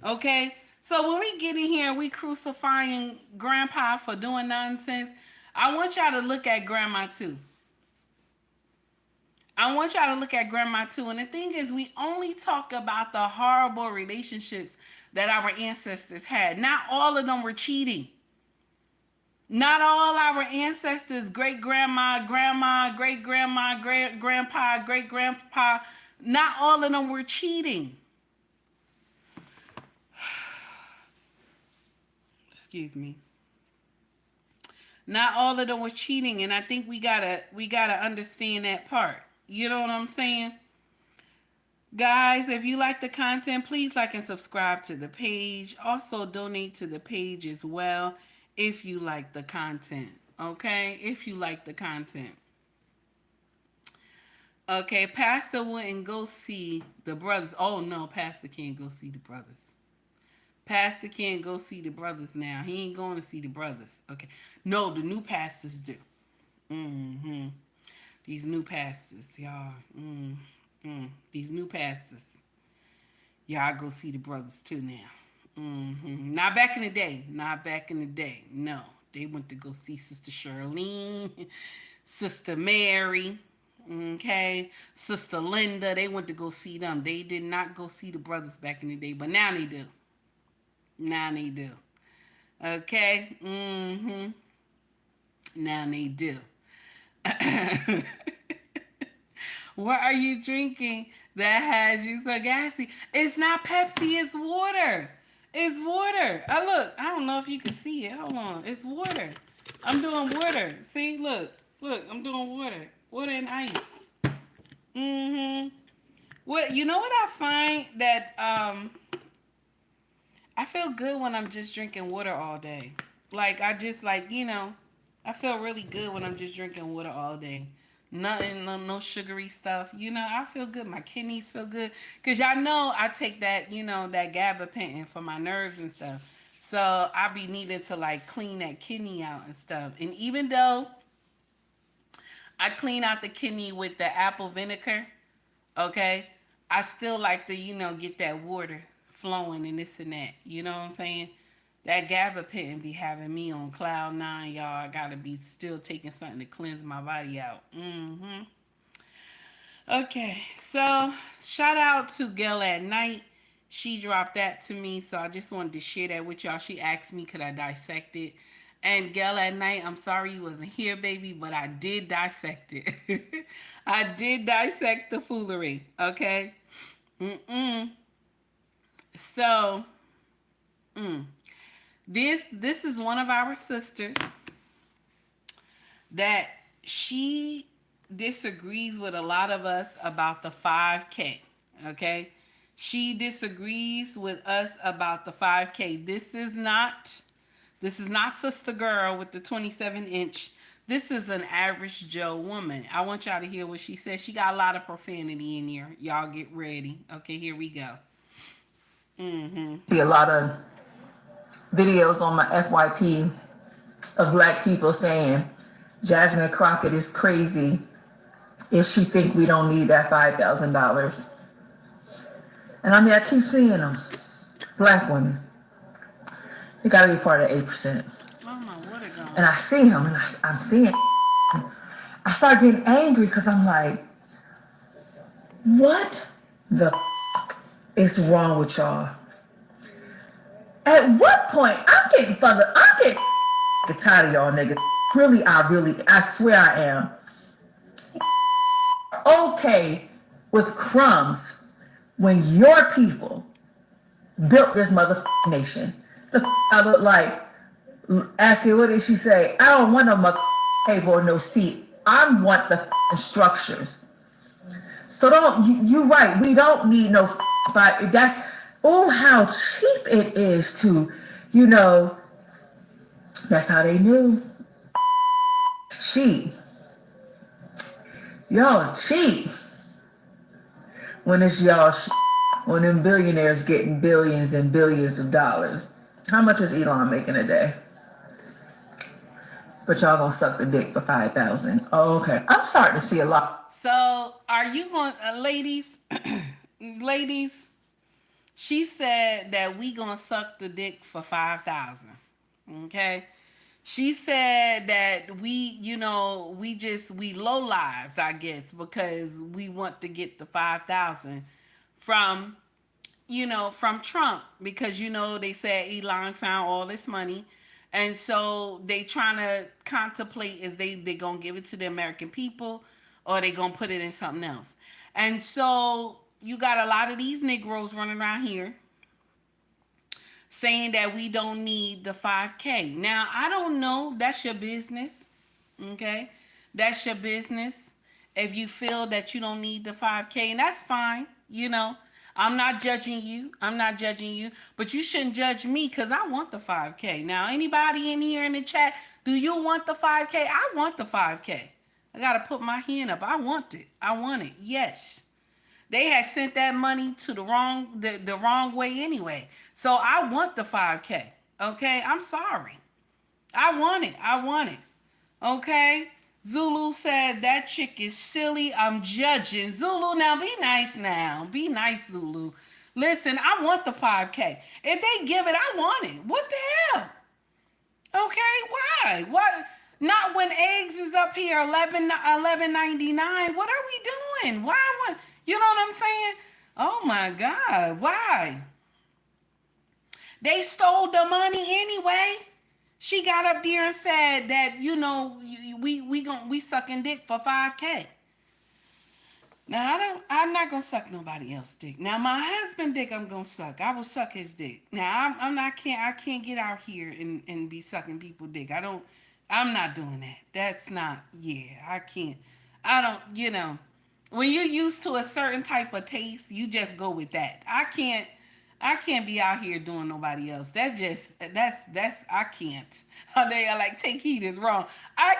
Okay? So when we get in here and we crucifying grandpa for doing nonsense, I want y'all to look at grandma too. And the thing is, we only talk about the horrible relationships that our ancestors had. Not all of them were cheating. Not all our ancestors, great-grandma, grandma, great-grandma, great-grandpa, great-grandpa, not all of them were cheating. Excuse me. Not all of them were cheating, and I think we gotta understand that part. You know what I'm saying? Guys, if you like the content, please like and subscribe to the page. Also, donate to the page as well if you like the content. Okay? If you like the content. Okay, Pastor wouldn't go see the brothers. Oh, no, Pastor can't go see the brothers. Pastor can't go see the brothers now. He ain't going to see the brothers. Okay. No, the new pastors do. These new pastors, y'all. These new pastors. Y'all go see the brothers too now. Not back in the day. No. They went to go see Sister Charlene, Sister Mary, okay, Sister Linda. They went to go see them. They did not go see the brothers back in the day, but now they do. Okay? Now they do. What are you drinking that has you so gassy? It's not Pepsi, it's water. It's water. Look, I don't know if you can see it. Hold on. It's water. I'm doing water. See, look, I'm doing water. Water and ice. What, you know what I find that I feel good when I'm just drinking water all day. Like, I just, like, you know, I feel really good when I'm just drinking water all day. Nothing, no sugary stuff. You know, I feel good. My kidneys feel good. Because y'all know I take that, you know, that gabapentin for my nerves and stuff. So I be needing to, like, clean that kidney out and stuff. And even though I clean out the kidney with the apple vinegar, okay, I still like to, you know, get that water flowing and this and that. You know what I'm saying? That gabapentin be having me on cloud nine, y'all. I gotta be still taking something to cleanse my body out. Okay, so shout out to Gail at Night. She dropped that to me, so I just wanted to share that with y'all. She asked me, could I dissect it? And Gail at Night, I'm sorry you wasn't here, baby, but I did dissect it. I did dissect the foolery, okay? So, this is one of our sisters that she disagrees with a lot of us about the 5K, okay? She disagrees with us about the 5K. This is not Sister Girl with the 27-inch. This is an average Joe woman. I want y'all to hear what she says. She got a lot of profanity in here. Y'all get ready. Okay, here we go. See a lot of videos on my FYP of black people saying Jasmine Crockett is crazy if she think we don't need that $5,000. And I mean, I keep seeing them. Black women. They gotta be part of 8%. And I see them, and I'm seeing. I start getting angry because I'm like, what the is wrong with y'all? At what point I'm getting tired of y'all niggas. I swear I am. Okay with crumbs when your people built this motherfucking nation. I look like asking, what did she say? I don't want no motherfucking table or no seat. I want the structures. So you're right. We don't need no fight. That's, oh, how cheap it is to, that's how they knew. Cheap. Y'all cheap. When it's y'all when them billionaires getting billions and billions of dollars. How much is Elon making a day? But y'all gonna suck the dick for 5,000. Oh, okay. I'm starting to see a lot. So are you going, ladies, ladies, she said that we gonna suck the dick for 5,000. Okay? She said that we low lives, I guess, because we want to get the 5,000 from Trump, because they said Elon found all this money, and so they trying to contemplate, is they gonna give it to the American people, or they gonna put it in something else. And so you got a lot of these Negroes running around here saying that we don't need the 5K. Now, I don't know. That's your business. Okay? That's your business. If you feel that you don't need the 5K, and that's fine. I'm not judging you. But you shouldn't judge me because I want the 5K. Now, anybody in here in the chat, do you want the 5K? I want the 5K. I got to put my hand up. I want it. Yes. They had sent that money to the wrong way anyway. So I want the 5K. Okay? I'm sorry. I want it. Okay? Zulu said that chick is silly. I'm judging. Zulu, now be nice now. Be nice, Zulu. Listen, I want the 5K. If they give it, I want it. What the hell? Okay? Why? What? Not when eggs is up here $11.99. What are we doing? Why? You know what I'm saying? Oh my God, why? They stole the money anyway. She got up there and said that, we sucking dick for 5K. Now I'm not gonna suck nobody else's dick. Now my husband dick I'm gonna suck. I will suck his dick. Now I can't get out here and be sucking people dick. I'm not doing that. That's not, I can't. I don't, when you're used to a certain type of taste, you just go with that. I can't be out here doing nobody else. I can't. They are like, take heed is wrong. I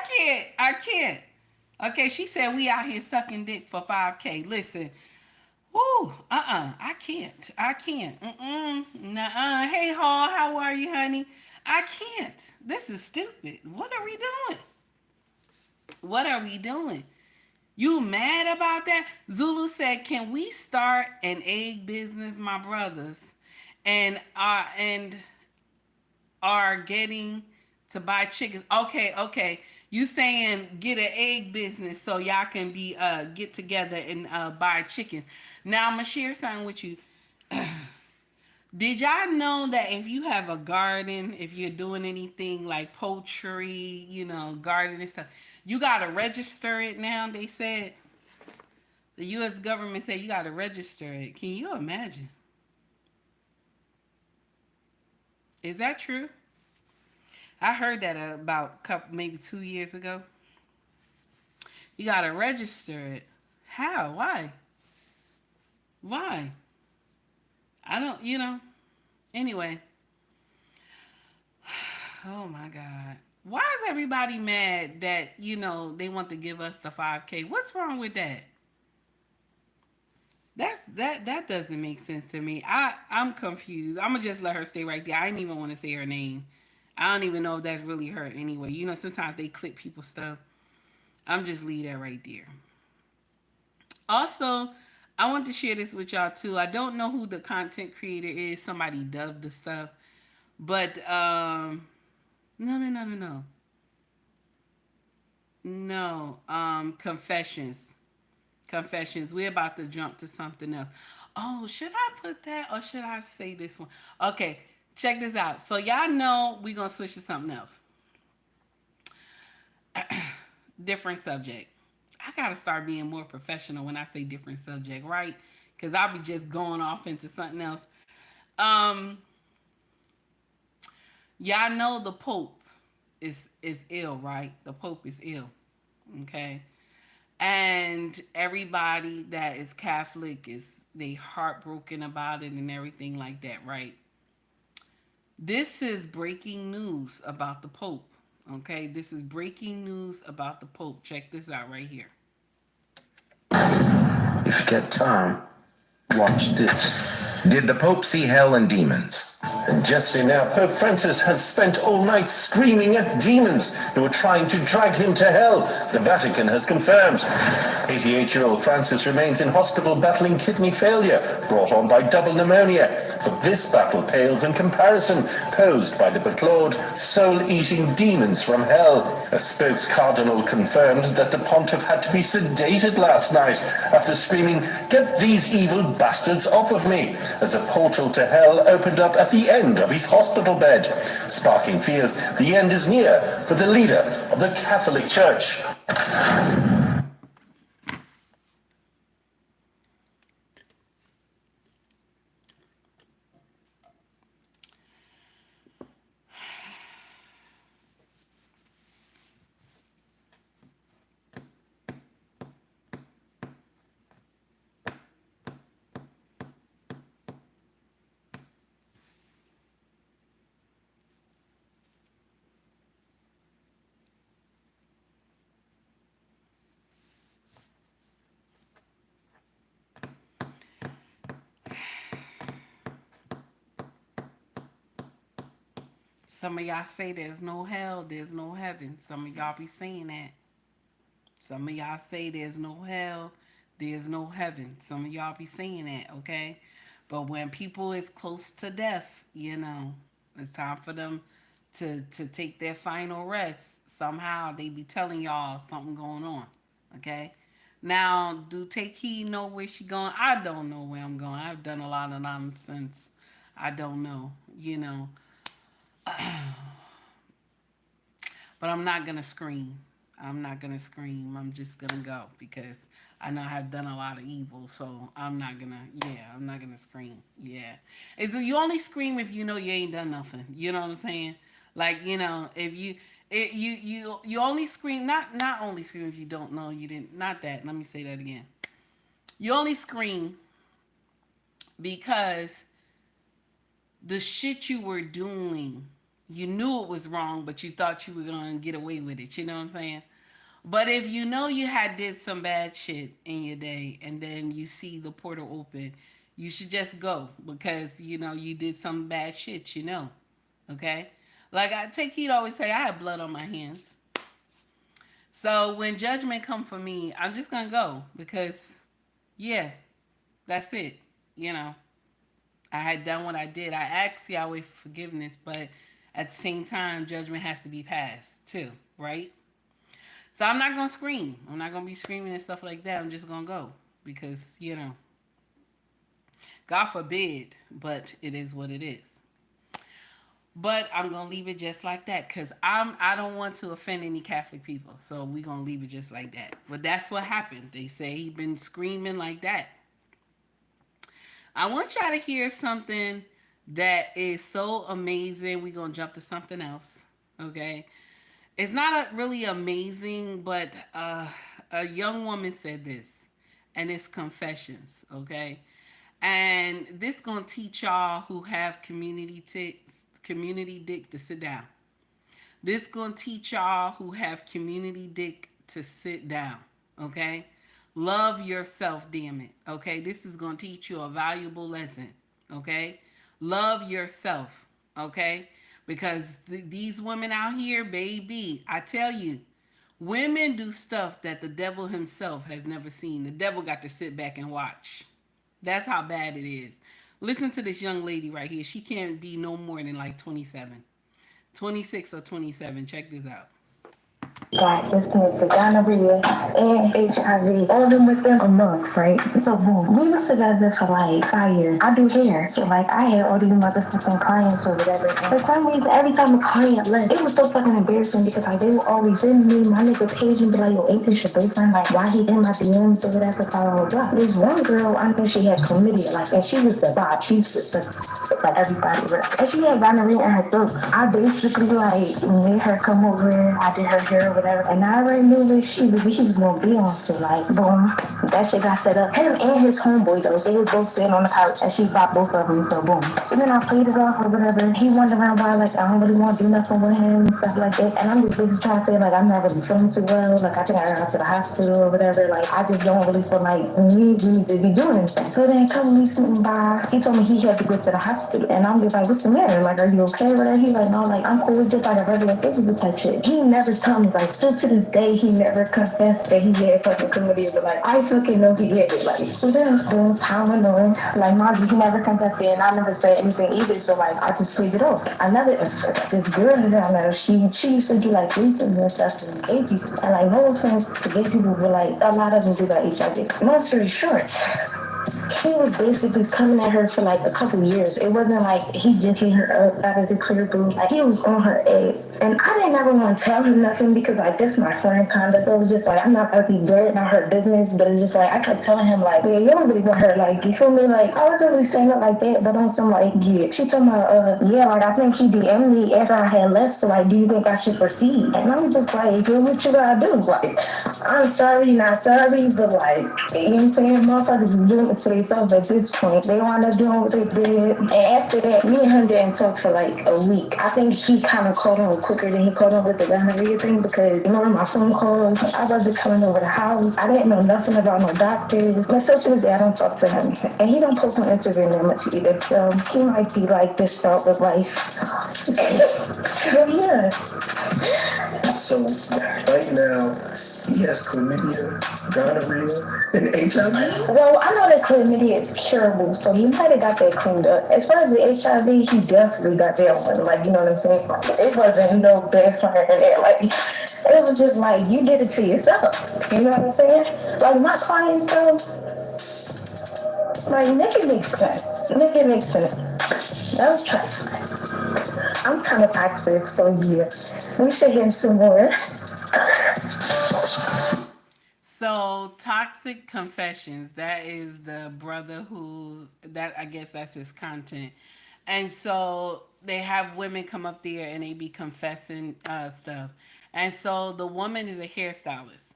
can't. Okay, she said we out here sucking dick for 5K. Listen, I can't. Nuh-uh. Hey, Hall, how are you, honey? I can't. This is stupid. What are we doing? You mad about that? Zulu said, can we start an egg business, my brothers, and are getting to buy chickens. Okay. You saying get an egg business so y'all can be get together and buy chickens. Now I'm gonna share something with you. Did y'all know that if you have a garden, if you're doing anything like poultry, garden and stuff, you gotta register it now? They said the U.S. government said you gotta register it. Can you imagine? Is that true? I heard that about maybe 2 years ago. You gotta register it. How? Why? Why? I don't. Anyway. Oh my God. Why is everybody mad that, they want to give us the 5K? What's wrong with that? That doesn't make sense to me. I'm confused. I'm gonna just let her stay right there. I didn't even want to say her name. I don't even know if that's really her anyway. Sometimes they clip people's stuff. I'm just leave that right there. Also, I want to share this with y'all too. I don't know who the content creator is. Somebody dubbed the stuff. But no. No, confessions. Confessions. We're about to jump to something else. Oh, should I put that or should I say this one? Okay, check this out. So y'all know we're gonna switch to something else. Different subject. I gotta start being more professional when I say different subject, right? Because I'll be just going off into something else. Y'all know the Pope is ill, right? The Pope is ill. Okay. And everybody that is Catholic they heartbroken about it and everything like that, right? This is breaking news about the Pope. Okay, this is breaking news about the Pope. Check this out right here. If you get time, watch this. Did the Pope see hell and demons? And just so now, Pope Francis has spent all night screaming at demons who are trying to drag him to hell. The Vatican has confirmed. 88-year-old Francis remains in hospital battling kidney failure, brought on by double pneumonia. But this battle pales in comparison, posed by the beclawed, soul-eating demons from hell. A spokes-cardinal confirmed that the pontiff had to be sedated last night after screaming, "Get these evil bastards off of me," as a portal to hell opened up at the end of his hospital bed, sparking fears the end is near for the leader of the Catholic Church. Some of y'all say there's no hell, there's no heaven. Some of y'all be saying that. Some of y'all say there's no hell, there's no heaven. Some of y'all be saying that, okay? But when people is close to death, it's time for them to take their final rest. Somehow they be telling y'all something going on, okay? Now, do Take Heed know where she going? I don't know where I'm going. I've done a lot of nonsense. I don't know, But I'm not going to scream. I'm not going to scream. I'm just going to go because I know I've done a lot of evil. So I'm not going to scream. Yeah. You only scream if you know you ain't done nothing. You know what I'm saying? Like, if you only scream, not only scream if you don't know you didn't, not that. Let me say that again. You only scream because the shit you were doing, you knew it was wrong, but you thought you were going to get away with it. You know what I'm saying? But if you know you had did some bad shit in your day and then you see the portal open, you should just go because, you did some bad shit, Okay? Like I Take Heed always say, I have blood on my hands. So when judgment come for me, I'm just going to go because, yeah, that's it. I had done what I did. I asked Yahweh for forgiveness, but at the same time, judgment has to be passed too, right? So I'm not gonna scream. I'm not gonna be screaming and stuff like that. I'm just gonna go because God forbid, but it is what it is. But I'm gonna leave it just like that because I don't want to offend any Catholic people. So we're gonna leave it just like that. But that's what happened. They say he been screaming like that. I want y'all to hear something that is so amazing. We're gonna jump to something else. Okay. It's not really amazing, but a young woman said this, and it's confessions, okay? And this gonna teach y'all who have community dick to sit down. This gonna teach y'all who have community dick to sit down, okay? Love yourself, damn it, okay? This is gonna teach you a valuable lesson, okay? Love yourself, okay? Because these women out here, baby, I tell you, women do stuff that the devil himself has never seen. The devil got to sit back and watch. That's how bad it is. Listen to this young lady right here. She can't be no more than like 27, 26 or 27. Check this out. Got instance of gonorrhea and HIV, all them within a month, right? So boom, we was together for like 5 years. I do hair, so like I had all these motherfucking clients or whatever. For some reason, every time a client left, it was so fucking embarrassing because like they would always send me my nigga page and be like, yo, ain't this your boyfriend? Like why he in my DMs or whatever? Blah blah blah. This one girl, I know she had chlamydia, like, and she was a bot. She was like everybody, and she had gonorrhea in her throat. I basically like made her come over. I did her hair. Whatever. And I already knew what he was gonna be on. So like, boom, that shit got set up. Him and his homeboy though, they was both sitting on the couch, and she bought both of them. So boom. So then I played it off or whatever. He wondering why like I don't really want to do nothing with him and stuff like that. And I'm just trying to say like I'm not really feeling too well. Like I think I got to the hospital or whatever. Like I just don't really feel like we need to be doing anything. So then a couple weeks went by. He told me he had to go to the hospital, and I'm just like, what's the matter? Like, are you okay with that? He's like, no, like I'm cool. It's just like a regular physical type shit. He never told me like. Still to this day, he never confessed that he had fucking chlamydia, but like, I fucking know he had it. Like, so then, boom, time went on. Like, mind you, he never confessed it, and I never said anything either, so like, I just played it off. Another, this girl that I met, she used to do like threesomes and stuff with gay people. And like, no offense to gay people, but like, a lot of them do like HIV. Long story short, he was basically coming at her for like a couple years. It wasn't like he just hit her up out of the clear blue. Like he was on her ass. And I didn't ever want to tell her nothing because like this my friend kind of. So it was just like I'm not gonna be dirt, not her business. But it's just like I kept telling him like, yeah, you don't really want her. Like you feel me? Like I wasn't really saying it like that, but on some like yeah. She told me, yeah, like I think she DM'd me after I had left. So like, do you think I should proceed? And I'm just like, do what you gotta do. Like I'm sorry, not sorry, but like you know what I'm saying? Motherfuckers is doing it to themselves at this point. They wound up doing what they did. And after that, me and him didn't talk for like a week. I think he kind of caught on quicker than he caught on with the gonorrhea thing because, you know, my phone calls, I wasn't coming over the house. I didn't know nothing about no doctors. And so to this day, I don't talk to him. And he don't post on Instagram that much either. So he might be like distraught with life. So yeah. So right now, he has chlamydia, gonorrhea, and HIV. Well, I know that chlamydia is curable, so he might have got that cleaned up. As far as the HIV, he definitely got that one. Like, you know what I'm saying? It wasn't no backfire in there. Like, it was just like, you did it to yourself. You know what I'm saying? Like, my clients, though, like, make it make sense. Make it make sense. That was trifling. I'm kind of toxic, so yeah. We should hear some more. So, Toxic Confessions, that is the brother that I guess that's his content. And so they have women come up there and they be confessing stuff. And so the woman is a hairstylist.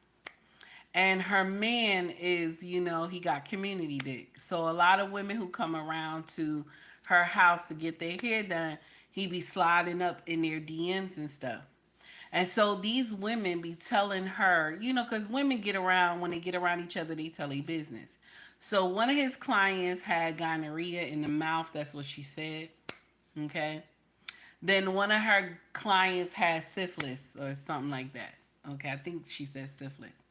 And her man is, you know, he got community dick. So a lot of women who come around to her house to get their hair done, he be sliding up in their DMs and stuff. And so these women be telling her, you know, because women get around, when they get around each other, they tell their business. So one of his clients had gonorrhea in the mouth. That's what she said. Okay. Then one of her clients had syphilis or something like that. Okay. I think she said syphilis.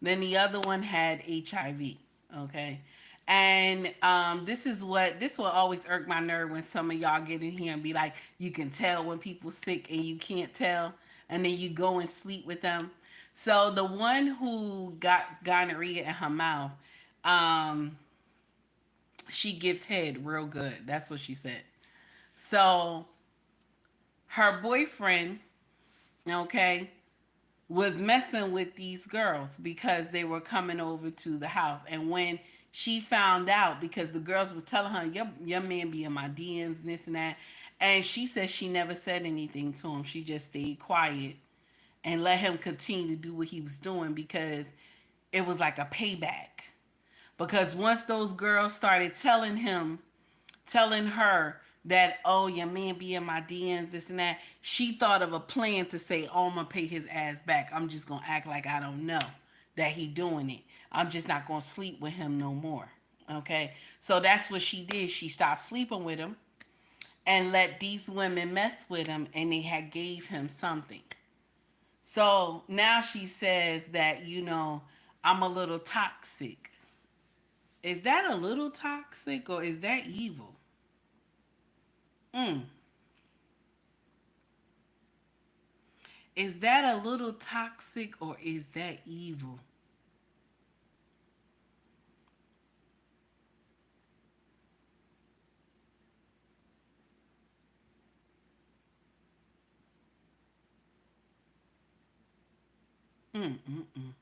Then the other one had HIV. Okay. And this will always irk my nerve when some of y'all get in here and be like, you can tell when people sick and you can't tell, and then you go and sleep with them. So the one who got gonorrhea in her mouth, she gives head real good. That's what she said. So her boyfriend, okay, was messing with these girls because they were coming over to the house. And when she found out, because the girls was telling her, your man be in my DMs, this and that. And she said she never said anything to him. She just stayed quiet and let him continue to do what he was doing, because it was like a payback. Because once those girls started telling her that, oh, your man be in my DMs, this and that, she thought of a plan to say, oh, I'm gonna pay his ass back. I'm just gonna act like I don't know that he doing it. I'm just not gonna sleep with him no more. Okay, so that's what she did. She stopped sleeping with him and let these women mess with him, and they had gave him something. So now she says that, I'm a little toxic. Is that a little toxic, or is that evil? Is that a little toxic, or is that evil? Mm-mm-mm.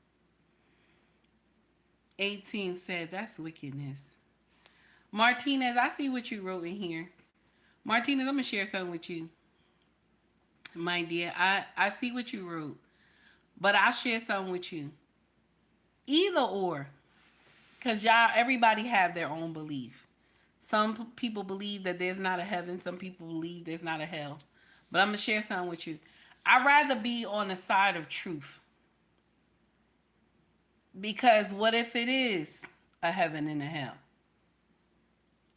18 said that's wickedness. Martinez, I see what you wrote in here. Martinez, I'm going to share something with you. My dear, I see what you wrote. But I'll share something with you. Either or. Because y'all, everybody have their own belief. Some people believe that there's not a heaven. Some people believe there's not a hell. But I'm going to share something with you. I'd rather be on the side of truth. Because what if it is a heaven and a hell?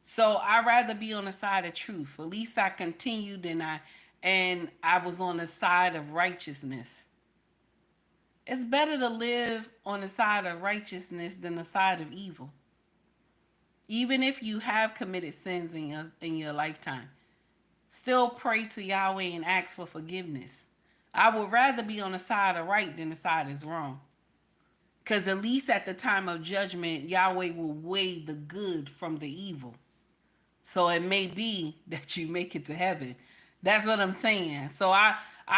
So I'd rather be on the side of truth. At least I continued and I was on the side of righteousness. It's better to live on the side of righteousness than the side of evil. Even if you have committed sins in your lifetime, still pray to Yahweh and ask for forgiveness. I would rather be on the side of right than the side is wrong. Because at least at the time of judgment, Yahweh will weigh the good from the evil. So it may be that you make it to heaven. That's what I'm saying. So I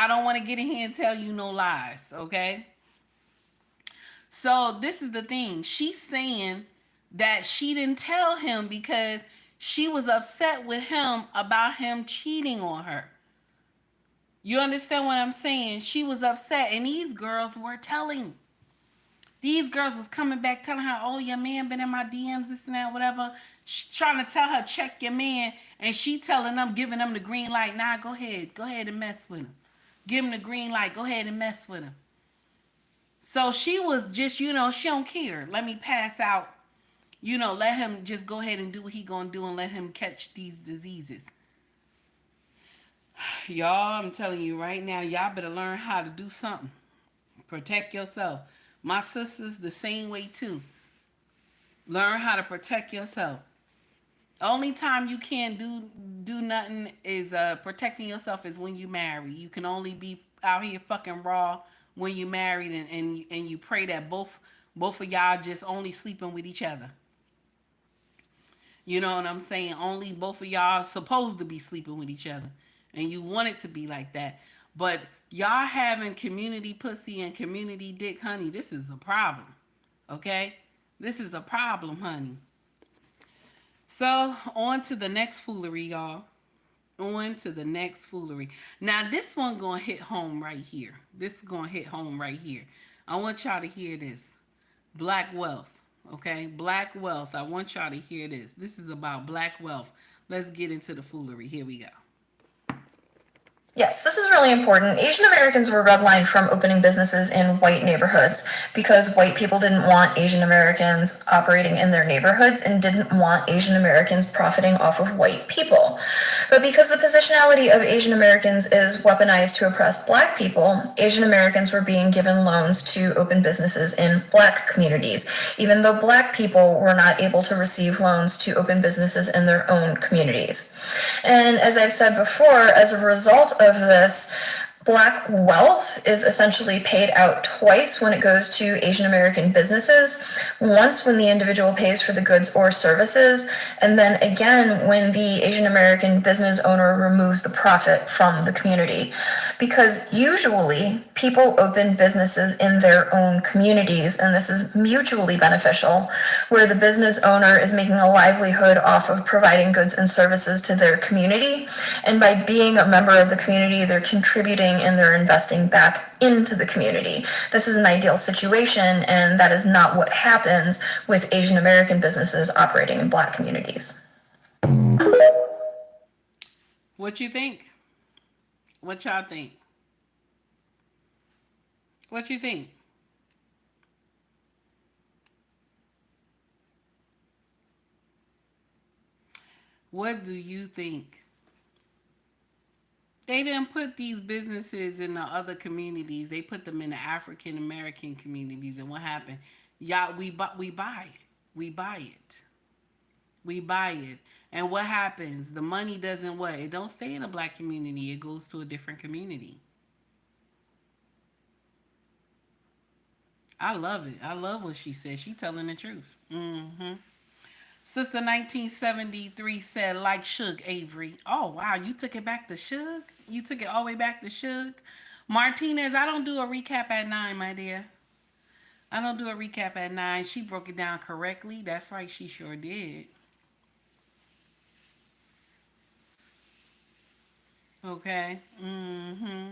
don't want to get in here and tell you no lies, okay? So this is the thing. She's saying that she didn't tell him because she was upset with him about him cheating on her. You understand what I'm saying? She was upset, and these girls were telling. These girls was coming back telling her, oh, your man been in my DMs, this and that, whatever. She trying to tell her, check your man. And she telling them, giving them the green light. Nah, go ahead. Go ahead and mess with him. Give him the green light. Go ahead and mess with him. So she was just, she don't care. Let me pass out. Let him just go ahead and do what he gonna do and let him catch these diseases. Y'all, I'm telling you right now, y'all better learn how to do something. Protect yourself. My sisters, the same way too. Learn how to protect yourself. Only time you can't do nothing is protecting yourself is when you marry. You can only be out here fucking raw when you married, and you pray that both of y'all just only sleeping with each other. You know what I'm saying? Only both of y'all supposed to be sleeping with each other. And you want it to be like that. But y'all having community pussy and community dick, honey, this is a problem. Okay? This is a problem, honey. So, on to the next foolery, y'all. On to the next foolery. Now, this one gonna hit home right here. This is gonna hit home right here. I want y'all to hear this. Black wealth. Okay? Black wealth. I want y'all to hear this. This is about black wealth. Let's get into the foolery. Here we go. Yes, this is really important. Asian Americans were redlined from opening businesses in white neighborhoods because white people didn't want Asian Americans operating in their neighborhoods and didn't want Asian Americans profiting off of white people. But because the positionality of Asian Americans is weaponized to oppress Black people, Asian Americans were being given loans to open businesses in Black communities, even though Black people were not able to receive loans to open businesses in their own communities. And as I've said before, as a result of this, Black wealth is essentially paid out twice when it goes to Asian American businesses. Once when the individual pays for the goods or services, and then again when the Asian American business owner removes the profit from the community. Because usually people open businesses in their own communities, and this is mutually beneficial, where the business owner is making a livelihood off of providing goods and services to their community. And by being a member of the community, they're contributing and they're investing back into the community. This is an ideal situation, and that is not what happens with Asian American businesses operating in Black communities. What you think? What y'all think? What you think? What do you think? They didn't put these businesses in the other communities. They put them in the African American communities. And what happened? Y'all, we buy it. We buy it. We buy it. And what happens? The money doesn't what? It don't stay in a Black community. It goes to a different community. I love it. I love what she said. She telling the truth. Mm-hmm. Sister 1973 said, like Suge Avery. Oh, wow. You took it back to Suge? You took it all the way back to Suge? Martinez, I don't do a recap at 9, my dear. I don't do a recap at 9. She broke it down correctly. That's right. She sure did. Okay. Mm-hmm.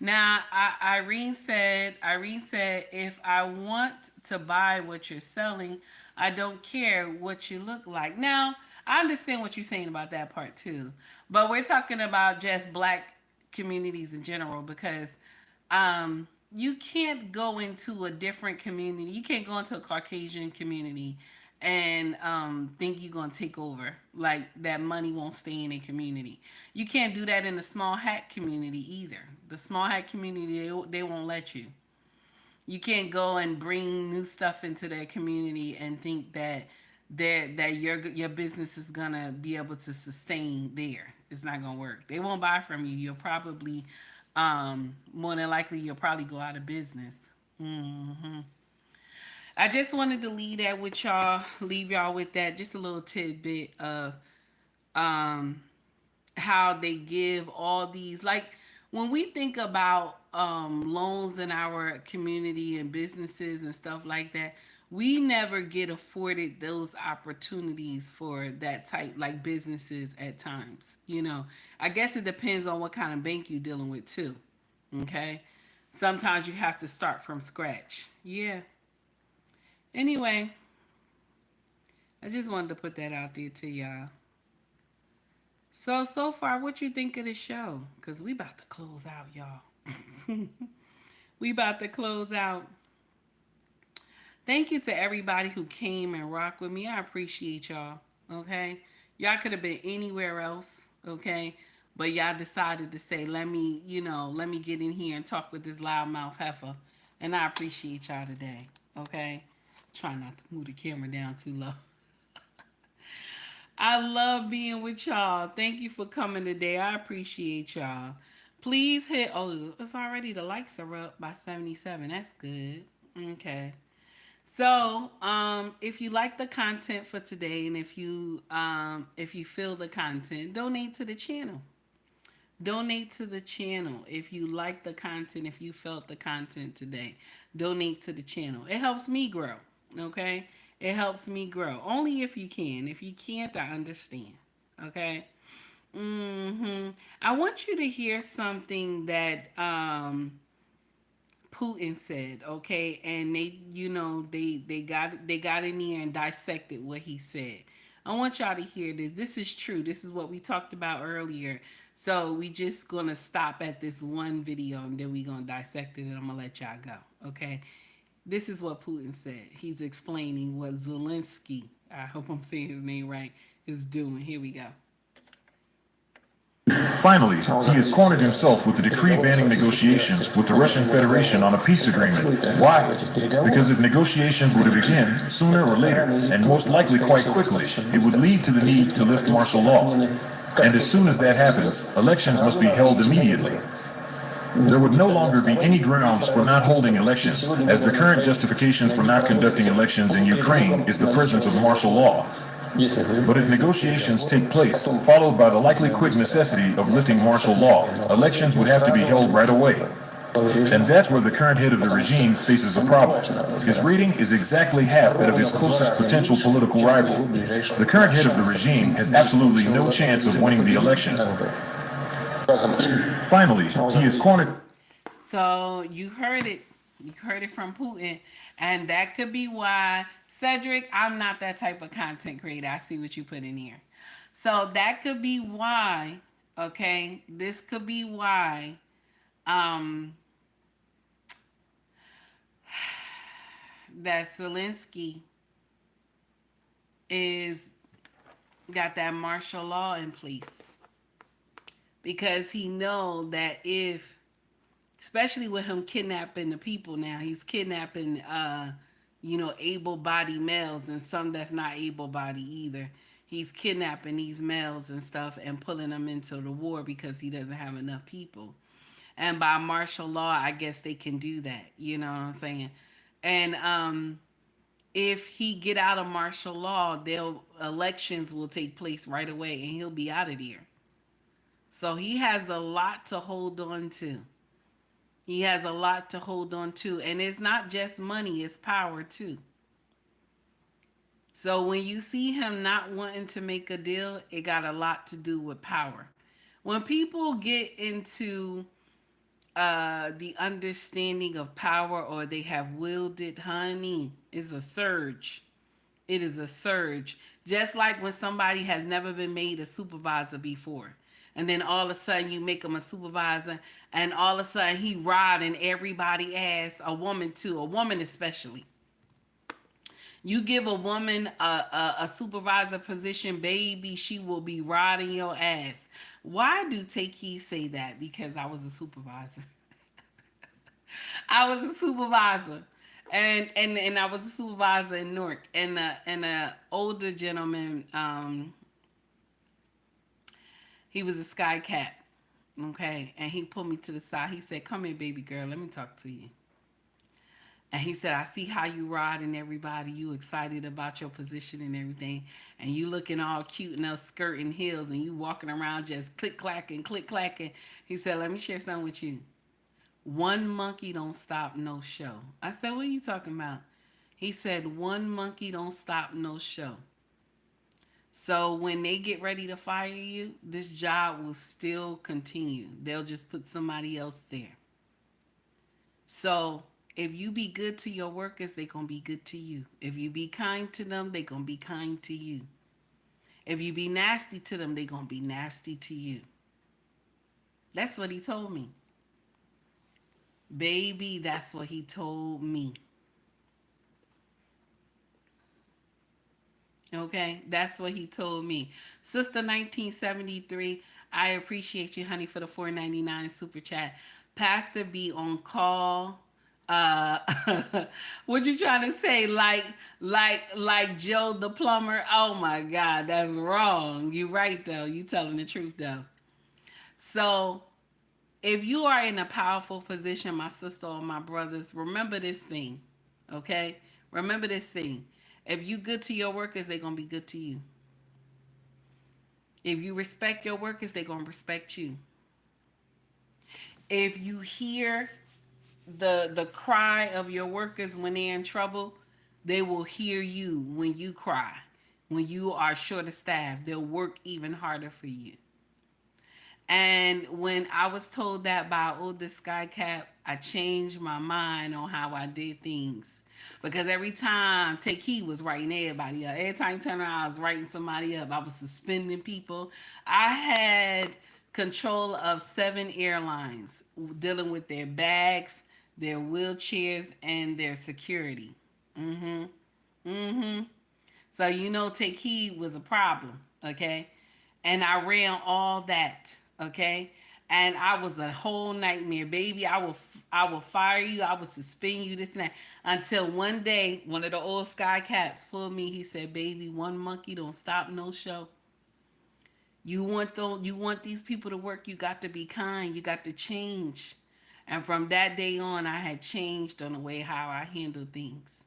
Now, Irene said, if I want to buy what you're selling, I don't care what you look like. Now, I understand what you're saying about that part too, but we're talking about just Black communities in general because you can't go into a different community. You can't go into a Caucasian community and think you're gonna take over. Like that money won't stay in a community. You can't do that in the small hat community either. The small hat community, they won't let you. You can't go and bring new stuff into their community and think that your business is gonna be able to sustain there. It's not gonna work. They won't buy from you. You'll probably more than likely you'll probably go out of business. Mm-hmm. I just wanted to leave that with y'all, leave y'all with that, just a little tidbit of how they give all these, like when we think about loans in our community and businesses and stuff like that, we never get afforded those opportunities for that type, like businesses at times. You know, I guess it depends on what kind of bank you're dealing with too. Okay. Sometimes you have to start from scratch. Yeah. Anyway, I just wanted to put that out there to y'all. So far, what you think of the show? Because we about to close out, y'all. We about to close out. Thank you to everybody who came and rocked with me. I appreciate y'all, okay? Y'all could have been anywhere else, okay? But y'all decided to say, let me get in here and talk with this loudmouth heifer. And I appreciate y'all today, okay? Try not to move the camera down too low. I love being with y'all. Thank you for coming today. I appreciate y'all. Please hit, it's already, the likes are up by 77. That's good. Okay. So, if you like the content for today and if you feel the content, donate to the channel. Donate to the channel. If you like the content, if you felt the content today, donate to the channel. It helps me grow. Okay? It helps me grow. Only if you can. If you can't, I understand. Okay? I want you to hear something that Putin said, okay? And they got in there and dissected what he said. I want y'all to hear this. This is true. This is what we talked about earlier. So we just gonna stop at this one video and then we gonna dissect it and I'm gonna let y'all go. Okay. This is what Putin said. He's explaining what Zelensky, I hope I'm saying his name right, is doing. Here we go. Finally, he has cornered himself with the decree banning negotiations with the Russian Federation on a peace agreement. Why? Because if negotiations were to begin, sooner or later, and most likely quite quickly, it would lead to the need to lift martial law. And as soon as that happens, elections must be held immediately. There would no longer be any grounds for not holding elections, as the current justification for not conducting elections in Ukraine is the presence of martial law. But if negotiations take place, followed by the likely quick necessity of lifting martial law, elections would have to be held right away. And that's where the current head of the regime faces a problem. His rating is exactly half that of his closest potential political rival. The current head of the regime has absolutely no chance of winning the election. Finally, he is cornered. So you heard it. You heard it from Putin. And that could be why, Cedric, I'm not that type of content creator. I see what you put in here. So that could be why, okay, this could be why that Zelensky is got that martial law in place. Because he know that if, especially with him kidnapping the people now, he's kidnapping, able-bodied males and some that's not able-bodied either. He's kidnapping these males and stuff and pulling them into the war because he doesn't have enough people. And by martial law, I guess they can do that. You know what I'm saying? And if he get out of martial law, elections will take place right away and he'll be out of there. So he has a lot to hold on to. He has a lot to hold on to. And it's not just money, it's power too. So when you see him not wanting to make a deal, it got a lot to do with power. When people get into the understanding of power or they have willed it, honey, it's a surge. It is a surge. Just like when somebody has never been made a supervisor before. And then all of a sudden you make him a supervisor and all of a sudden he riding everybody ass, a woman too, a woman especially. You give a woman a supervisor position, baby, she will be riding your ass. Why do Take Heed say that? Because I was a supervisor. I was a supervisor. And I was a supervisor in Newark. And a older gentleman, he was a sky cat. Okay. And he pulled me to the side. He said, "Come here, baby girl. Let me talk to you." And he said, "I see how you riding everybody. You excited about your position and everything. And you looking all cute in those skirt and heels and you walking around just click-clacking, click-clacking." He said, "Let me share something with you. One monkey don't stop no show." I said, "What are you talking about?" He said, "One monkey don't stop no show." So when they get ready to fire you, this job will still continue. They'll just put somebody else there. So if you be good to your workers, they're going to be good to you. If you be kind to them, they're going to be kind to you. If you be nasty to them, they're going to be nasty to you. That's what he told me. Baby, that's what he told me. Okay, that's what he told me. Sister 1973, I appreciate you, honey, for the $4.99 super chat. Pastor be on call. What you trying to say? Like Joe the plumber? Oh my God, that's wrong. You right though. You telling the truth though. So if you are in a powerful position, my sister or my brothers, remember this thing. Okay? Remember this thing. If you good to your workers, they're going to be good to you. If you respect your workers, they're going to respect you. If you hear the cry of your workers when they're in trouble, they will hear you when you cry. When you are short of staff, they'll work even harder for you. And when I was told that by older Sky Cap, I changed my mind on how I did things. Because every time Take Heed was writing everybody up. Every time you turn around, I was writing somebody up. I was suspending people. I had control of 7 airlines, dealing with their bags, their wheelchairs, and their security. Mm-hmm. Mm-hmm. So you know Take Heed was a problem, okay? And I ran all that, okay? And I was a whole nightmare, baby. I will fire you. I will suspend you, this and that. Until one day, one of the old sky caps pulled me. He said, "Baby, one monkey don't stop no show. You want these people to work. You got to be kind. You got to change." And from that day on, I had changed on the way how I handle things.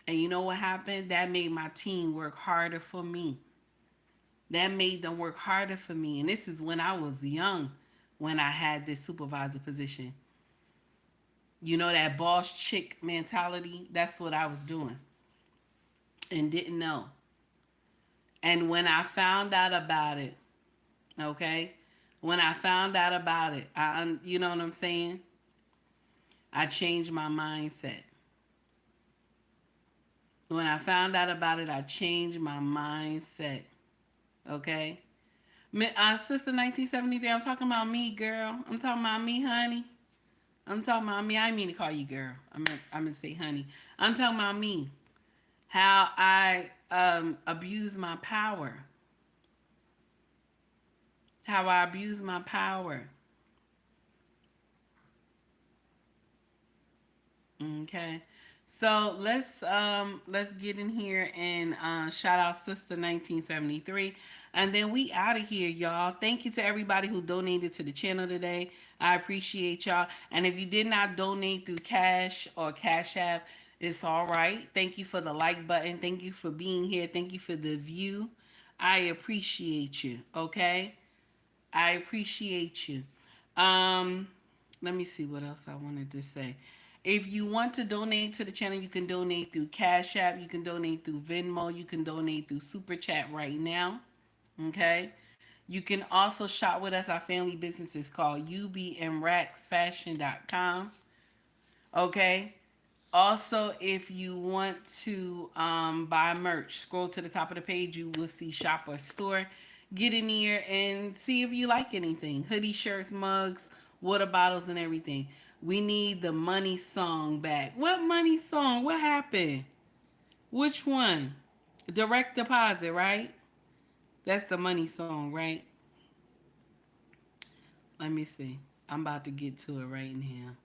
And you know what happened? That made my team work harder for me. That made them work harder for me. And this is when I was young, when I had this supervisor position. You know, that boss chick mentality? That's what I was doing and didn't know. And when I found out about it, okay? When I found out about it, you know what I'm saying? I changed my mindset. When I found out about it, I changed my mindset. Okay? Sister 1973, I'm talking about me, girl. I'm talking about me, honey. I'm talking about me. I didn't mean to call you girl. I'm gonna say honey. I'm talking about me. How I abuse my power. How I abuse my power. Okay. So let's get in here and shout out Sister 1973, and then we out of here, y'all. Thank you to everybody who donated to the channel today. I appreciate y'all. And if you did not donate through Cash or Cash App, it's all right. Thank you for the like button. Thank you for being here. Thank you for the view. I appreciate you. Okay, I appreciate you. Let me see what else I wanted to say. If you want to donate to the channel, you can donate through Cash App, you can donate through Venmo, you can donate through Super Chat right now. Okay. You can also shop with us. Our family business is called ubmraxfashion.com. Okay. Also, if you want to buy merch, scroll to the top of the page. You will see Shop or Store. Get in here and see if you like anything. Hoodie, shirts, mugs, water bottles, and everything. We need the money song back. What money song? What happened? Which one? Direct deposit, right? That's the money song, right? Let me see. I'm about to get to it right now.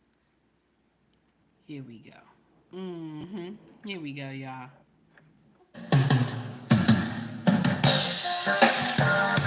Here we go. Here we go, y'all.